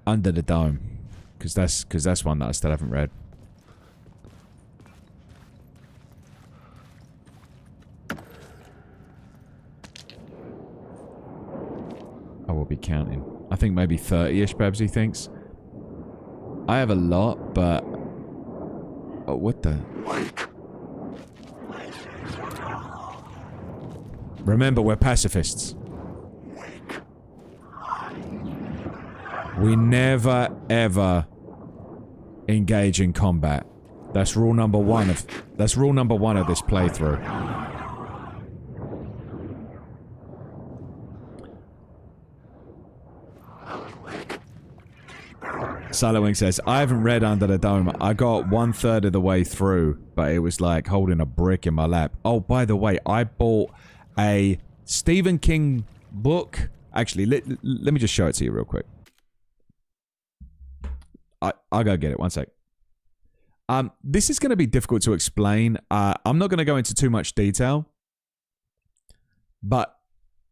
Under the Dome, because that's one that I still haven't read. I will be counting. I think maybe 30-ish, Babsy thinks. I have a lot, but... Oh, what the... Remember, we're pacifists. We never, ever engage in combat. That's rule number one of... That's rule number one of this playthrough. Silowing says, I haven't read Under the Dome. I got 1/3 of the way through, but it was like holding a brick in my lap. Oh, by the way, I bought a Stephen King book. Actually, let me just show it to you real quick. I'll go get it. One sec. This is going to be difficult to explain. I'm not going to go into too much detail, but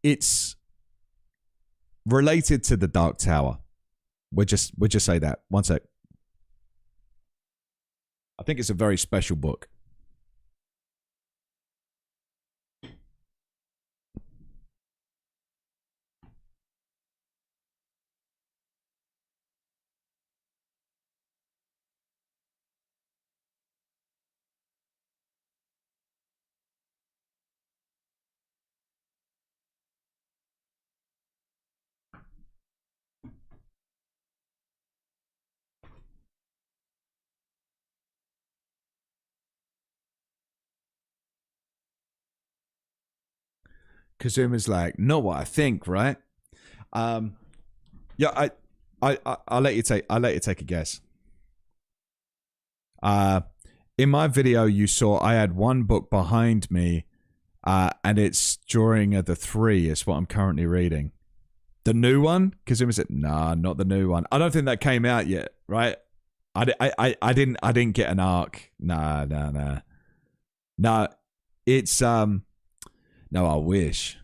it's related to the Dark Tower. We'll just say that. One sec. I think it's a very special book. Kazuma's like, not what I think, right? Yeah, I'll let you take a guess. In my video, you saw I had one book behind me, and it's Drawing of the Three. It's what I'm currently reading. The new one? Kazuma said, nah, not the new one. I don't think that came out yet, right? I didn't get an arc. Nah. No, it's no, I wish.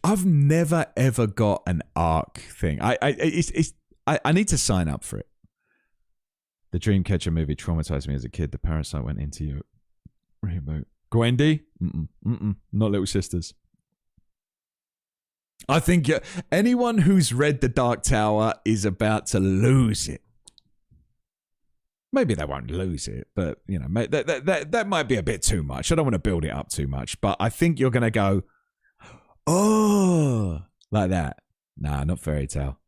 I've never ever got an arc thing. I need to sign up for it. The Dreamcatcher movie traumatized me as a kid. The Parasite went into your reboot. Gwendy? Not Little Sisters. I think anyone who's read The Dark Tower is about to lose it. Maybe they won't lose it, but, you know, that might be a bit too much. I don't want to build it up too much, but I think you're going to go, oh, like that. Nah, not Fairy Tale.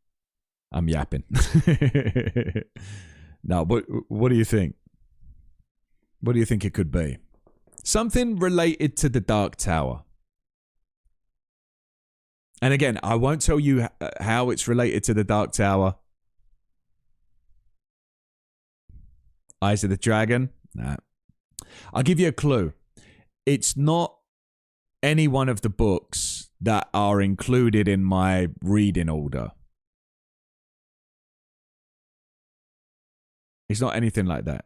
I'm yapping. No, what do you think? What do you think it could be? Something related to the Dark Tower. And again, I won't tell you how it's related to the Dark Tower. Eyes of the Dragon? Nah. I'll give you a clue. It's not any one of the books that are included in my reading order. It's not anything like that.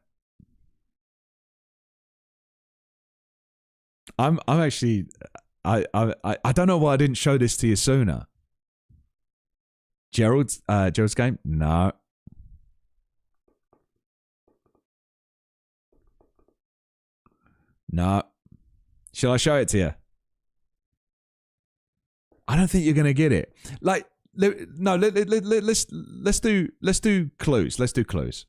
I'm actually I don't know why I didn't show this to you sooner. Gerald's game? No. No. Shall I show it to you? I don't think you're gonna get it. Like, no. Let's do clues. Let's do clues.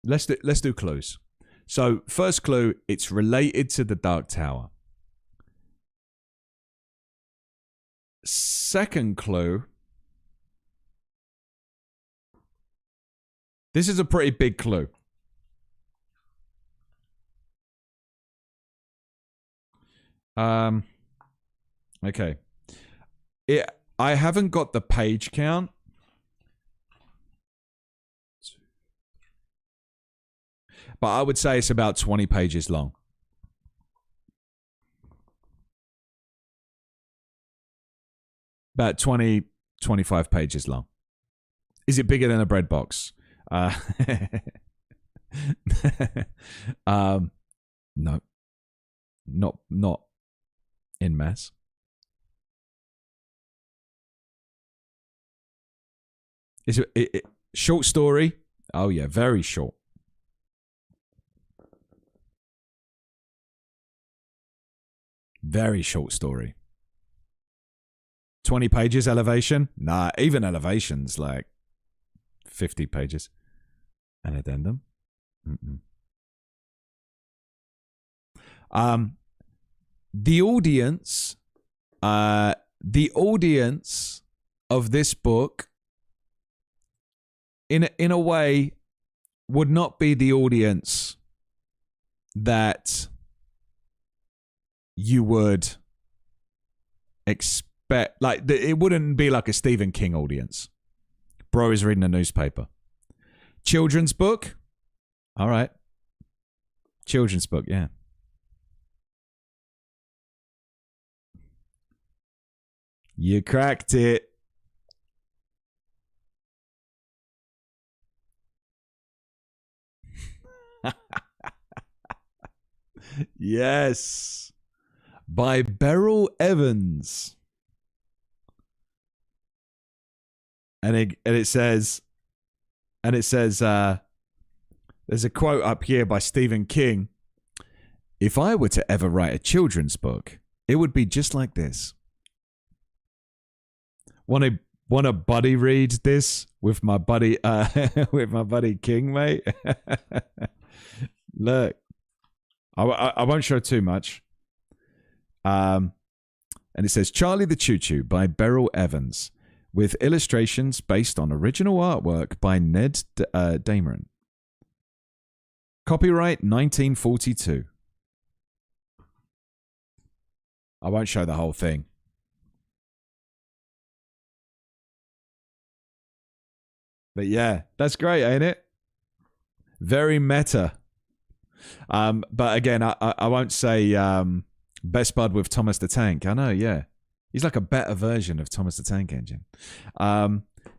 Let's do clues. So first clue, it's related to the Dark Tower. Second clue. This is a pretty big clue. Okay. I haven't got the page count. But I would say it's about 20 pages long. About 20, 25 pages long. Is it bigger than a bread box? No. Not in mass. Is it short story? Oh yeah, very short. Very short story. 20 pages elevation? Nah, even elevation's like 50 pages. An addendum? Mm-mm. The audience of this book in a way would not be the audience that you would expect. Like, it wouldn't be like a Stephen King audience. Bro is reading a newspaper. Children's book? All right. Children's book, yeah. You cracked it. Yes. By Beryl Evans. And it says there's a quote up here by Stephen King. If I were to ever write a children's book, it would be just like this. Want to buddy read this with my buddy King, mate? Look, I won't show too much. And it says Charlie the Choo Choo by Beryl Evans, with illustrations based on original artwork by Ned Dameron. Copyright 1942. I won't show the whole thing. But yeah, that's great, ain't it? Very meta. But again, I won't say best bud with Thomas the Tank. I know, yeah. He's like a better version of Thomas the Tank Engine.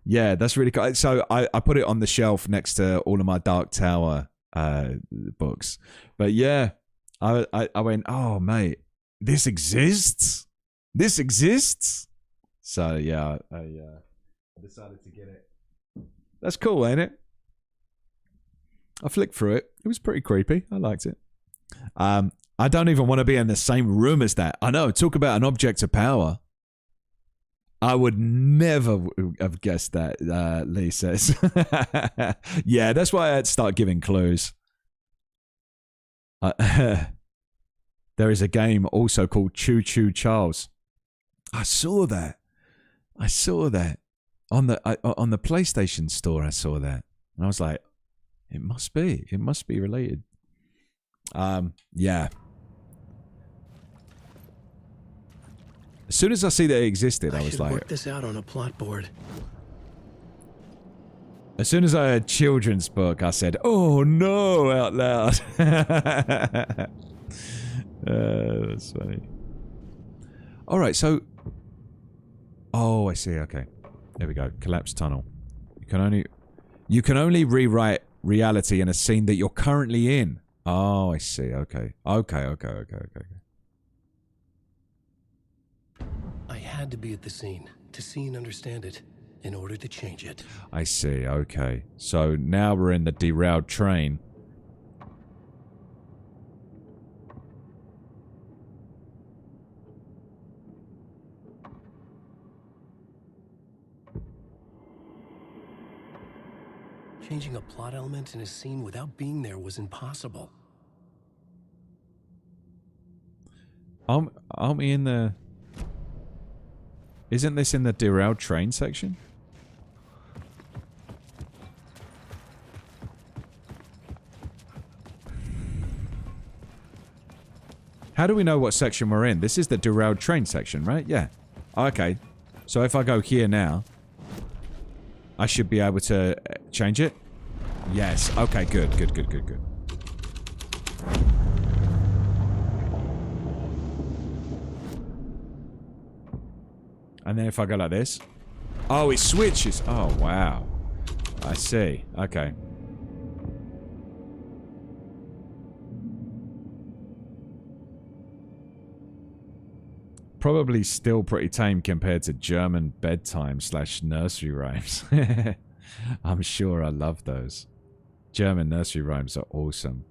Yeah, that's really cool. So I put it on the shelf next to all of my Dark Tower books. But yeah, I went, oh, mate, this exists? This exists? So yeah, I decided to get it. That's cool, ain't it? I flicked through it. It was pretty creepy. I liked it. I don't even want to be in the same room as that. I know. Talk about an object of power. I would never have guessed that, Lee says. Yeah, that's why I had to start giving clues. There is a game also called Choo Choo Charles. I saw that. On the PlayStation Store, I saw that. And I was like, it must be related. Yeah. As soon as I see that it existed, I was like, work this out on a plot board. As soon as I heard children's book, I said, "Oh no!" out loud. That's funny. All right, so. Oh, I see. Okay, there we go. Collapsed tunnel. You can only rewrite reality in a scene that you're currently in. Oh, I see. Okay. Okay. I had to be at the scene to see and understand it in order to change it. I see. Okay. So now we're in the derailed train. Changing a plot element in a scene without being there was impossible. Aren't we in the... Isn't this in the derailed train section? How do we know what section we're in? This is the derailed train section, right? Yeah. Okay. So if I go here now, I should be able to change it? Yes. Okay, good. And then if I go like this... Oh, it switches! Oh, wow. I see. Okay. Probably still pretty tame compared to German bedtime / nursery rhymes. I'm sure I love those. German nursery rhymes are awesome.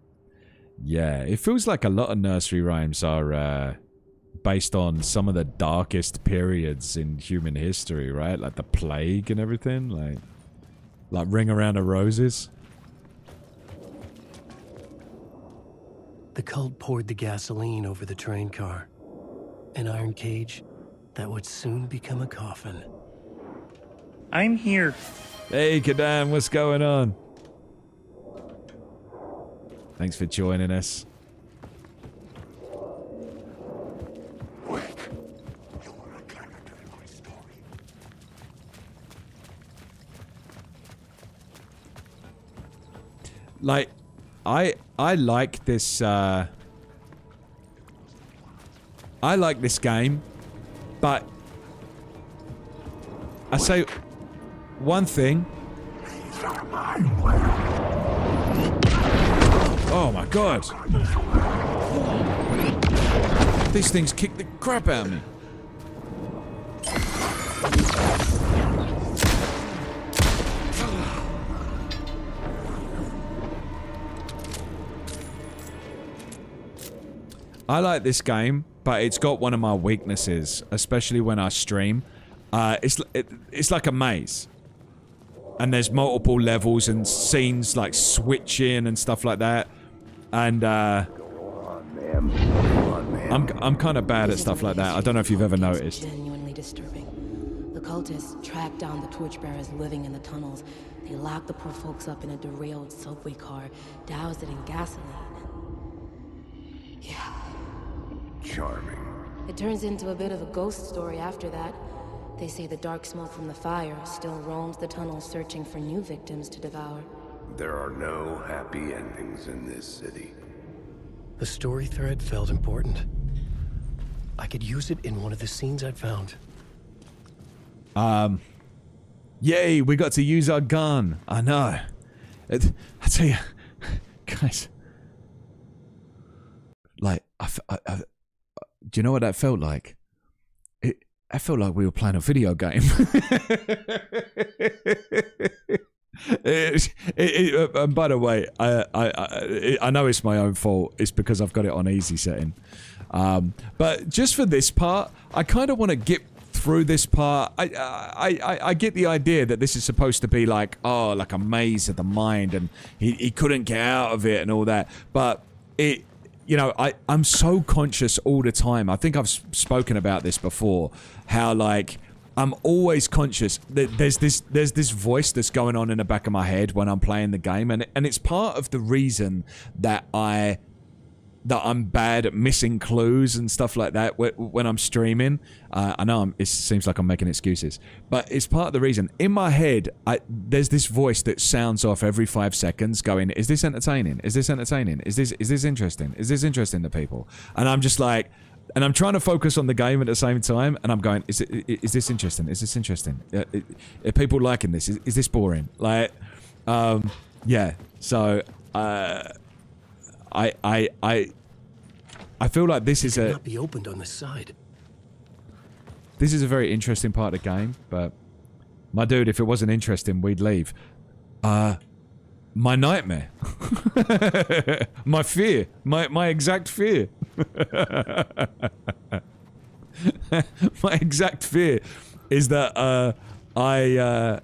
Yeah, it feels like a lot of nursery rhymes are based on some of the darkest periods in human history, right? Like the plague and everything, like Ring Around the Roses. The cult poured the gasoline over the train car. An iron cage that would soon become a coffin. I'm here. Hey, Kadan, what's going on? Thanks for joining us. Like, I like this, I like this game, but I say one thing. Oh my god! These things kick the crap out of me. I like this game, but it's got one of my weaknesses, especially when I stream. It's like a maze. And there's multiple levels and scenes like switching and stuff like that. And I'm kind of bad at stuff like that. I don't know if you've ever noticed. Genuinely disturbing. The cultists tracked down the torchbearers living in the tunnels. They locked the poor folks up in a derailed subway car, doused it in gasoline. Yeah. Charming. It turns into a bit of a ghost story after that. They say the dark smoke from the fire still roams the tunnels searching for new victims to devour. There are no happy endings in this city. The story thread felt important. I could use it in one of the scenes I'd found. Yay, we got to use our gun. I know. I tell you, guys. Like, do you know what that felt like? I felt like we were playing a video game. And by the way, I know it's my own fault. It's because I've got it on easy setting. But just for this part, I kind of want to get through this part. I get the idea that this is supposed to be like, oh, like a maze of the mind, and he couldn't get out of it and all that. But it, you know, I'm so conscious all the time. I think I've spoken about this before. How like I'm always conscious that there's this voice that's going on in the back of my head when I'm playing the game, and it's part of the reason that I that I'm bad at missing clues and stuff like that when I'm streaming. I know it seems like I'm making excuses, but it's part of the reason. In my head, there's this voice that sounds off every 5 seconds going, is this entertaining? Is this entertaining? Is this interesting? Is this interesting to people? And I'm just like, and I'm trying to focus on the game at the same time, and I'm going, is this interesting? Is this interesting? Are people liking this? Is this boring? Like, yeah. So, I feel like this is Cannot be opened on the side. This is a very interesting part of the game, but my dude, if it wasn't interesting, we'd leave. My nightmare. My fear. My exact fear. My exact fear is that I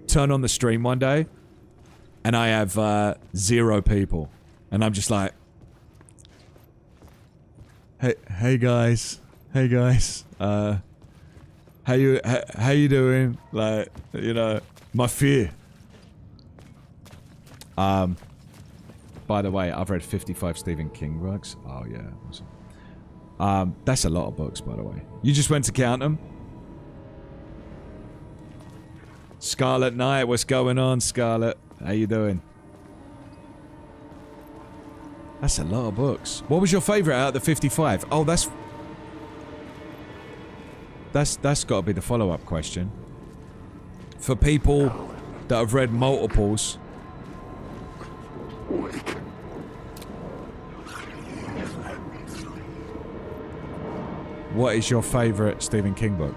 turn on the stream one day and I have 0 people, and I'm just like, hey guys, how you doing? Like, you know, my fear. By the way, I've read 55 Stephen King books. Oh yeah, awesome. That's a lot of books, by the way. You just went to count them? Scarlet Knight, what's going on, Scarlet? How you doing? That's a lot of books. What was your favourite out of the 55? Oh, that's got to be the follow-up question. For people that have read multiples. What is your favourite Stephen King book?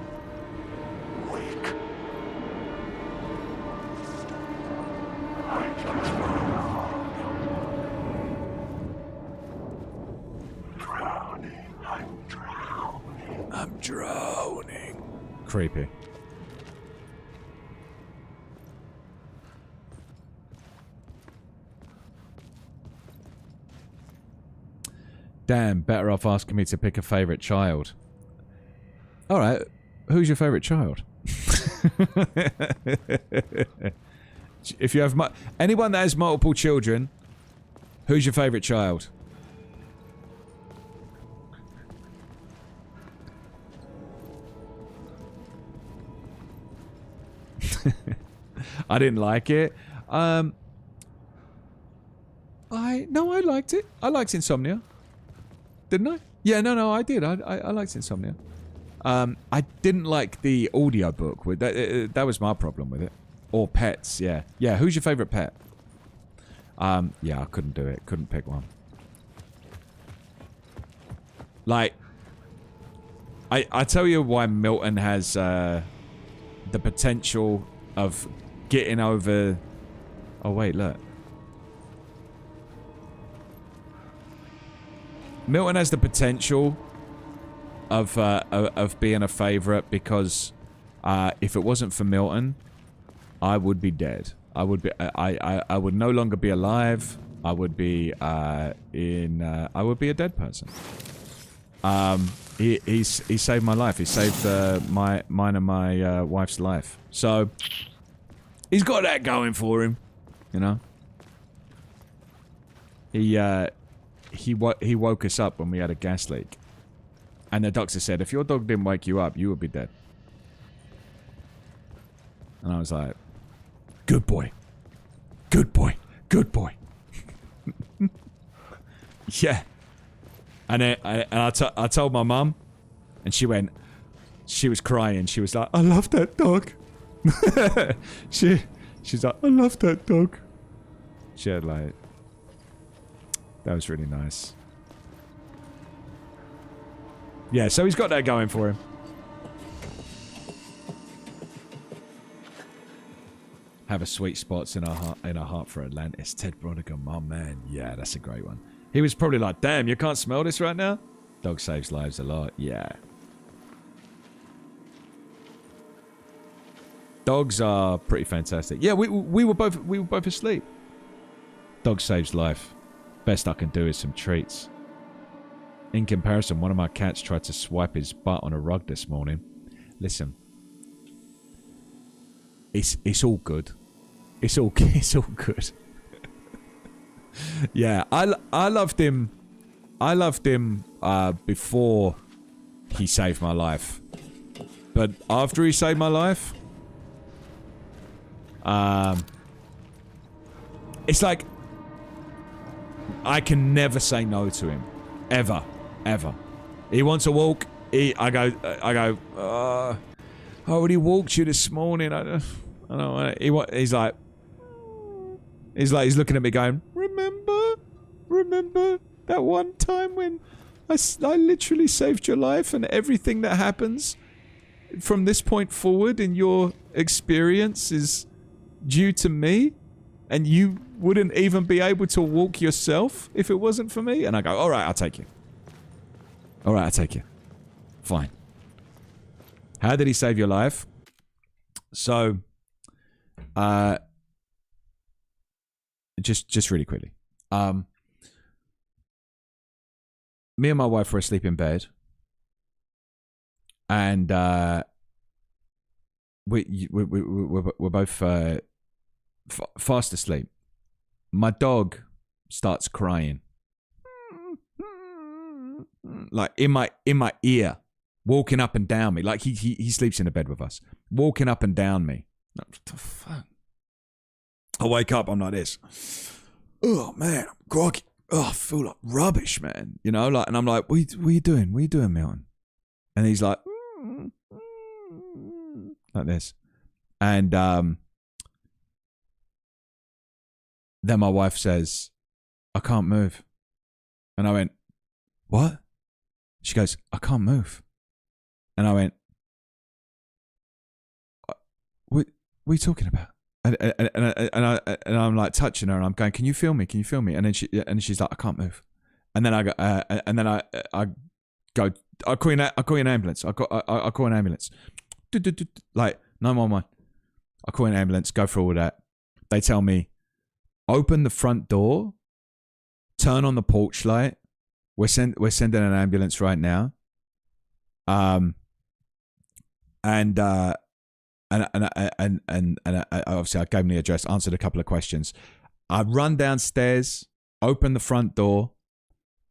I'm drowning. Creepy. Damn, better off asking me to pick a favourite child. Alright, who's your favourite child? If you have anyone that has multiple children, who's your favourite child? I didn't like it. I liked it. I liked Insomnia. Didn't I? Yeah, no, I did. I liked Insomnia. I didn't like the audiobook with that. That was my problem with it. Or pets, yeah. Yeah, who's your favourite pet? Yeah, I couldn't do it. Couldn't pick one. Like, I tell you why Milton has the potential of getting over... Oh, wait, look. Milton has the potential of being a favourite because if it wasn't for Milton, I would be dead. I would be. I would no longer be alive. I would be I would be a dead person. He saved my life. He saved mine and my wife's life. So he's got that going for him, you know. He woke us up when we had a gas leak, and the doctor said, if your dog didn't wake you up, you would be dead. And I was like, good boy, good boy, good boy. Yeah. And then I told my mum, and she was crying. She was like, I love that dog. She's like, I love that dog. She had like, that was really nice. Yeah, so he's got that going for him. Have a sweet spots in our heart for Atlantis. Ted Brodigan, my man. Yeah, that's a great one. He was probably like, damn, you can't smell this right now? Dog saves lives a lot. Yeah. Dogs are pretty fantastic. Yeah, we were both asleep. Dog saves life. Best I can do is some treats. In comparison, one of my cats tried to swipe his butt on a rug this morning. Listen. It's all good. It's all good. Yeah, I loved him. I loved him before he saved my life. But after he saved my life, it's like I can never say no to him, ever. He wants to walk. I go. I already walked you this morning. I don't know. He's looking at me going, remember that one time when I literally saved your life, and everything that happens from this point forward in your experience is due to me, and you wouldn't even be able to walk yourself if it wasn't for me? And I go, all right, I'll take you. All right, I'll take you. Fine. How did he save your life? So, just really quickly. Me and my wife were asleep in bed, and we're both fast asleep. My dog starts crying, like in my ear, walking up and down me. Like he sleeps in the bed with us, walking up and down me. What the fuck? I wake up, I'm like this. Oh man, I'm groggy. Oh, I feel like rubbish, man. You know, like, and I'm like, what are you doing? What are you doing, Milton? And he's like, like this. And then my wife says, I can't move. And I went, what? She goes, I can't move. And I went, what are you talking about? And I'm like touching her, and I'm going, can you feel me? Can you feel me? And then she's like, I can't move. And then I go, I'll call you an ambulance. I'll call an ambulance. Like 911. I call an ambulance. Go through all that. They tell me, open the front door, turn on the porch light. We're sending an ambulance right now. And obviously I gave him the address, answered a couple of questions. I run downstairs, open the front door,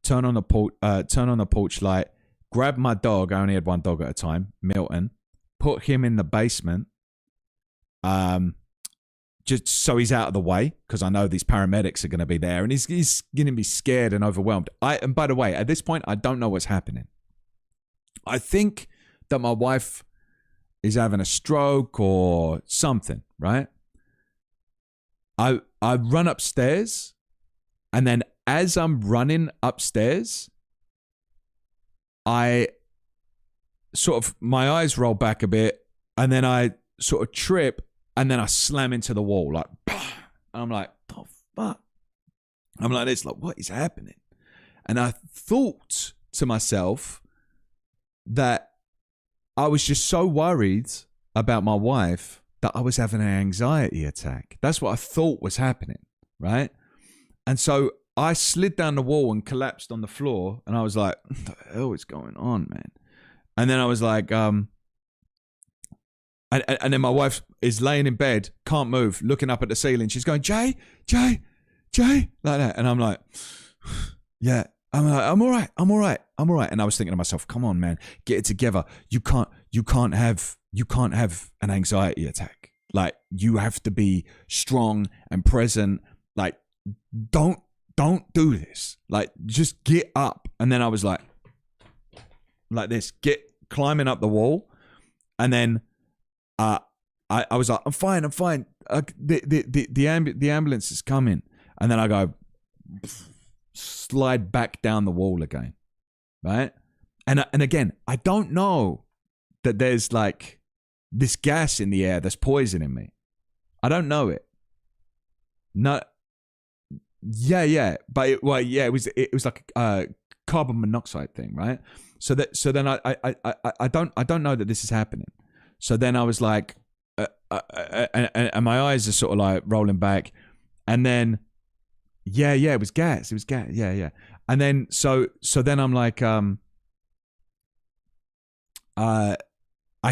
turn on the porch light, grab my dog. I only had one dog at a time, Milton, put him in the basement, just so he's out of the way, because I know these paramedics are going to be there, and he's going to be scared and overwhelmed. And by the way, at this point, I don't know what's happening. I think that my wife is having a stroke or something, right? I run upstairs, and then as I'm running upstairs, I sort of, my eyes roll back a bit, and then I sort of trip, and then I slam into the wall, like, I'm like, the fuck? I'm like this, like, what is happening? And I thought to myself that I was just so worried about my wife that I was having an anxiety attack. That's what I thought was happening, right? And so I slid down the wall and collapsed on the floor, and I was like, what the hell is going on, man? And then I was like, and then my wife is laying in bed, can't move, looking up at the ceiling. She's going, Jay, like that. And I'm like, yeah. I'm like, I'm all right. And I was thinking to myself, come on, man, get it together. You can't have an anxiety attack. Like, you have to be strong and present. Like, don't do this. Like, just get up. And then I was like this, climbing up the wall. And then I was like, I'm fine. The ambulance is coming. And then I go, slide back down the wall again, right? And again, I don't know that there's like this gas in the air that's poisoning me. I don't know it. No, yeah, but it was like a carbon monoxide thing, right? So then I don't know that this is happening. So then I was like, and my eyes are sort of like rolling back, and then. Yeah, it was gas. Yeah. And then so then I'm like, I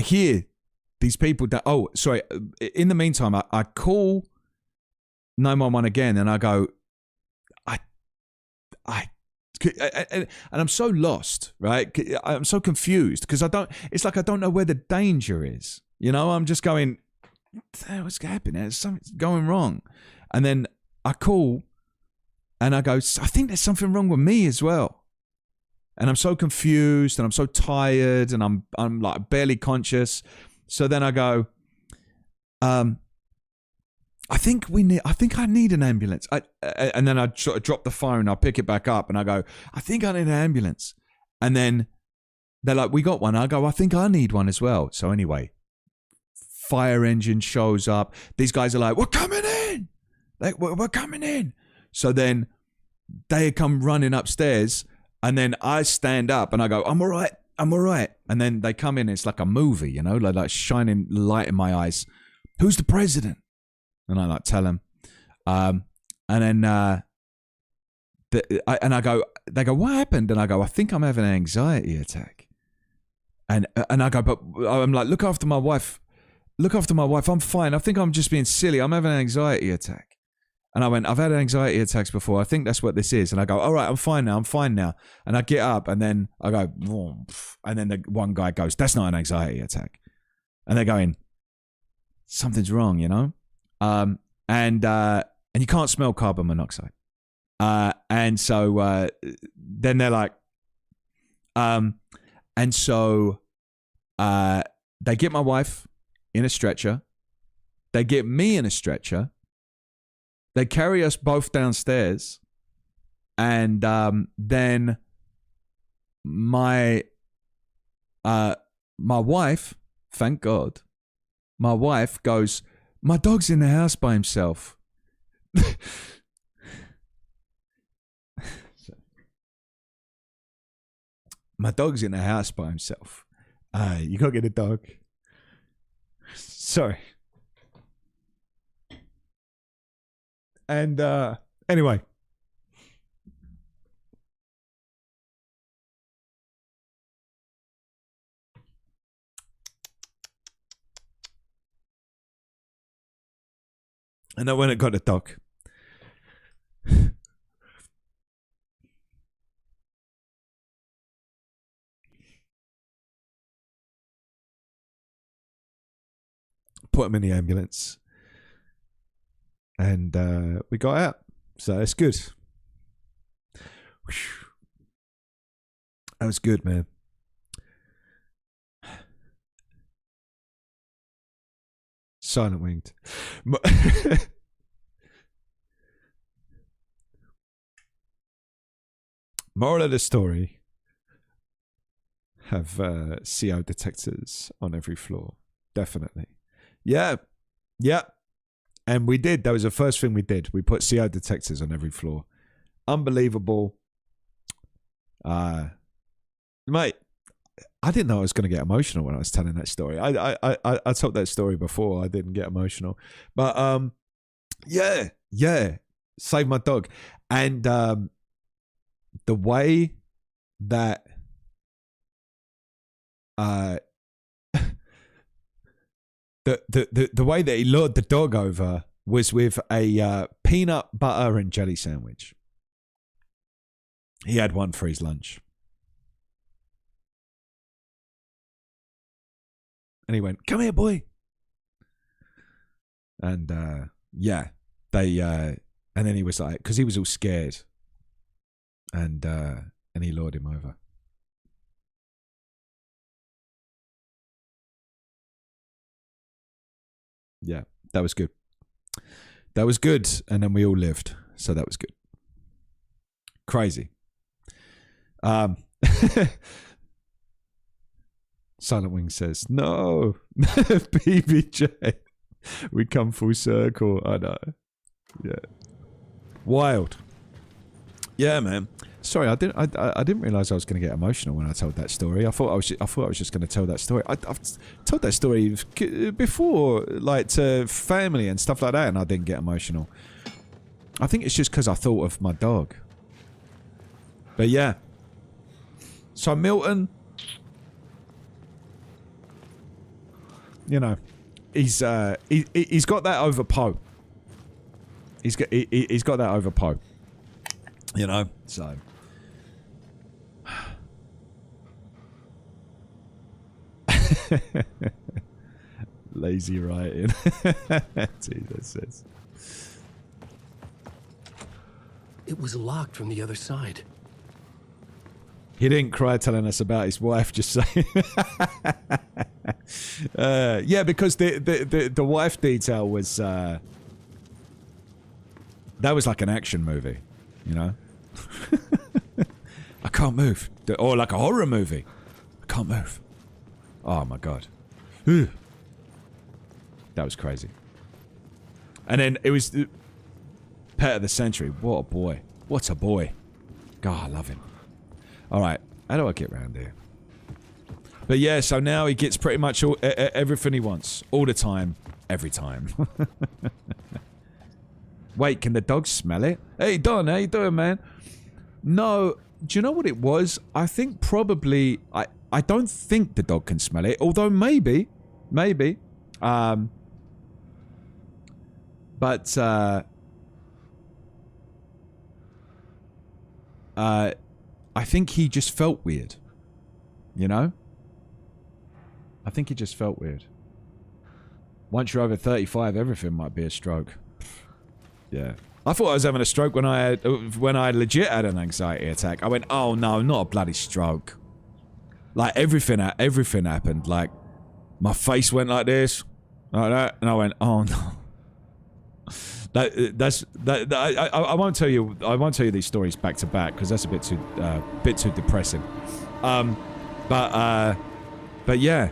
hear these people that, oh, sorry. In the meantime, I call 911 again, and I go, I and I'm so lost, right? I'm so confused because it's like I don't know where the danger is. You know, I'm just going, what's happening? There's something going wrong. And then I call and I go, I think there's something wrong with me as well. And I'm so confused and I'm so tired and I'm like barely conscious. So then I go, I think I need an ambulance. And then I sort of drop the phone and I pick it back up and I go, I think I need an ambulance. And then they're like, we got one. I go, I think I need one as well. So anyway, fire engine shows up. These guys are like, we're coming in. We're coming in. So then they come running upstairs and then I stand up and I go, I'm all right. I'm all right. And then they come in. It's like a movie, you know, like shining light in my eyes. Who's the president? And I like tell him. And then I go, they go, what happened? And I go, I think I'm having an anxiety attack. And I go, but I'm like, look after my wife. Look after my wife. I'm fine. I think I'm just being silly. I'm having an anxiety attack. And I went, I've had anxiety attacks before. I think that's what this is. And I go, all right, I'm fine now. I'm fine now. And I get up and then I go, and then the one guy goes, that's not an anxiety attack. And they're going, something's wrong, you know? And you can't smell carbon monoxide. And so then they're like, and so they get my wife in a stretcher. They get me in a stretcher. They carry us both downstairs. And then my wife, thank God, my wife goes, my dog's in the house by himself. My dog's in the house by himself. You gotta get a dog. Sorry. And anyway. And I went and got a dog. Put him in the ambulance. And we got out. So it's good. That was good, man. Silent winged. Moral of the story: have CO detectors on every floor. Definitely. Yeah. Yeah. And we did. That was the first thing we did. We put CO detectors on every floor. Unbelievable. Mate, I didn't know I was going to get emotional when I was telling that story. I told that story before. I didn't get emotional. But yeah. Saved my dog. And the way that the way that he lured the dog over was with a peanut butter and jelly sandwich. He had one for his lunch. And he went, come here, boy. And yeah, they and then he was like, because he was all scared. And he lured him over. Yeah, that was good. That was good. And then we all lived. So that was good. Crazy. Silent Wing says, no, PBJ. We come full circle. I know. Yeah. Wild. Yeah, man. Sorry, I didn't realize I was going to get emotional when I told that story. I thought I was just going to tell that story. I've told that story before, like to family and stuff like that, and I didn't get emotional. I think it's just because I thought of my dog. But yeah. So Milton, you know, he's got that over Poe. He's got that over Poe. You know, so. Lazy writing. Jesus says. It was locked from the other side. He didn't cry telling us about his wife, just saying. Yeah, because the wife detail was that was like an action movie, you know. I can't move, or like a horror movie. I can't move. Oh my god, that was crazy. And then it was Pet of the Century. What a boy! What a boy! God, I love him. All right, how do I get around here? But yeah, so now he gets pretty much all, everything he wants. All the time. Every time. Wait, can the dog smell it? Hey, Don, how you doing, man? No, do you know what it was? I think probably... I don't think the dog can smell it. Although maybe. Maybe. But... I think he just felt weird. You know? I think he just felt weird. Once you're over 35, everything might be a stroke. Yeah. I thought I was having a stroke when I legit had an anxiety attack. I went, oh no, not a bloody stroke. Like everything happened. Like my face went like this, like that, and I went, oh no. I won't tell you. I won't tell you these stories back to back because that's a bit too depressing. But yeah,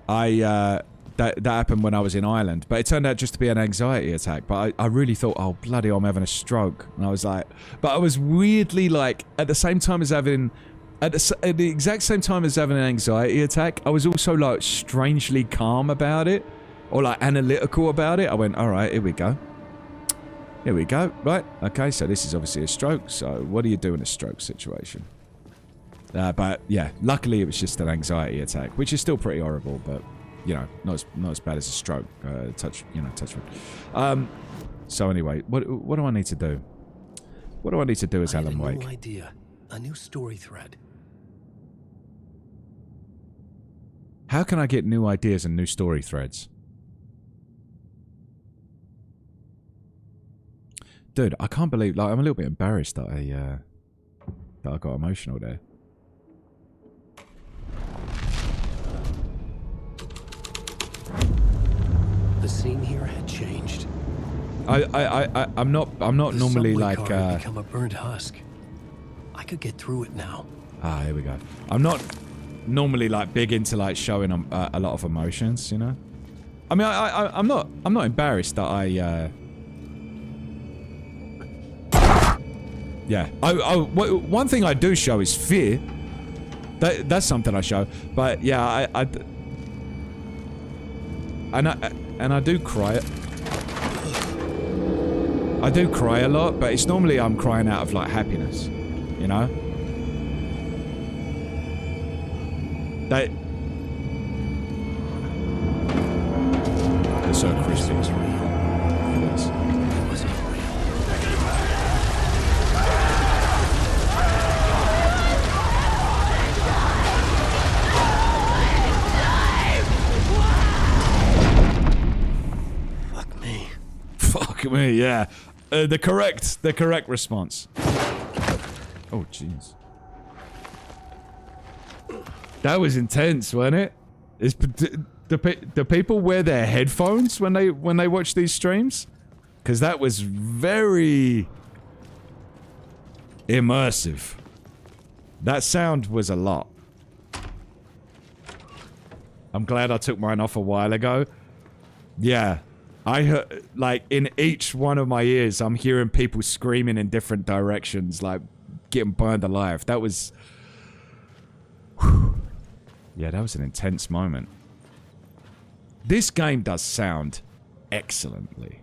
that happened when I was in Ireland, but it turned out just to be an anxiety attack. But I really thought, oh bloody, I'm having a stroke, and I was like, but I was weirdly like at the same time as having. At the exact same time as having an anxiety attack, I was also like strangely calm about it. Or like analytical about it. I went, alright, here we go. Here we go. Right, okay, so this is obviously a stroke. So what do you do in a stroke situation? But yeah, luckily it was just an anxiety attack, which is still pretty horrible, but you know, not as bad as a stroke. Touch wood. So anyway, what do I need to do? What do I need to do as Alan Wake? New idea, a new story thread. How can I get new ideas and new story threads? Dude, I can't believe, like, I'm a little bit embarrassed that I got emotional there. The scene here had changed. I'm not normally like become a burnt husk. I could get through it now. Ah, here we go. I'm not normally like big into like showing a lot of emotions, you know. I mean, I'm not embarrassed that I. Yeah. One thing I do show is fear. That's something I show. But yeah, I do cry. I do cry a lot, but it's normally I'm crying out of like happiness, you know. They're so crispy. It is. It wasn't real. Fuck me. Fuck me, yeah. The correct response. Oh, jeez. That was intense, wasn't it? Do people wear their headphones when they watch these streams? Because that was very immersive. That sound was a lot. I'm glad I took mine off a while ago. Yeah. I heard, like, in each one of my ears, I'm hearing people screaming in different directions, like, getting burned alive. That was... Whew. Yeah, that was an intense moment. This game does sound excellently.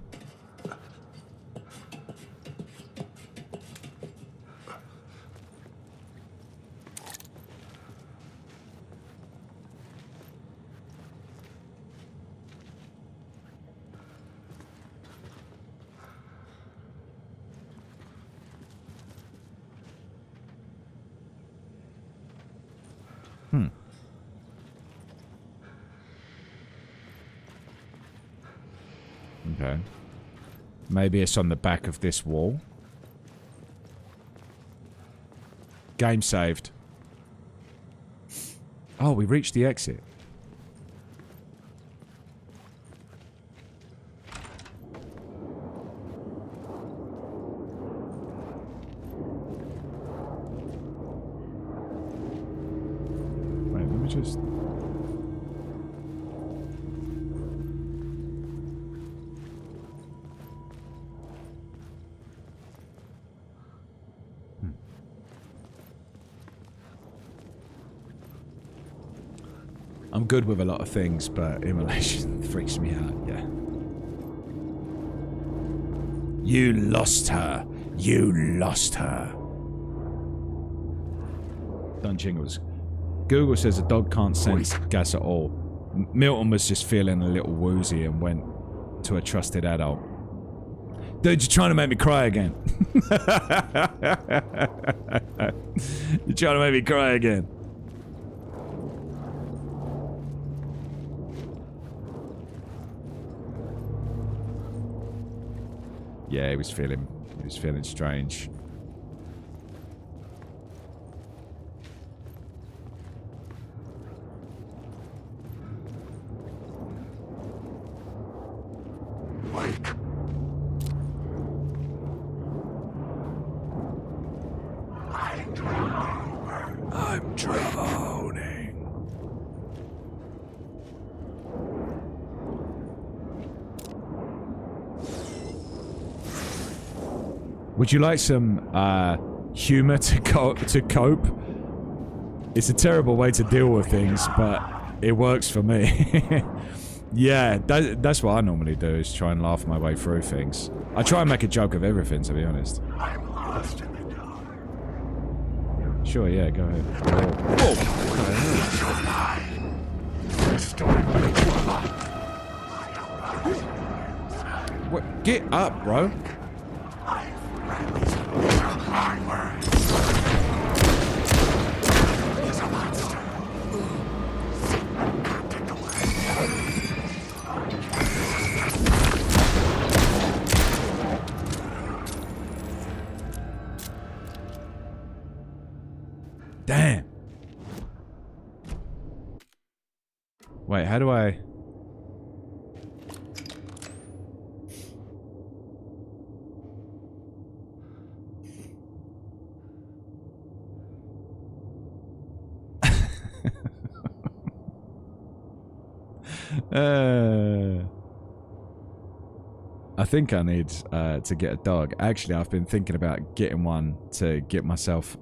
Okay. Maybe it's on the back of this wall. Game saved. Oh, we reached the exit. Wait, let me just... I'm good with a lot of things, but immolation freaks me out, yeah. You lost her. You lost her. Done jingles. Google says a dog can't sense gas at all. Milton was just feeling a little woozy and went to a trusted adult. Dude, you're trying to make me cry again. You're trying to make me cry again. Yeah, he was feeling strange. I'm drowning. Would you like some humor to cope? It's a terrible way to deal with things, but it works for me. Yeah, that's what I normally do, is try and laugh my way through things. I try and make a joke of everything, to be honest. I'm lost in the dark. Sure, yeah, go ahead. What? Get up, bro. Damn. Wait, how do I... I think I need to get a dog. Actually, I've been thinking about getting one to get myself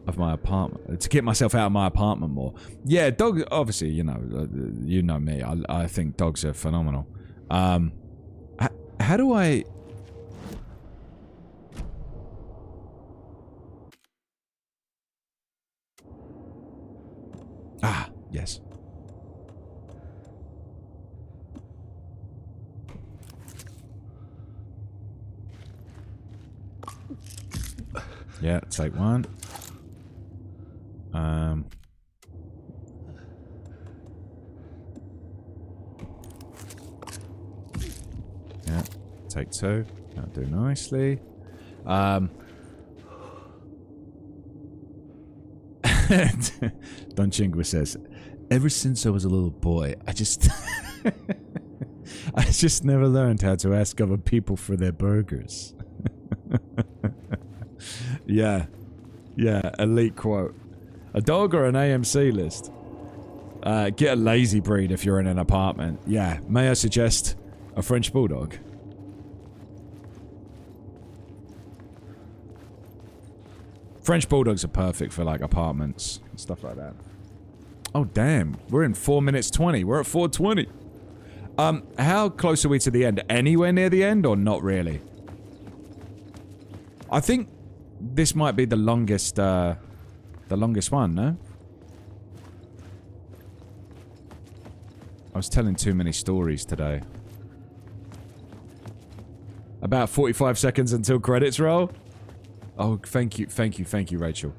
of my apartment, to get myself out of my apartment more. Yeah, dog. Obviously, you know me. I think dogs are phenomenal. How do I? Ah, yes. Yeah, take one. Yeah, take two. That'll do nicely. Don Chingwa says, ever since I was a little boy, I just never learned how to ask other people for their burgers. Yeah, elite quote. A dog or an AMC list? Get a lazy breed if you're in an apartment. Yeah, may I suggest a French Bulldog? French Bulldogs are perfect for like apartments and stuff like that. Oh damn, we're in 4 minutes 20. We're at 4:20. How close are we to the end? Anywhere near the end or not really? I think this might be the longest one, no? I was telling too many stories today. About 45 seconds until credits roll. Oh, thank you, Rachel.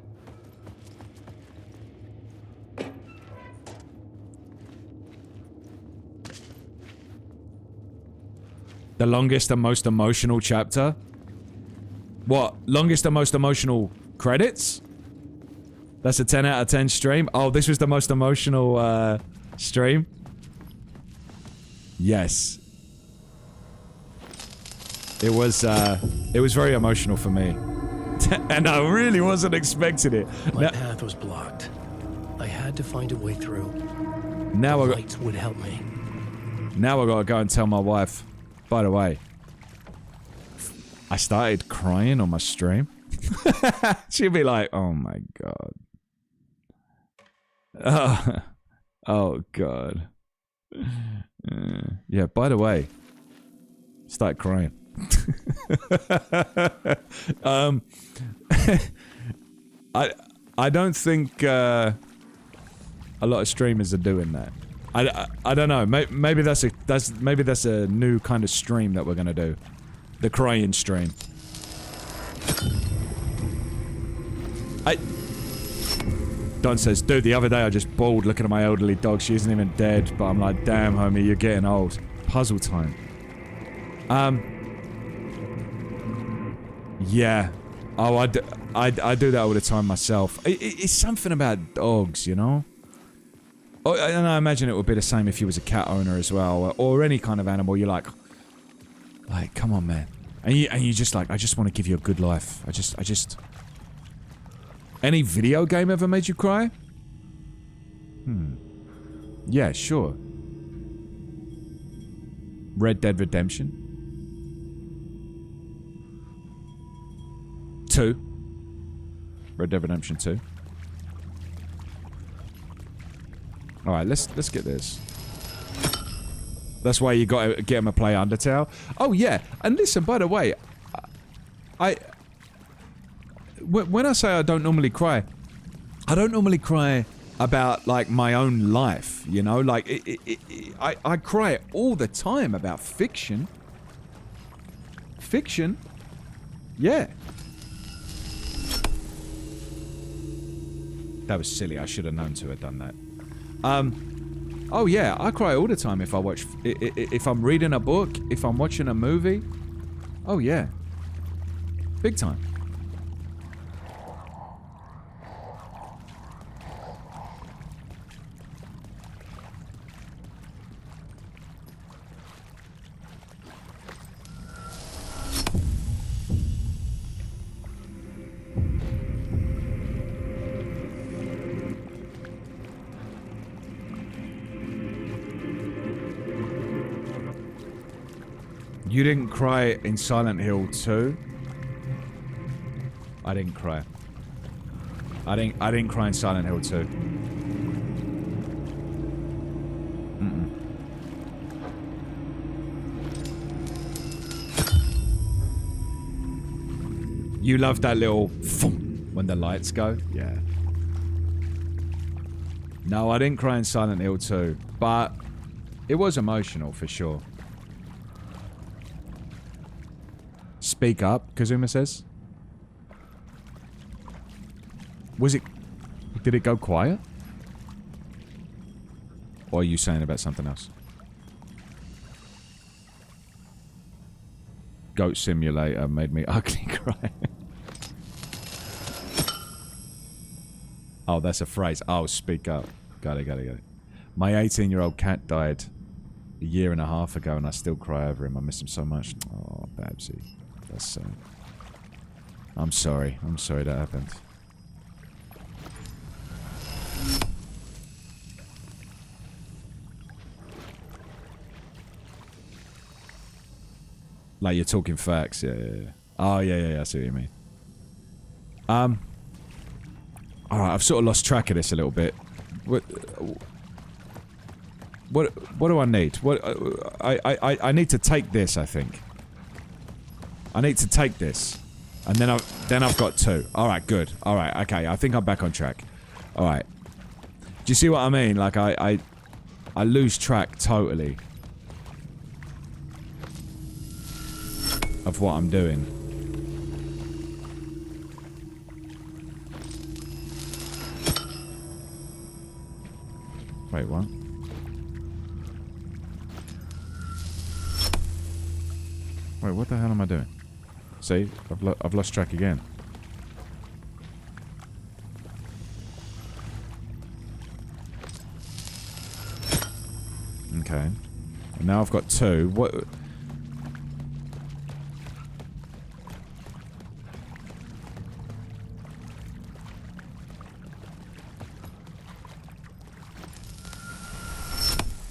The longest and most emotional chapter? What? Longest and most emotional credits? That's a 10 out of 10 stream? Oh, this was the most emotional, stream? Yes. It was very emotional for me. And I really wasn't expecting it. My path was blocked. I had to find a way through. Now the lights would help me. Now I gotta go and tell my wife. By the way, I started crying on my stream. She'd be like, "Oh my god." Oh god. Yeah. By the way, started crying. I don't think a lot of streamers are doing that. I don't know. Maybe that's a new kind of stream that we're gonna do, the crying stream. Don says, dude, the other day I just bawled looking at my elderly dog. She isn't even dead, but I'm like, damn, homie, you're getting old. Puzzle time. Yeah. Oh, I do that all the time myself. It's something about dogs, you know? Oh, and I imagine it would be the same if you was a cat owner as well, or any kind of animal. You're like, come on, man. And you just like, I just want to give you a good life. I just... Any video game ever made you cry? Yeah, sure. Red Dead Redemption 2. Red Dead Redemption 2. Alright, let's get this. That's why you gotta get him to play Undertale. Oh yeah, and listen, by the way, when I say I don't normally cry, I don't normally cry about, like, my own life, you know? Like, I cry all the time about fiction. Fiction? Yeah. That was silly. I should have known to have done that. Oh yeah, I cry all the time if I watch... if I'm reading a book, if I'm watching a movie. Oh yeah. Big time. You didn't cry in Silent Hill 2? I didn't cry. I didn't cry in Silent Hill 2. You love that little thump when the lights go? Yeah. No, I didn't cry in Silent Hill 2, but it was emotional for sure. Speak up, Kazuma says. Was it... Did it go quiet? Or are you saying about something else? Goat Simulator made me ugly cry. Oh, that's a phrase. Oh, speak up. Got it. My 18-year-old cat died a year and a half ago and I still cry over him. I miss him so much. Oh, Babsy. That's sad. I'm sorry. I'm sorry that happened. Like you're talking facts. Yeah. Oh, yeah. I see what you mean. Alright, I've sort of lost track of this a little bit. What do I need? I need to take this, I think. I need to take this. And then I've got 2. Alright, good. Alright, okay, I think I'm back on track. Alright. Do you see what I mean? Like, I lose track totally of what I'm doing. Wait, what? Wait, what the hell am I doing? See? I've lost track again. Okay. And now I've got 2. What...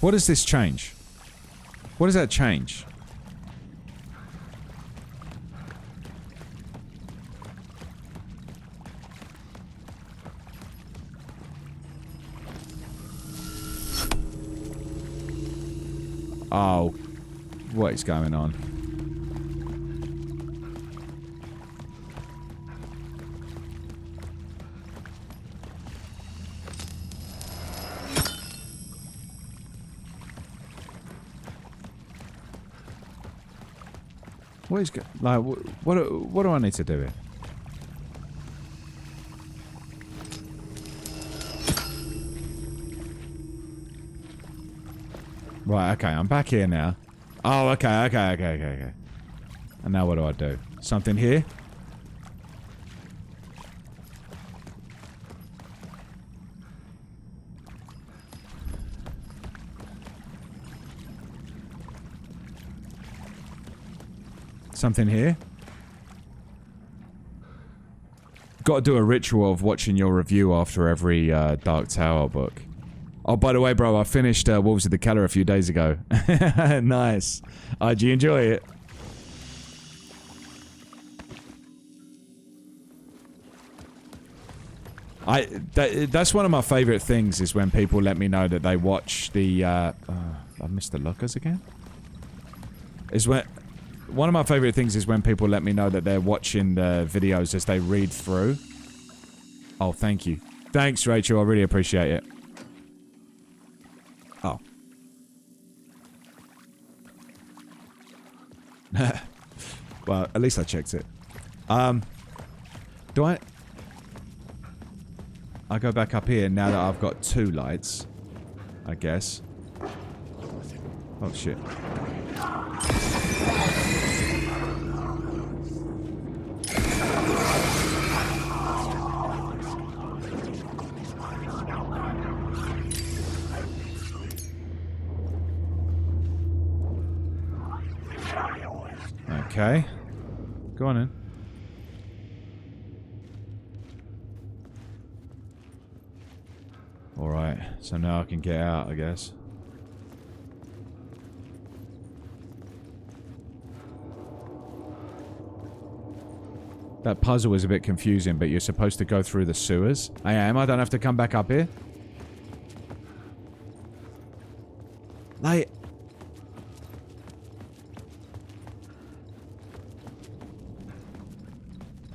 What does this change? What does that change? Oh, what is going on? What is like? What do I need to do here? Right, okay, I'm back here now. Oh, okay. And now what do I do? Something here? Something here? Got to do a ritual of watching your review after every Dark Tower book. Oh, by the way, bro, I finished Wolves of the Keller a few days ago. Nice. Did you enjoy it? That's one of my favorite things is when people let me know that they watch the... I missed the lockers again? One of my favorite things is when people let me know that they're watching the videos as they read through. Oh, thank you. Thanks, Rachel. I really appreciate it. Oh. Well, at least I checked it. Do I go back up here now that I've got 2 lights, I guess. Oh, shit. Okay. Go on in. Alright, so now I can get out, I guess. That puzzle was a bit confusing, but you're supposed to go through the sewers. I am. I don't have to come back up here. Like...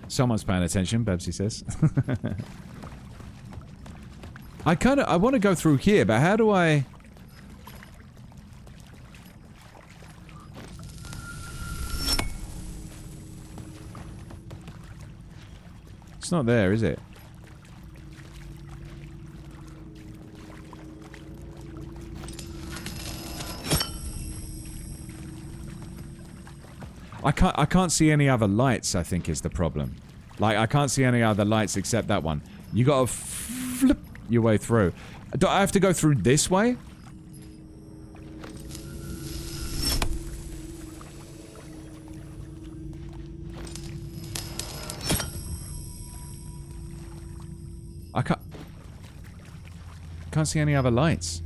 Someone's paying attention, Bebsy says. I want to go through here, but how do I... It's not there, is it? I can't see any other lights, I think, is the problem. Like, I can't see any other lights except that one. You gotta flip your way through. Do I have to go through this way? I can't see any other lights.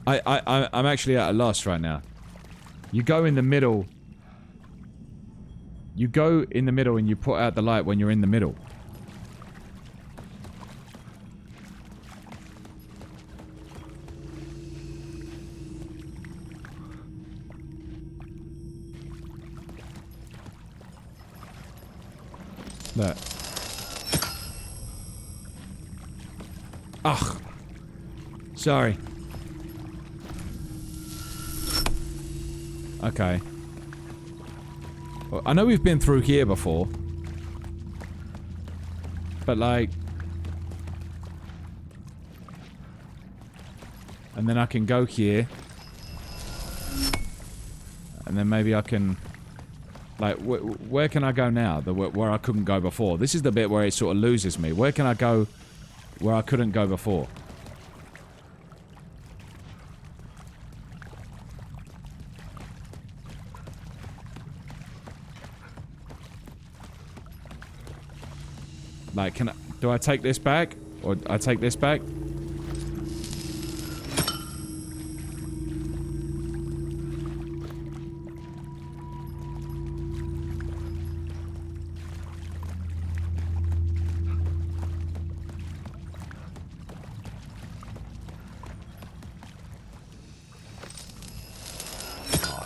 I'm actually at a loss right now. You go in the middle. You go in the middle and you put out the light when you're in the middle. Look. Ugh. Sorry. Okay. Well, I know we've been through here before. But like... And then I can go here. And then maybe I can... Like, where can I go now? Where I couldn't go before. This is the bit where it sort of loses me. Where can I go where I couldn't go before? Like, do I take this back? Or I take this back?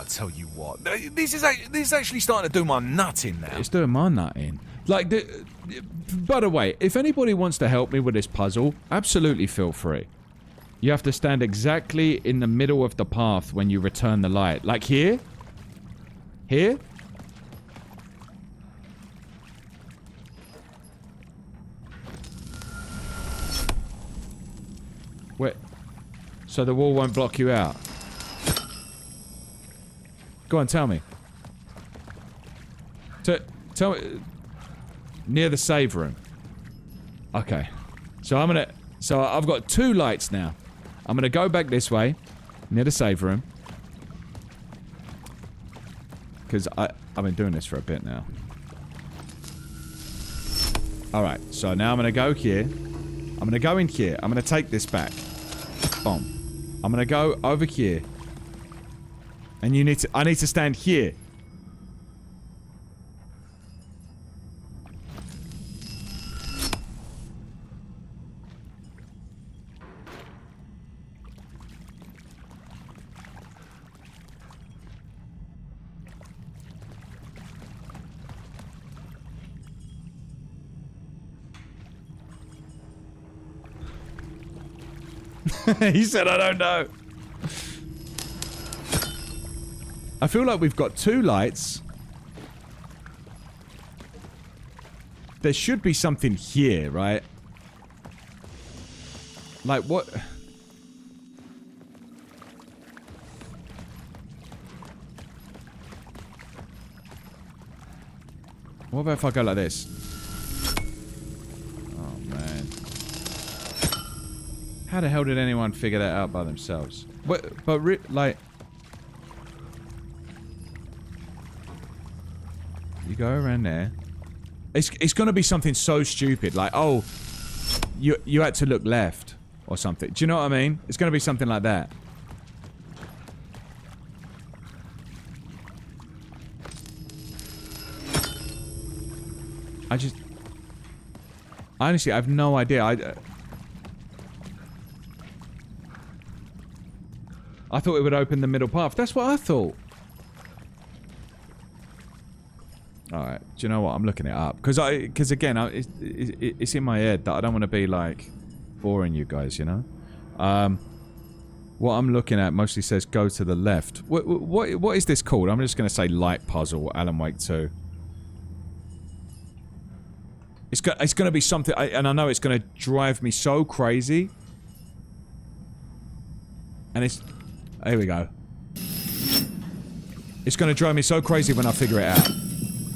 Tell you what, this is actually starting to do my nut in now. It's doing my nut in. Like, by the way, if anybody wants to help me with this puzzle, absolutely feel free. You have to stand exactly in the middle of the path when you return the light. Like here? Here? Where? So the wall won't block you out? Go on, tell me. Tell me. Near the save room. Okay. So I've got 2 lights now. I'm gonna go back this way. Near the save room. Because I've been doing this for a bit now. Alright, so now I'm gonna go here. I'm gonna go in here. I'm gonna take this back. Boom. I'm gonna go over here. And I need to stand here. He said, I don't know. I feel like we've got 2 lights. There should be something here, right? Like, what? What about if I go like this? Oh, man. How the hell did anyone figure that out by themselves? But like... You go around there. It's gonna be something so stupid, like, oh, you had to look left or something. Do you know what I mean? It's gonna be something like that. Honestly, I have no idea. I thought it would open the middle path. That's what I thought. Alright, do you know what? I'm looking it up. Because again, it's in my head that I don't want to be, like, boring you guys, you know? What I'm looking at mostly says go to the left. What is this called? I'm just going to say light puzzle, Alan Wake 2. It's going to be something, and I know it's going to drive me so crazy. And it's... Here we go. It's going to drive me so crazy when I figure it out.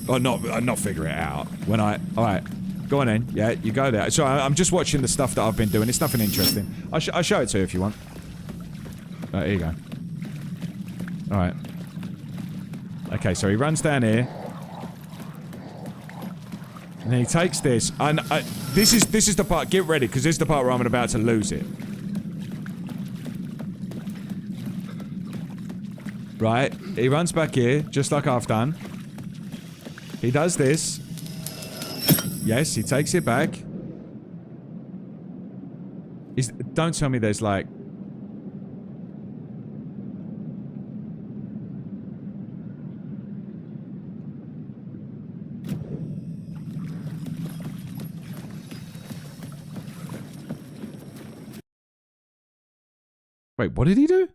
Or not figure it out. When I... Alright. Go on then. Yeah, you go there. So I'm just watching the stuff that I've been doing. It's nothing interesting. I'll show it to you if you want. Right, here you go. Alright. Okay, so he runs down here. And then he takes this. And this is the part... Get ready, because this is the part where I'm about to lose it. Right. He runs back here, just like I've done. He does this. Yes, he takes it back. Don't tell me there's like... Wait, what did he do?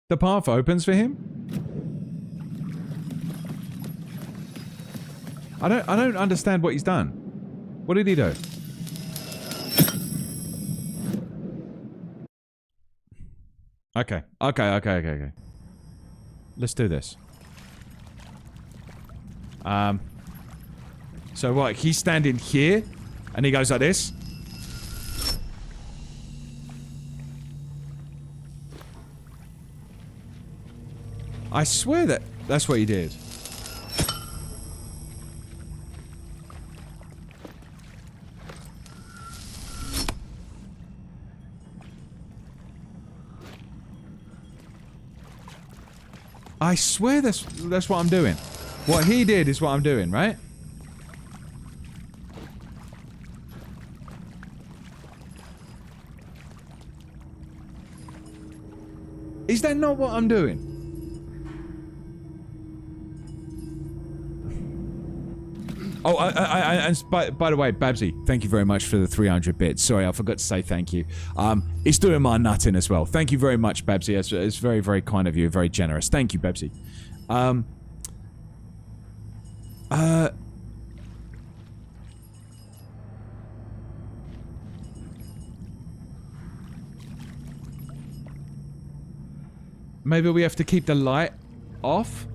The path opens for him? I don't understand what he's done. What did he do? Okay. Let's do this. So what? He's standing here, and he goes like this. I swear that's what he did. I swear that's what I'm doing. What he did is what I'm doing, right? Is that not what I'm doing? Oh, and by the way, Babsy, thank you very much for the 300 bits. Sorry, I forgot to say thank you. It's doing my nutting as well. Thank you very much, Babsy. It's very, very kind of you. Very generous. Thank you, Babsy. Maybe we have to keep the light off?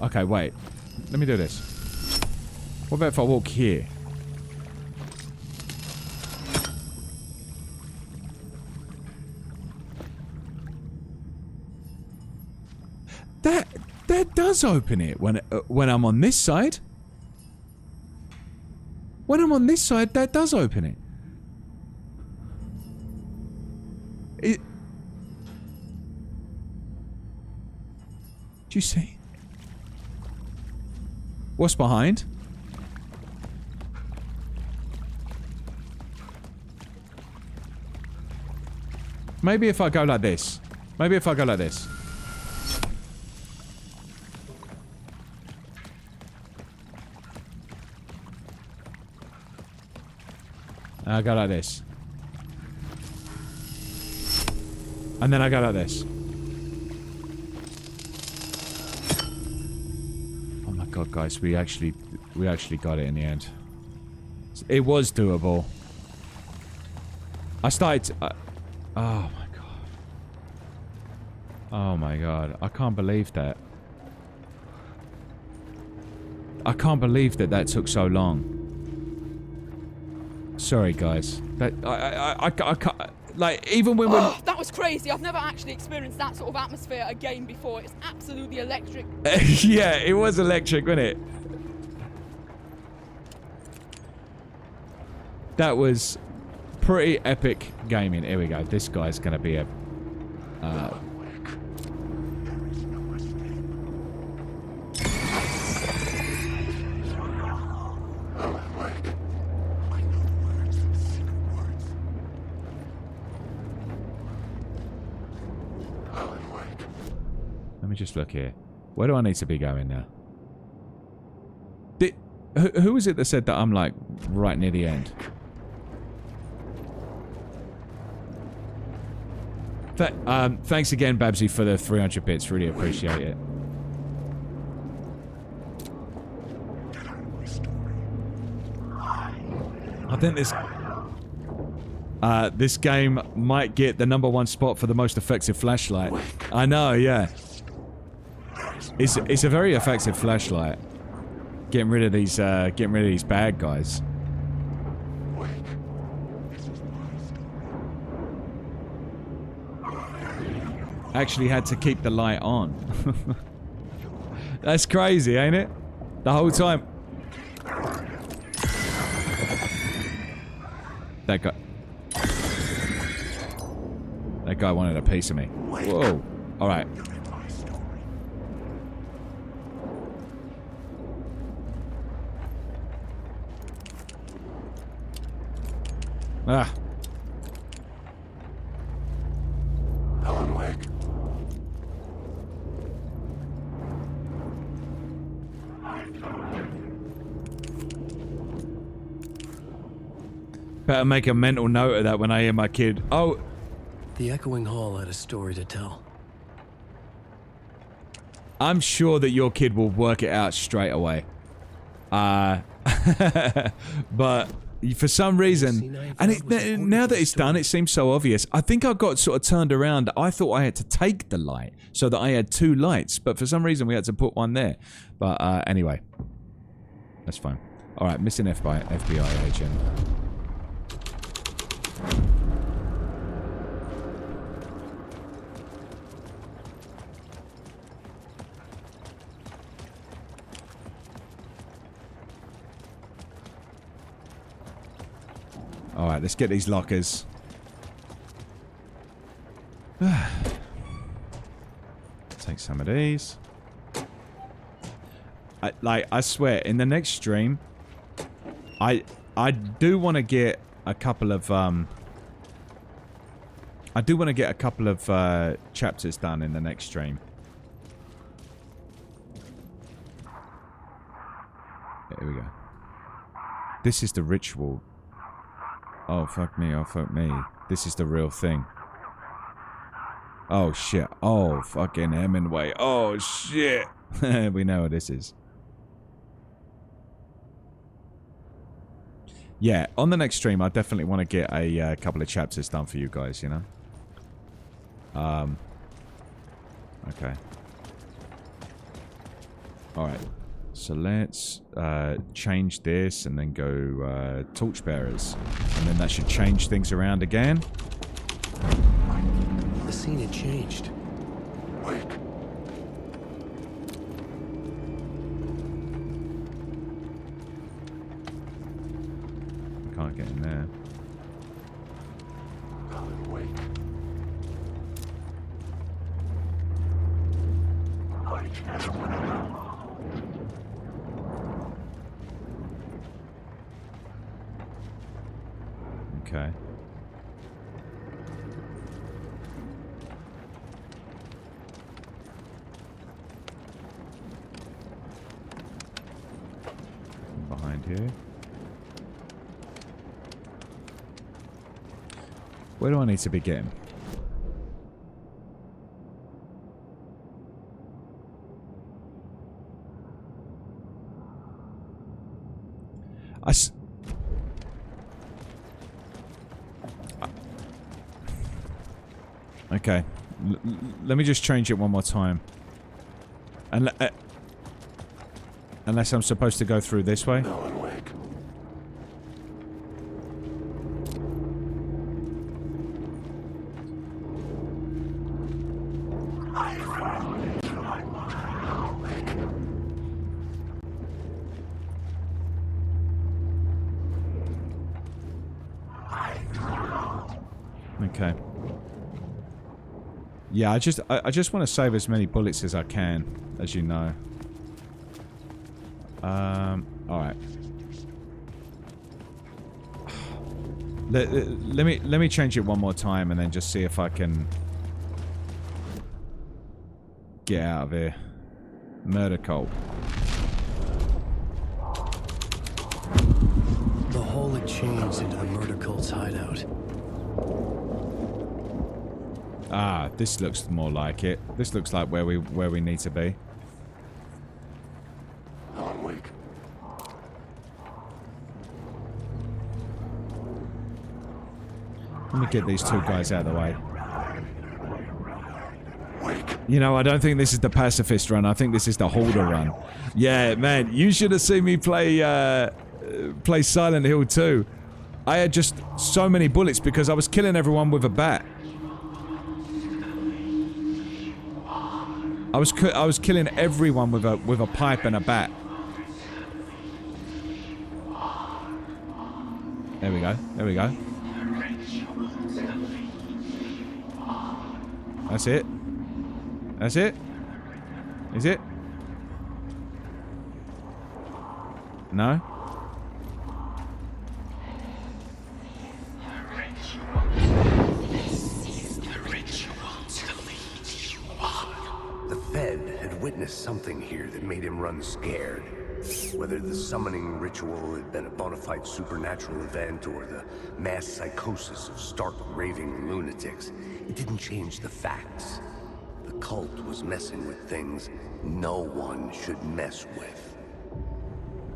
Okay, wait. Let me do this. What about if I walk here? That does open it when I'm on this side. When I'm on this side, that does open it. Do you see? What's behind? Maybe if I go like this. Maybe if I go like this. I go like this. And then I go like this. Oh my god, guys, we actually got it in the end. It was doable. I started to, oh my god. Oh my god, I can't believe that. I can't believe that took so long. Sorry, guys. That I can't. Like, even when we're... That was crazy. I've never actually experienced that sort of atmosphere again before. It's absolutely electric. Yeah, it was electric, wasn't it? That was pretty epic gaming. Here we go. This guy's gonna be a... Let me just look here. Where do I need to be going now? Who was it that said that I'm like right near the end? Thanks again, Babsy, for the 300 bits. Really appreciate it. I think this game might get the #1 spot for the most effective flashlight. I know, yeah. It's a very effective flashlight. Getting rid of these bad guys. Actually had to keep the light on. That's crazy, ain't it? The whole time. That guy wanted a piece of me. Whoa. Alright. Ah. Alan Wake. Better make a mental note of that when I hear my kid. Oh. The echoing hall had a story to tell. I'm sure that your kid will work it out straight away. But for some reason, and now that it's done, it seems so obvious. I think I got sort of turned around. I thought I had to take the light so that I had 2 lights, but for some reason we had to put one there. But anyway, that's fine. All right, missing FBI agent. Alright, let's get these lockers. Take some of these. I swear, in the next stream, I do want to get a couple of chapters done in the next stream. Here we go. This is the ritual. Oh, fuck me. Oh, fuck me. This is the real thing. Oh, shit. Oh, fucking Hemingway. Oh, shit. We know what this is. Yeah, on the next stream, I definitely want to get a couple of chapters done for you guys, you know? Okay. Alright. So let's change this and then go torchbearers. And then that should change things around again. The scene had changed. Wait. I can't get in there. Alan Wake. Okay. Behind here. Where do I need to be getting? Okay. Let me just change it one more time. Unless I'm supposed to go through this way. Okay. Yeah, I just want to save as many bullets as I can, as you know. Alright. Let me change it one more time and then just see if I can get out of here. Murder cult. The hole had changed into the murder cult's hideout. Ah, this looks more like it. This looks like where we need to be. Alan Wake. Let me get these 2 guys out of the way. You know, I don't think this is the pacifist run. I think this is the hoarder run. Yeah, man, you should have seen me play Silent Hill 2. I had just so many bullets because I was killing everyone with a bat. I was killing everyone with a pipe and a bat. There we go. There we go. That's it. That's it. Is it? No? witnessed something here that made him run scared. Whether the summoning ritual had been a bona fide supernatural event or the mass psychosis of stark raving lunatics, it didn't change the facts. The cult was messing with things no one should mess with.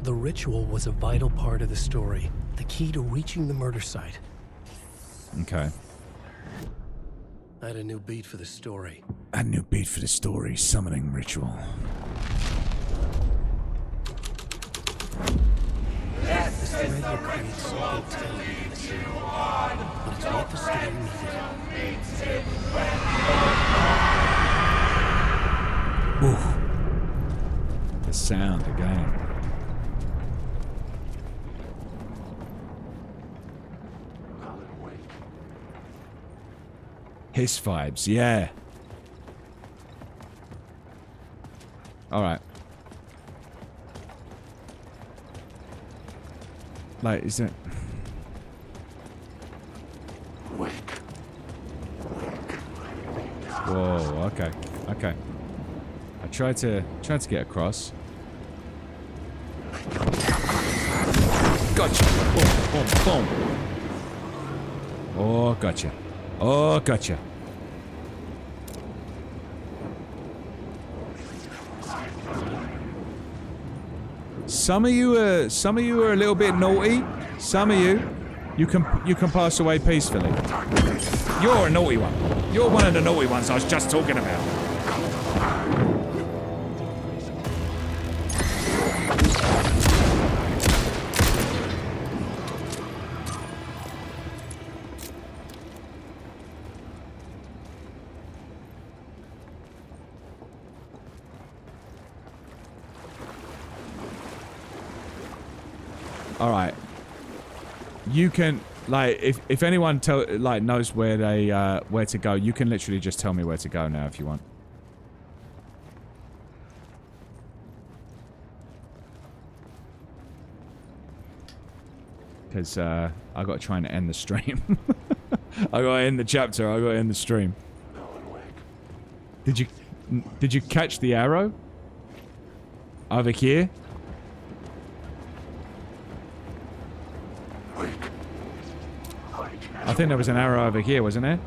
The ritual was a vital part of the story, the key to reaching the murder site. Okay. I had a new beat for the story. A new beat for the story, summoning ritual. This thread will create something telling in the scene, but it's what the story needed. Ooh. The sound again. His vibes, yeah. Alright. Like, is it... Whoa, okay. Okay. I tried to get across. Gotcha! Boom, boom, boom. Oh, gotcha. Oh, gotcha. Some of you are a little bit naughty. Some of you can pass away peacefully. You're a naughty one. You're one of the naughty ones I was just talking about. All right. You can, like, if anyone knows where they where to go, you can literally just tell me where to go now if you want. Because I got to try and end the stream. I got to end the chapter. I got to end the stream. Did you catch the arrow over here? I think there was an arrow over here, wasn't there?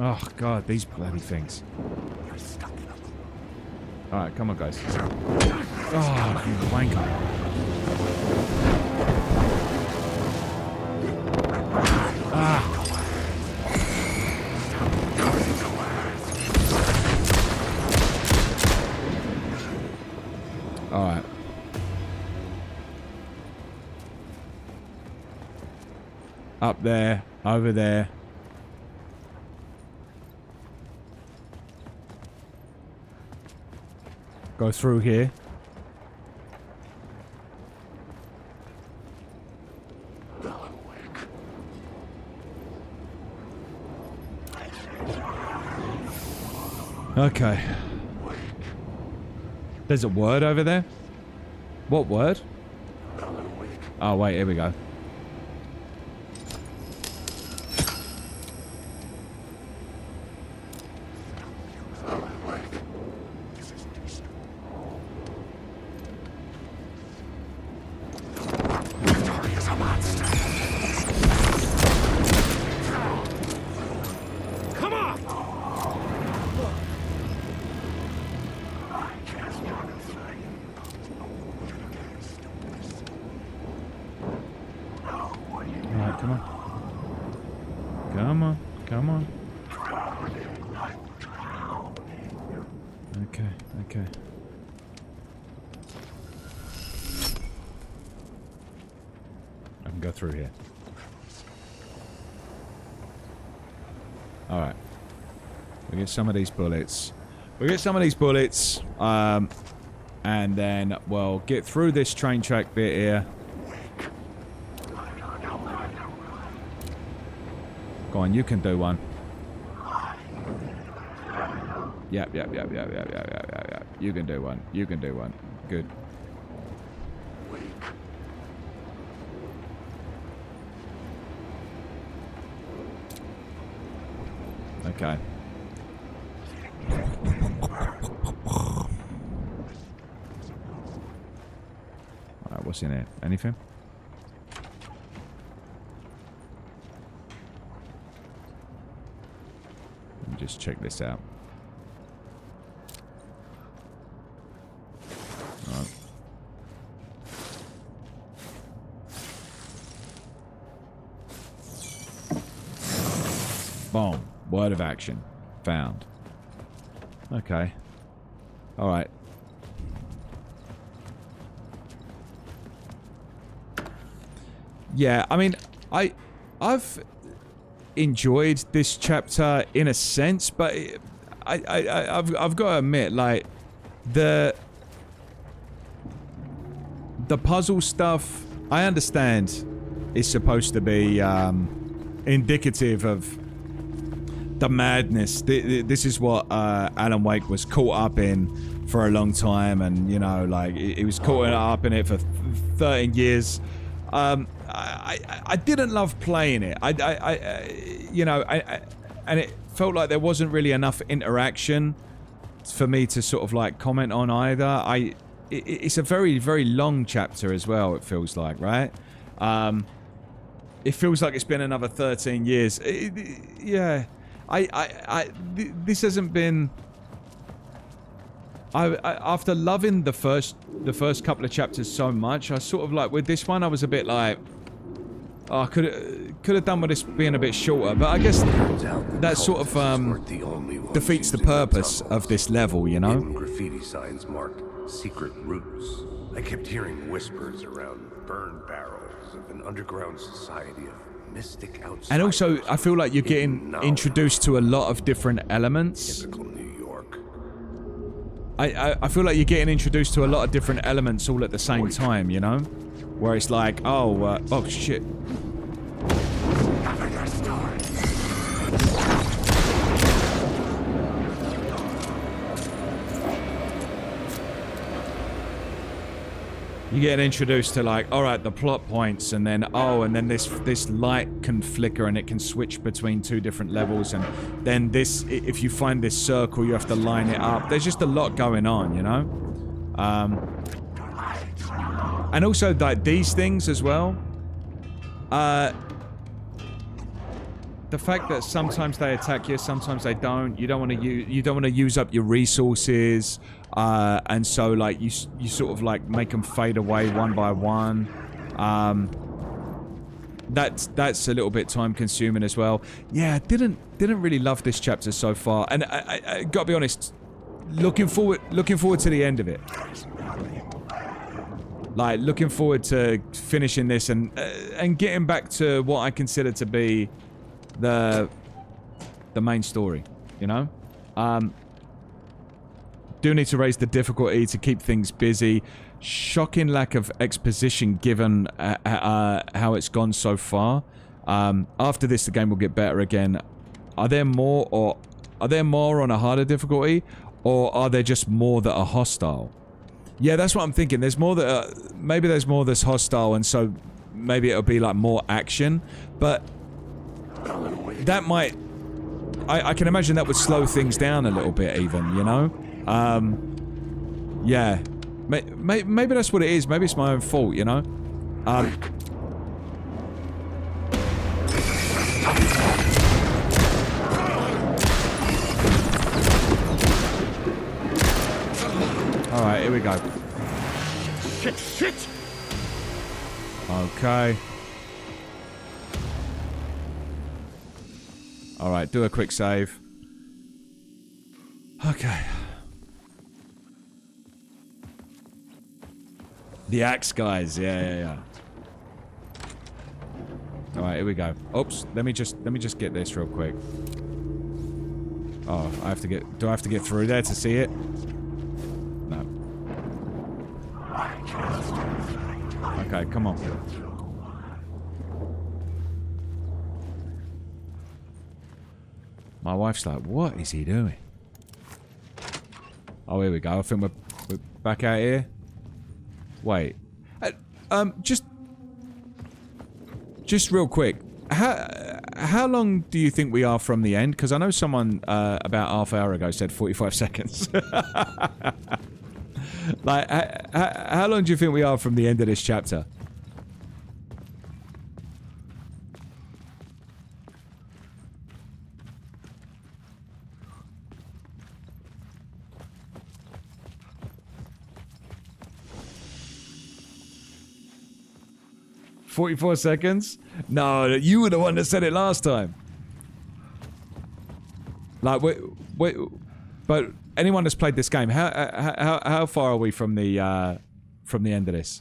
Oh god, these bloody things. Alright, come on guys. Oh, you wanker. Ah. Alright. Up there, over there. Go through here. Okay. There's a word over there? What word? Oh, wait, here we go. Through here. Alright. We get some of these bullets. And then we'll get through this train track bit here. Go on, you can do one. Yep. You can do one. You can do one. Good. Okay. Alright, what's in it? Anything? Let me just check this out. Alright. Boom. Word of action. Found. Okay. Alright. Yeah, I mean, I've enjoyed this chapter in a sense, but I've got to admit, like, the puzzle stuff, I understand is supposed to be indicative of the madness. This is what Alan Wake was caught up in for a long time, and, you know, like, he was caught up in it for 13 years. I didn't love playing it. And it felt like there wasn't really enough interaction for me to sort of like comment on either. It's a very, very long chapter as well, it feels like, right? It feels like it's been another 13 years. Yeah. This hasn't been... after loving the first couple of chapters so much, I sort of like, with this one, I was a bit like, oh, I could have done with this being a bit shorter, but I guess that sort of defeats the purpose of this level, you know? Hidden graffiti signs marked secret routes. I kept hearing whispers around burned barrels of an underground society of mystic outsiders. And also, I feel like you're getting introduced to a lot of different elements. Typical New York. I feel like you're getting introduced to a lot of different elements all at the same time, you know? Where it's like, oh, oh shit. You get introduced to, like, alright, the plot points, and then, oh, and then this light can flicker and it can switch between two different levels, and then this, if you find this circle, you have to line it up. There's just a lot going on, you know? And also, like, these things as well. The fact that sometimes they attack you, sometimes they don't. You don't want to use up your resources, and so like you sort of like make them fade away one by one. That's a little bit time consuming as well. Yeah, didn't really love this chapter so far, and I gotta be honest, looking forward to the end of it. Like, looking forward to finishing this and getting back to what I consider to be the main story, you know? Do need to raise the difficulty to keep things busy. Shocking lack of exposition given how it's gone so far. After this, the game will get better again. Are there more on a harder difficulty, or are there just more that are hostile? Yeah, that's what I'm thinking. There's more that maybe there's more that's hostile, and so maybe it'll be like more action. But that might, I can imagine that would slow things down a little bit, even, you know. Yeah, maybe that's what it is. Maybe it's my own fault, you know. Alright, here we go. Shit! Okay. Alright, do a quick save. Okay. The axe guys, yeah. Alright, here we go. Oops, let me just get this real quick. Oh, do I have to get through there to see it? No. Okay, come on. My wife's like, what is he doing? Oh, here we go. I think we're back out here. Wait. Just real quick. how long do you think we are from the end? Because I know someone about half hour ago said 45 seconds. Like, how long do you think we are from the end of this chapter? "44 seconds? No, you were the one that said it last time. Like, wait, but anyone that's played this game, how far are we from the end of this?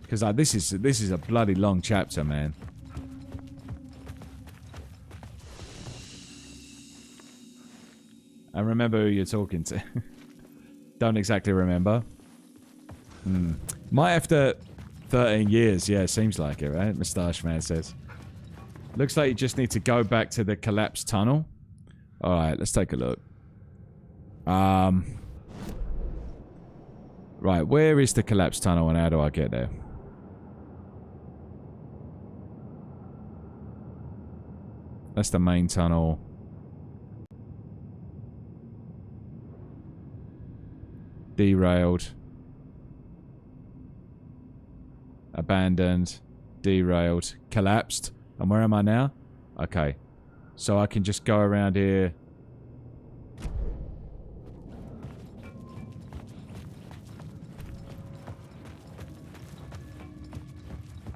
Because like, this is a bloody long chapter, man. And remember who you're talking to. Don't exactly remember. Might after 13 years. Yeah, seems like it, right? Moustache Man says. Looks like you just need to go back to the collapsed tunnel. Alright, let's take a look. Right, where is the collapsed tunnel and how do I get there? That's the main tunnel. Derailed. Abandoned. Derailed. Collapsed. And where am I now? Okay. So I can just go around here.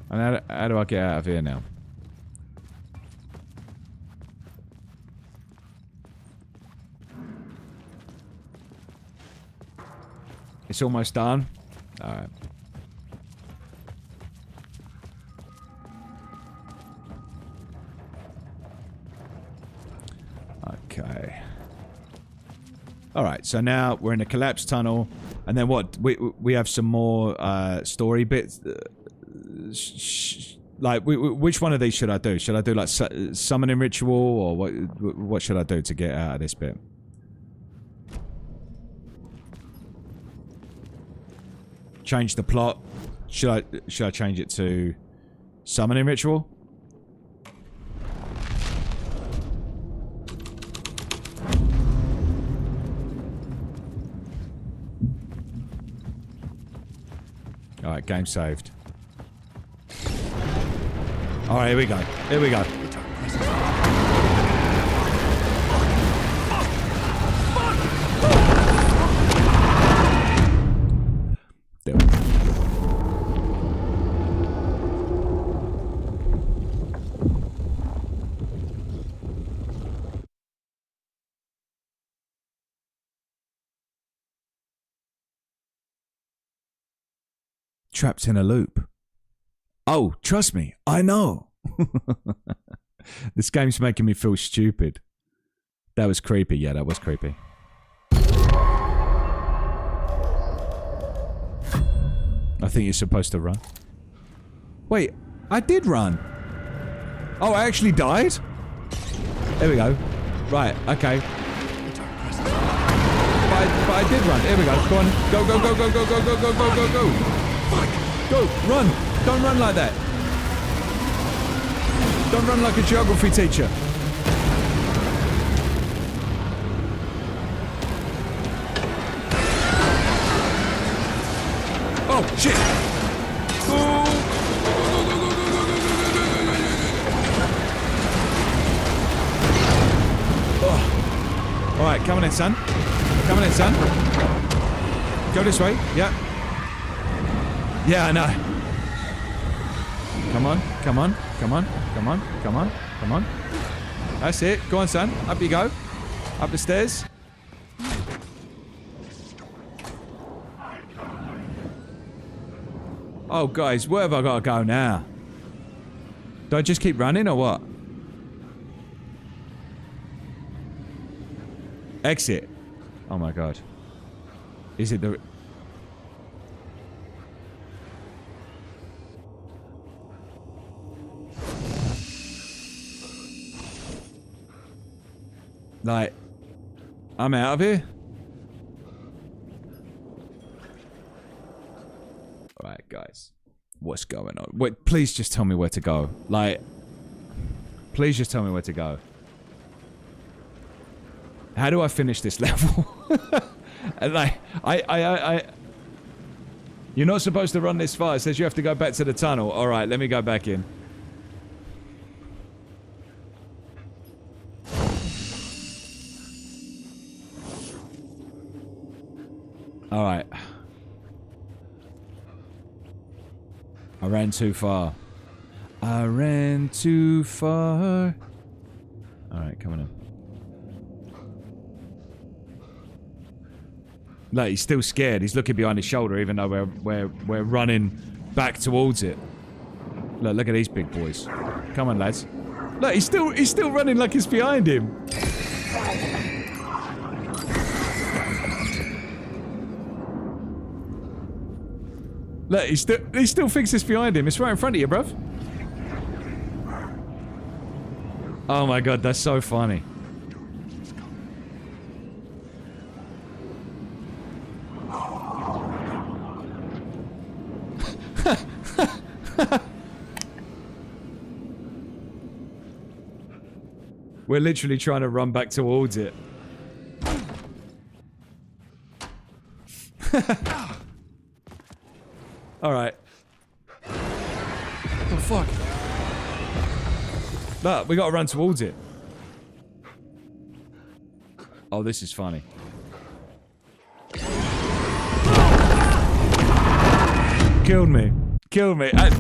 And how do I get out of here now? It's almost done. Alright. Okay. Alright, so now we're in a collapsed tunnel. And then what? We have some more story bits. Like, which one of these should I do? Should I do like summoning ritual? Or what should I do to get out of this bit? Change the plot. Should I change it to summoning ritual? Alright, game saved. Alright, here we go. Here we go. There we go. Trapped in a loop. Oh, trust me, I know. This game's making me feel stupid. That was creepy. Yeah, that was creepy. I think you're supposed to run. Wait, I did run. Oh, I actually died? There we go. Right, okay. But I did run. Here we go. Go on. Go, go, go, go, go, go, go, go, go, go, go. Go, run. Don't run like that. Don't run like a geography teacher. Oh, shit. Oh. All right, coming in, son. Coming in, son. Go this way. Yeah. Yeah, I know. Come on, come on, come on, come on, come on, come on. That's it. Go on, son. Up you go. Up the stairs. Oh, guys, where have I got to go now? Do I just keep running or what? Exit. Oh my god. Is it the... Like, I'm out of here. Alright, guys. What what's going on. Wait, please just tell me where to go. Like, please just tell me where to go. How do I finish this level? And like, you're not supposed to run this far. It says you have to go back to the tunnel. All right, let me go back in. All right. I ran too far. I ran too far. All right, come on in. Look, he's still scared. He's looking behind his shoulder, even though we're running back towards it. Look at these big boys. Come on, lads. Look, he's still running like it's behind him. Look, he still thinks it's behind him. It's right in front of you, bruv. Oh my god, that's so funny. We're literally trying to run back towards it. Alright. Oh fuck. Look, we gotta run towards it. Oh, this is funny. Killed me. Killed me. I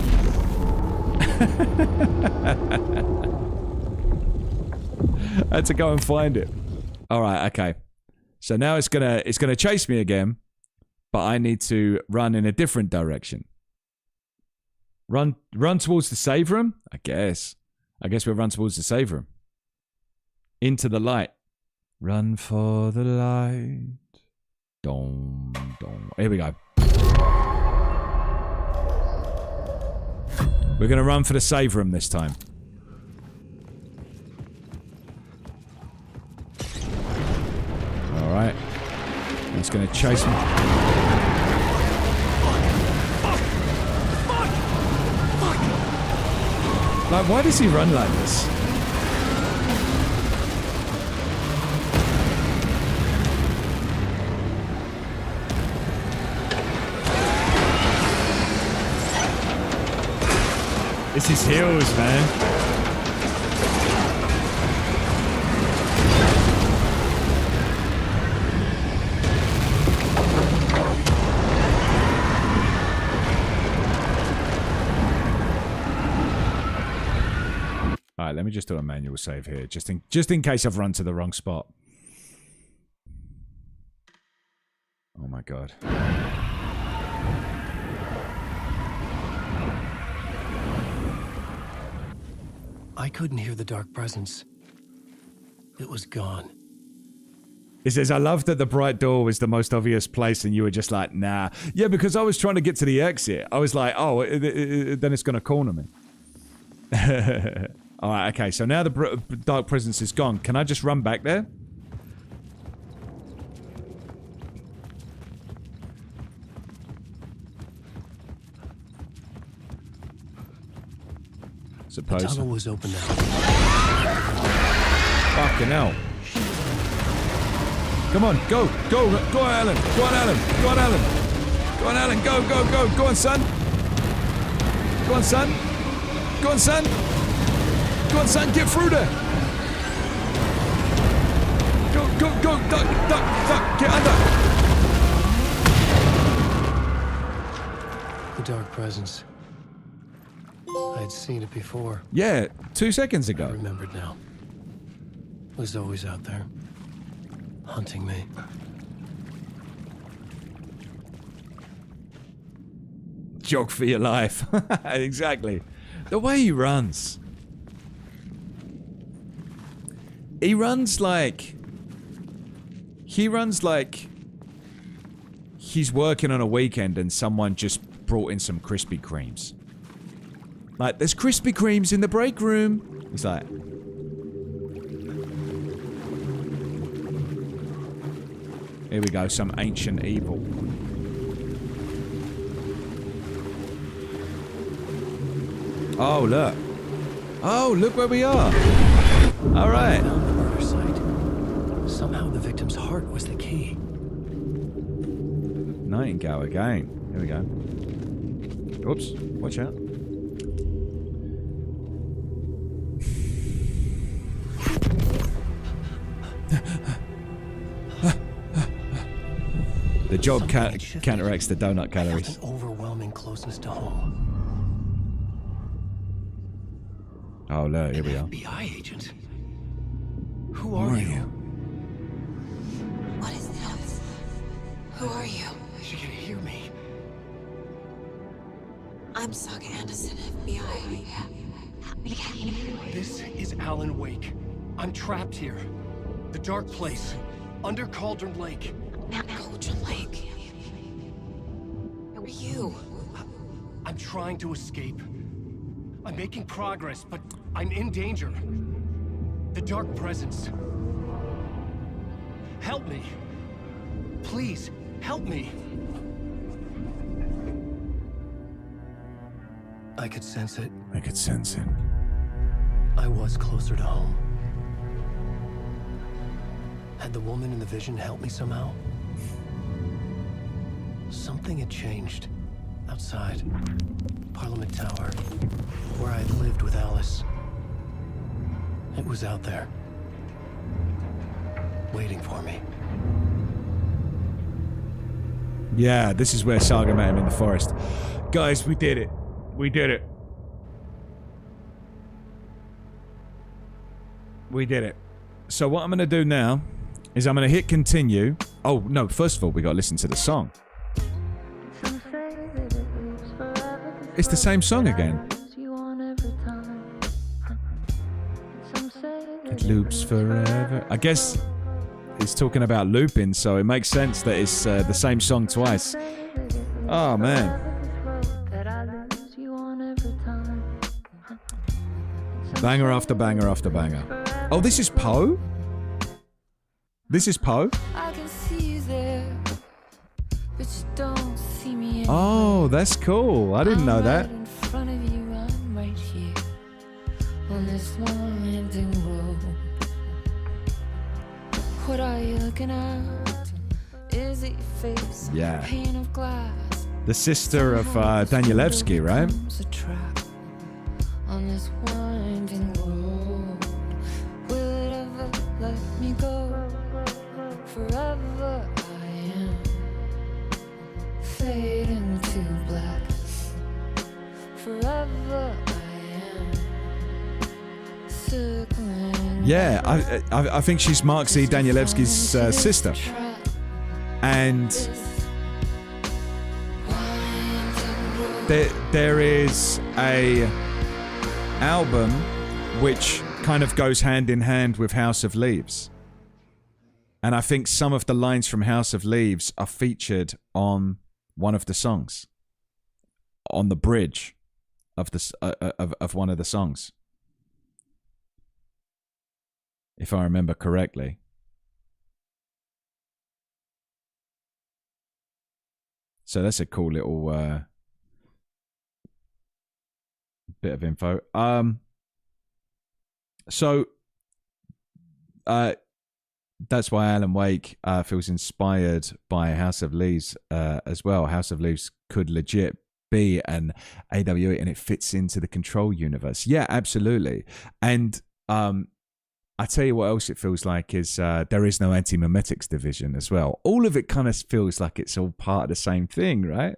had to go and find it. Alright, okay. So now it's gonna chase me again. But I need to run in a different direction. Run towards the save room? I guess we'll run towards the save room. Into the light. Run for the light. Dong, dong. Here we go. We're going to run for the save room this time. Alright. It's going to chase me. Like, why does he run like this? It's his heels, man. Alright, let me just do a manual save here, just in case I've run to the wrong spot. Oh my god. I couldn't hear the dark presence. It was gone. It says, I love that the bright door was the most obvious place and you were just like, nah. Yeah, because I was trying to get to the exit. I was like, oh, then it's going to corner me. Alright, okay, so now the dark presence is gone. Can I just run back there? Suppose. The tunnel was open now. Fucking hell. Come on, go on, Alan, go on, Alan, go on, Alan. Go on, Alan, go on, son. Go on, son. Go on, son. Go on, son, get through there. Go, duck, get under. The dark presence. I had seen it before. Yeah, 2 seconds ago. I remembered now. It was always out there, hunting me. Jog for your life. Exactly. The way he runs. He runs like he's working on a weekend and someone just brought in some Krispy Kremes. Like, there's Krispy Kremes in the break room. He's like... Here we go, some ancient evil. Oh, look. Oh, look where we are. All right. I found the murder site. Somehow the victim's heart was the key. Nightingale again. Here we go. Oops. Watch out. The job counteracts the donut calories. I felt an overwhelming closeness to home. Oh, look, here we are. FBI agent? Who are you? What is this? Who are you? She can hear me. I'm Saga Anderson, FBI. This is Alan Wake. I'm trapped here. The dark place. Under Cauldron Lake. Cauldron Lake. Who are you? I'm trying to escape. I'm making progress, but I'm in danger. The Dark Presence. Help me. Please, help me. I could sense it. I could sense it. I was closer to home. Had the woman in the vision helped me somehow? Something had changed. Outside. Parliament Tower. Where I'd lived with Alice. It was out there. Waiting for me. Yeah, this is where Saga met him in the forest. Guys, we did it. We did it. We did it. So what I'm going to do now is I'm going to hit continue. Oh, no, first of all, we got to listen to the song. It's the same song again. It loops forever. I guess it's talking about looping, so it makes sense that it's the same song twice. Oh, man. Banger after banger after banger. Oh, this is Poe? This is Poe? I can see you there, but you don't see me. Oh, that's cool. I didn't know that. In front of you, I'm right here on this winding road. What are you looking at? Is it your face? Yeah. A pane of glass. The sister of Danielewski, right? A trap on this winding road. Will it ever let me go? Forever I am fading to black. Forever I am circling. Yeah, I think she's Mark Z. Danielewski's sister. And there is a album which kind of goes hand in hand with House of Leaves. And I think some of the lines from House of Leaves are featured on one of the songs, on the bridge of of one of the songs, if I remember correctly. So that's a cool little bit of info. That's why Alan Wake feels inspired by House of Leaves as well. House of Leaves could legit be an AWE, and it fits into the Control universe. Yeah, absolutely. And I tell you what else it feels like is there is no anti-memetics division as well. All of it kind of feels like it's all part of the same thing, right?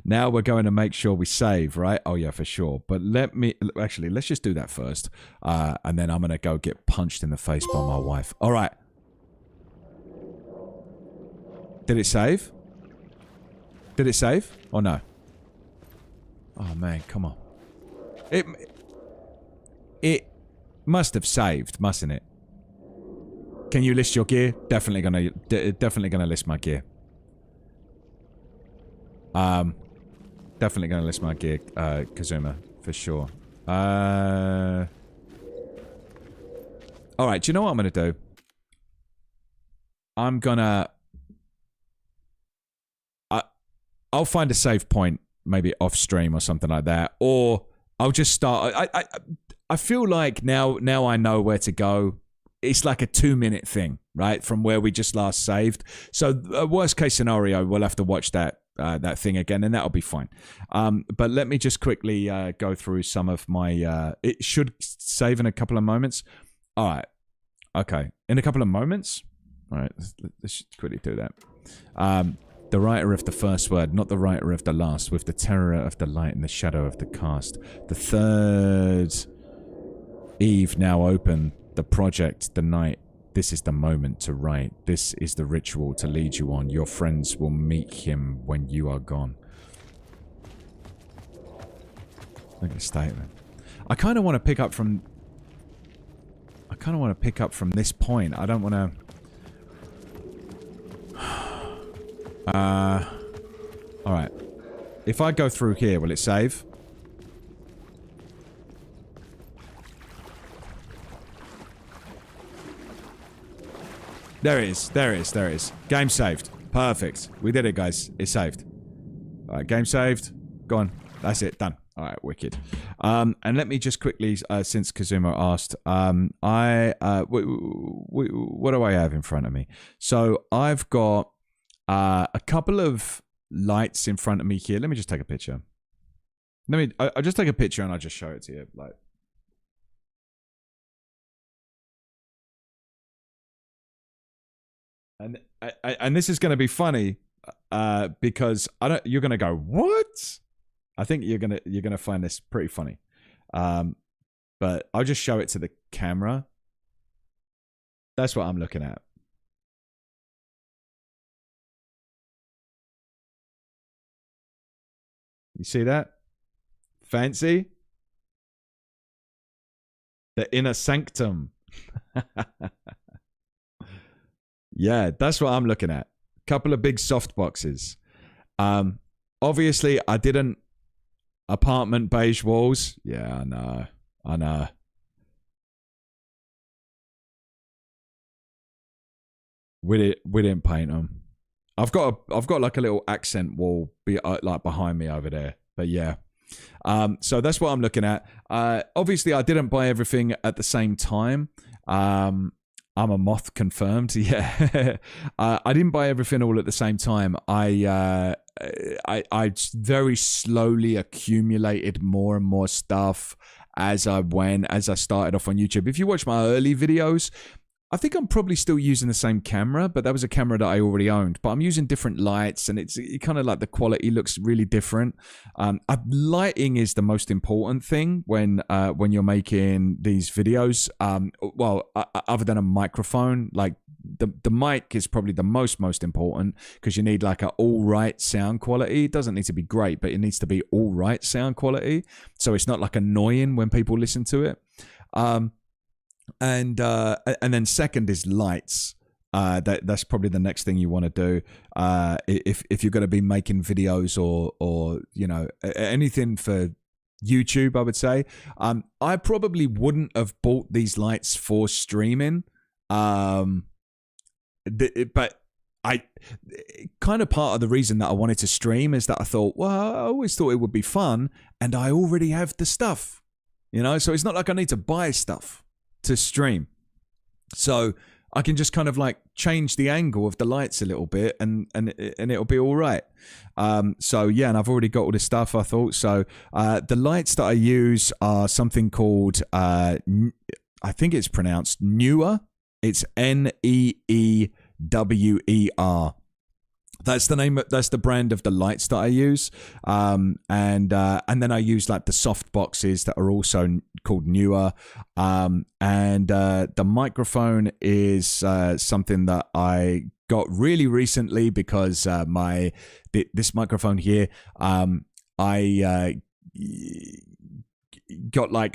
Now we're going to make sure we save, right? Oh, yeah, for sure. But let's just do that first. And then I'm going to go get punched in the face by my wife. All right. Did it save? Did it save? Or no? Oh, man, come on. It must have saved, mustn't it? Can you list your gear? Definitely gonna list my gear. Definitely gonna list my gear, Kazuma, for sure. Alright, do you know what I'm gonna do? I'll find a save point maybe off stream or something like that, or I'll just start. I feel like now I know where to go. It's like a 2-minute thing, right, from where we just last saved. So worst case scenario, we'll have to watch that thing again, and that'll be fine. But let me just quickly go through some of my. It should save in a couple of moments. All right. Okay. In a couple of moments. All right. Let's quickly do that. The writer of the first word, not the writer of the last, with the terror of the light and the shadow of the cast. The third eve now open. The project, the night. This is the moment to write. This is the ritual to lead you on. Your friends will meet him when you are gone. Look at the statement. I kind of want to pick up from... this point. I don't want to... Alright. If I go through here, will it save? There it is. There it is. There it is. Game saved. Perfect. We did it, guys. It's saved. Alright, game saved. Gone. That's it. Done. Alright, wicked. And let me just quickly, since Kazuma asked, what do I have in front of me? So, I've got a couple of lights in front of me here. Let me just take a picture. I'll just take a picture and I'll just show it to you. Like, and this is going to be funny because you're going to go, what? I think you're going to find this pretty funny. But I'll just show it to the camera. That's what I'm looking at. You see that? Fancy? The inner sanctum. Yeah, that's what I'm looking at. Couple of big soft boxes. Obviously, I didn't... Apartment beige walls. Yeah, I know. We didn't paint them. I've got like a little accent wall like behind me over there. But yeah. So that's what I'm looking at. Obviously, I didn't buy everything at the same time. I'm a moth confirmed. Yeah. I didn't buy everything all at the same time. I very slowly accumulated more and more stuff as I started off on YouTube. If you watch my early videos, I think I'm probably still using the same camera, but that was a camera that I already owned. But I'm using different lights, and it kind of like the quality looks really different. Lighting is the most important thing when you're making these videos. Other than a microphone, like the mic is probably the most important because you need like an all right sound quality. It doesn't need to be great, but it needs to be all right sound quality, so it's not like annoying when people listen to it. And then second is lights. That's probably the next thing you want to do. If you're going to be making videos or you know anything for YouTube, I would say. I probably wouldn't have bought these lights for streaming. But I kind of part of the reason that I wanted to stream is that I thought, well, I always thought it would be fun, and I already have the stuff, you know. So it's not like I need to buy stuff to stream, so I can just kind of like change the angle of the lights a little bit, and it'll be all right. So yeah, and I've already got all this stuff. I thought so. The lights that I use are something called I think it's pronounced Neewer. It's Neewer. That's the name. That's the brand of the lights that I use. And then I use like the soft boxes that are also called Neewer. And the microphone is something that I got really recently because this microphone here, I got like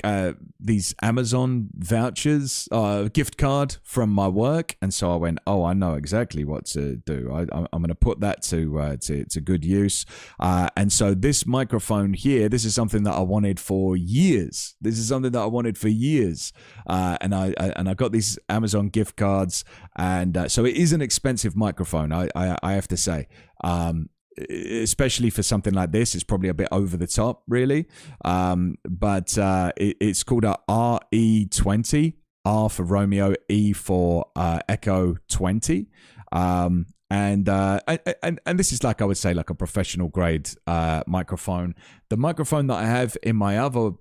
these Amazon vouchers, gift card from my work, and so I went, oh, I know exactly what to do. I'm going to put that to good use. And so this microphone here, this is something that I wanted for years. And I got these Amazon gift cards, and so it is an expensive microphone. I have to say. especially for something like this, it's probably a bit over the top, really. But it's called a RE20, R for Romeo, E for Echo 20. And this is, like I would say, like a professional grade microphone. The microphone that I have in my other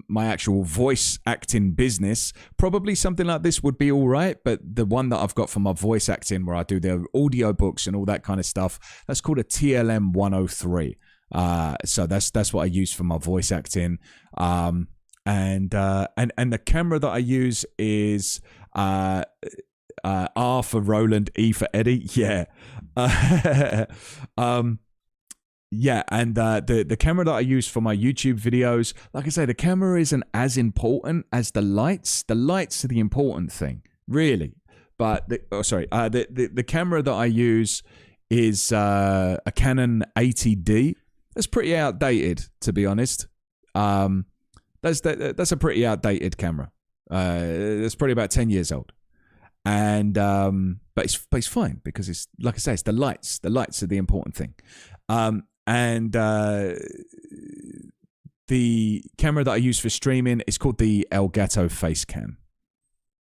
my actual voice acting business, probably something like this would be all right, but the one that I've got for my voice acting, where I do the audio books and all that kind of stuff, that's called a TLM 103. So that's what I use for my voice acting. And the camera that I use is R for Roland, E for Eddie. Yeah. Yeah, and the camera that I use for my YouTube videos, like I say, the camera isn't as important as the lights. The lights are the important thing, really. But the camera that I use is a Canon 80D. That's pretty outdated, to be honest. That's a pretty outdated camera. It's probably about 10 years old. And but it's fine, because it's, like I say, it's the lights. The lights are the important thing. And the camera that I use for streaming is called the Elgato Facecam.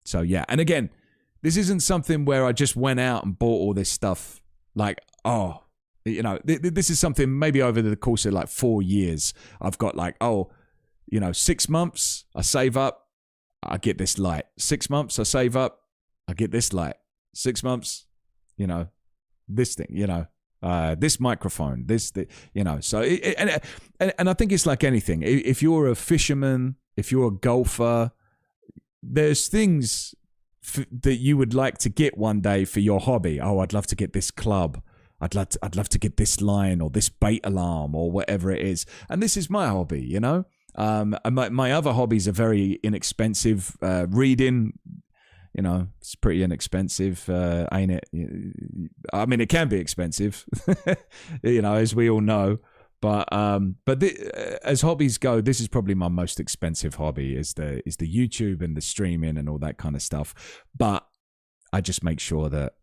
So yeah, and again, this isn't something where I just went out and bought all this stuff. Like, oh, you know, this is something maybe over the course of like 4 years. I've got like, 6 months, I save up, I get this light. 6 months, I save up, I get this light. 6 months, this thing, this microphone, so and I think it's like anything. If you're a fisherman, if you're a golfer, there's things that you would like to get one day for your hobby. Oh, I'd love to get this club. I'd love to get this line or this bait alarm or whatever it is. And this is my hobby, And my other hobbies are very inexpensive. Reading, it's pretty inexpensive, ain't it? I mean, it can be expensive, as we all know. But as hobbies go, this is probably my most expensive hobby, is the YouTube and the streaming and all that kind of stuff. But I just make sure that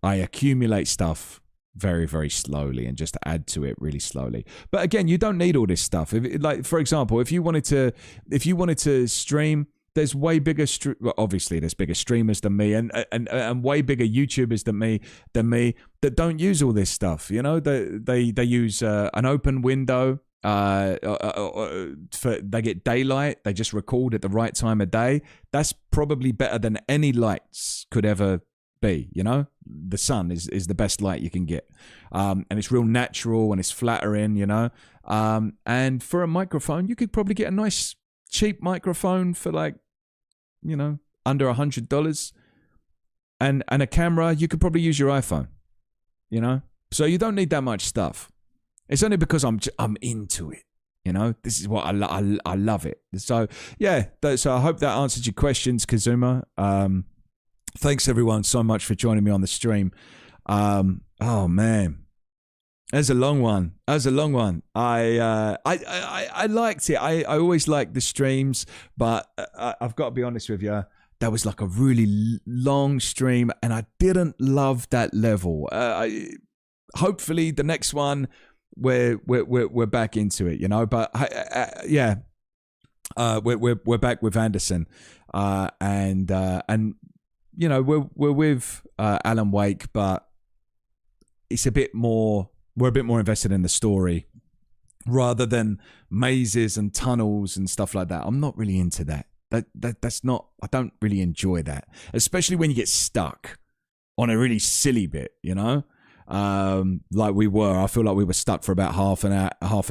I accumulate stuff very, very slowly and just add to it really slowly. But again, you don't need all this stuff. Like, for example, if you wanted to stream, there's way bigger, obviously there's bigger streamers than me and way bigger YouTubers than me that don't use all this stuff. They use an open window. They get daylight. They just record at the right time of day. That's probably better than any lights could ever be. The sun is the best light you can get, and it's real natural and it's flattering. And for a microphone, you could probably get a nice cheap microphone for like, under $100, and a camera. You could probably use your iPhone, so you don't need that much stuff. It's only because I'm into it, this is what I love it. So yeah, so I hope that answered your questions, Kazuma. Thanks everyone so much for joining me on the stream. Oh man, that's a long one. I liked it. I always like the streams, but I've got to be honest with you, that was like a really long stream, and I didn't love that level. Hopefully the next one we're back into it, But yeah, we're back with Anderson, and we're with Alan Wake, but it's a bit more. We're a bit more invested in the story rather than mazes and tunnels and stuff like that. I'm not really into that. That's not. I don't really enjoy that, especially when you get stuck on a really silly bit. Like we were. I feel like we were stuck for about half an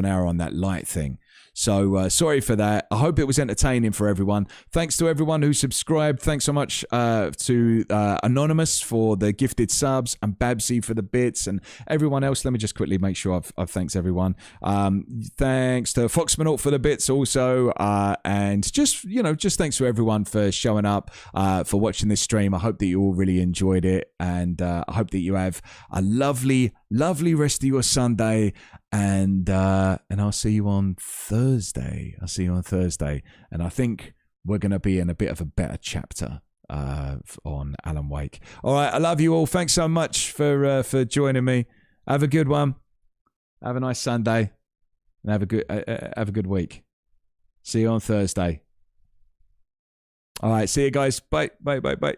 hour on that light thing. So sorry for that. I hope it was entertaining for everyone. Thanks to everyone who subscribed. Thanks so much to Anonymous for the gifted subs, and Babsy for the bits, and everyone else. Let me just quickly make sure I've thanks everyone. Thanks to Foxmanaut for the bits also, and just thanks to everyone for showing up, for watching this stream. I hope that you all really enjoyed it, and I hope that you have a lovely rest of your Sunday. And I'll see you on Thursday. And I think we're going to be in a bit of a better chapter on Alan Wake. All right, I love you all. Thanks so much for joining me. Have a good one. Have a nice Sunday. And have a good week. See you on Thursday. All right. See you guys. Bye. Bye. Bye. Bye.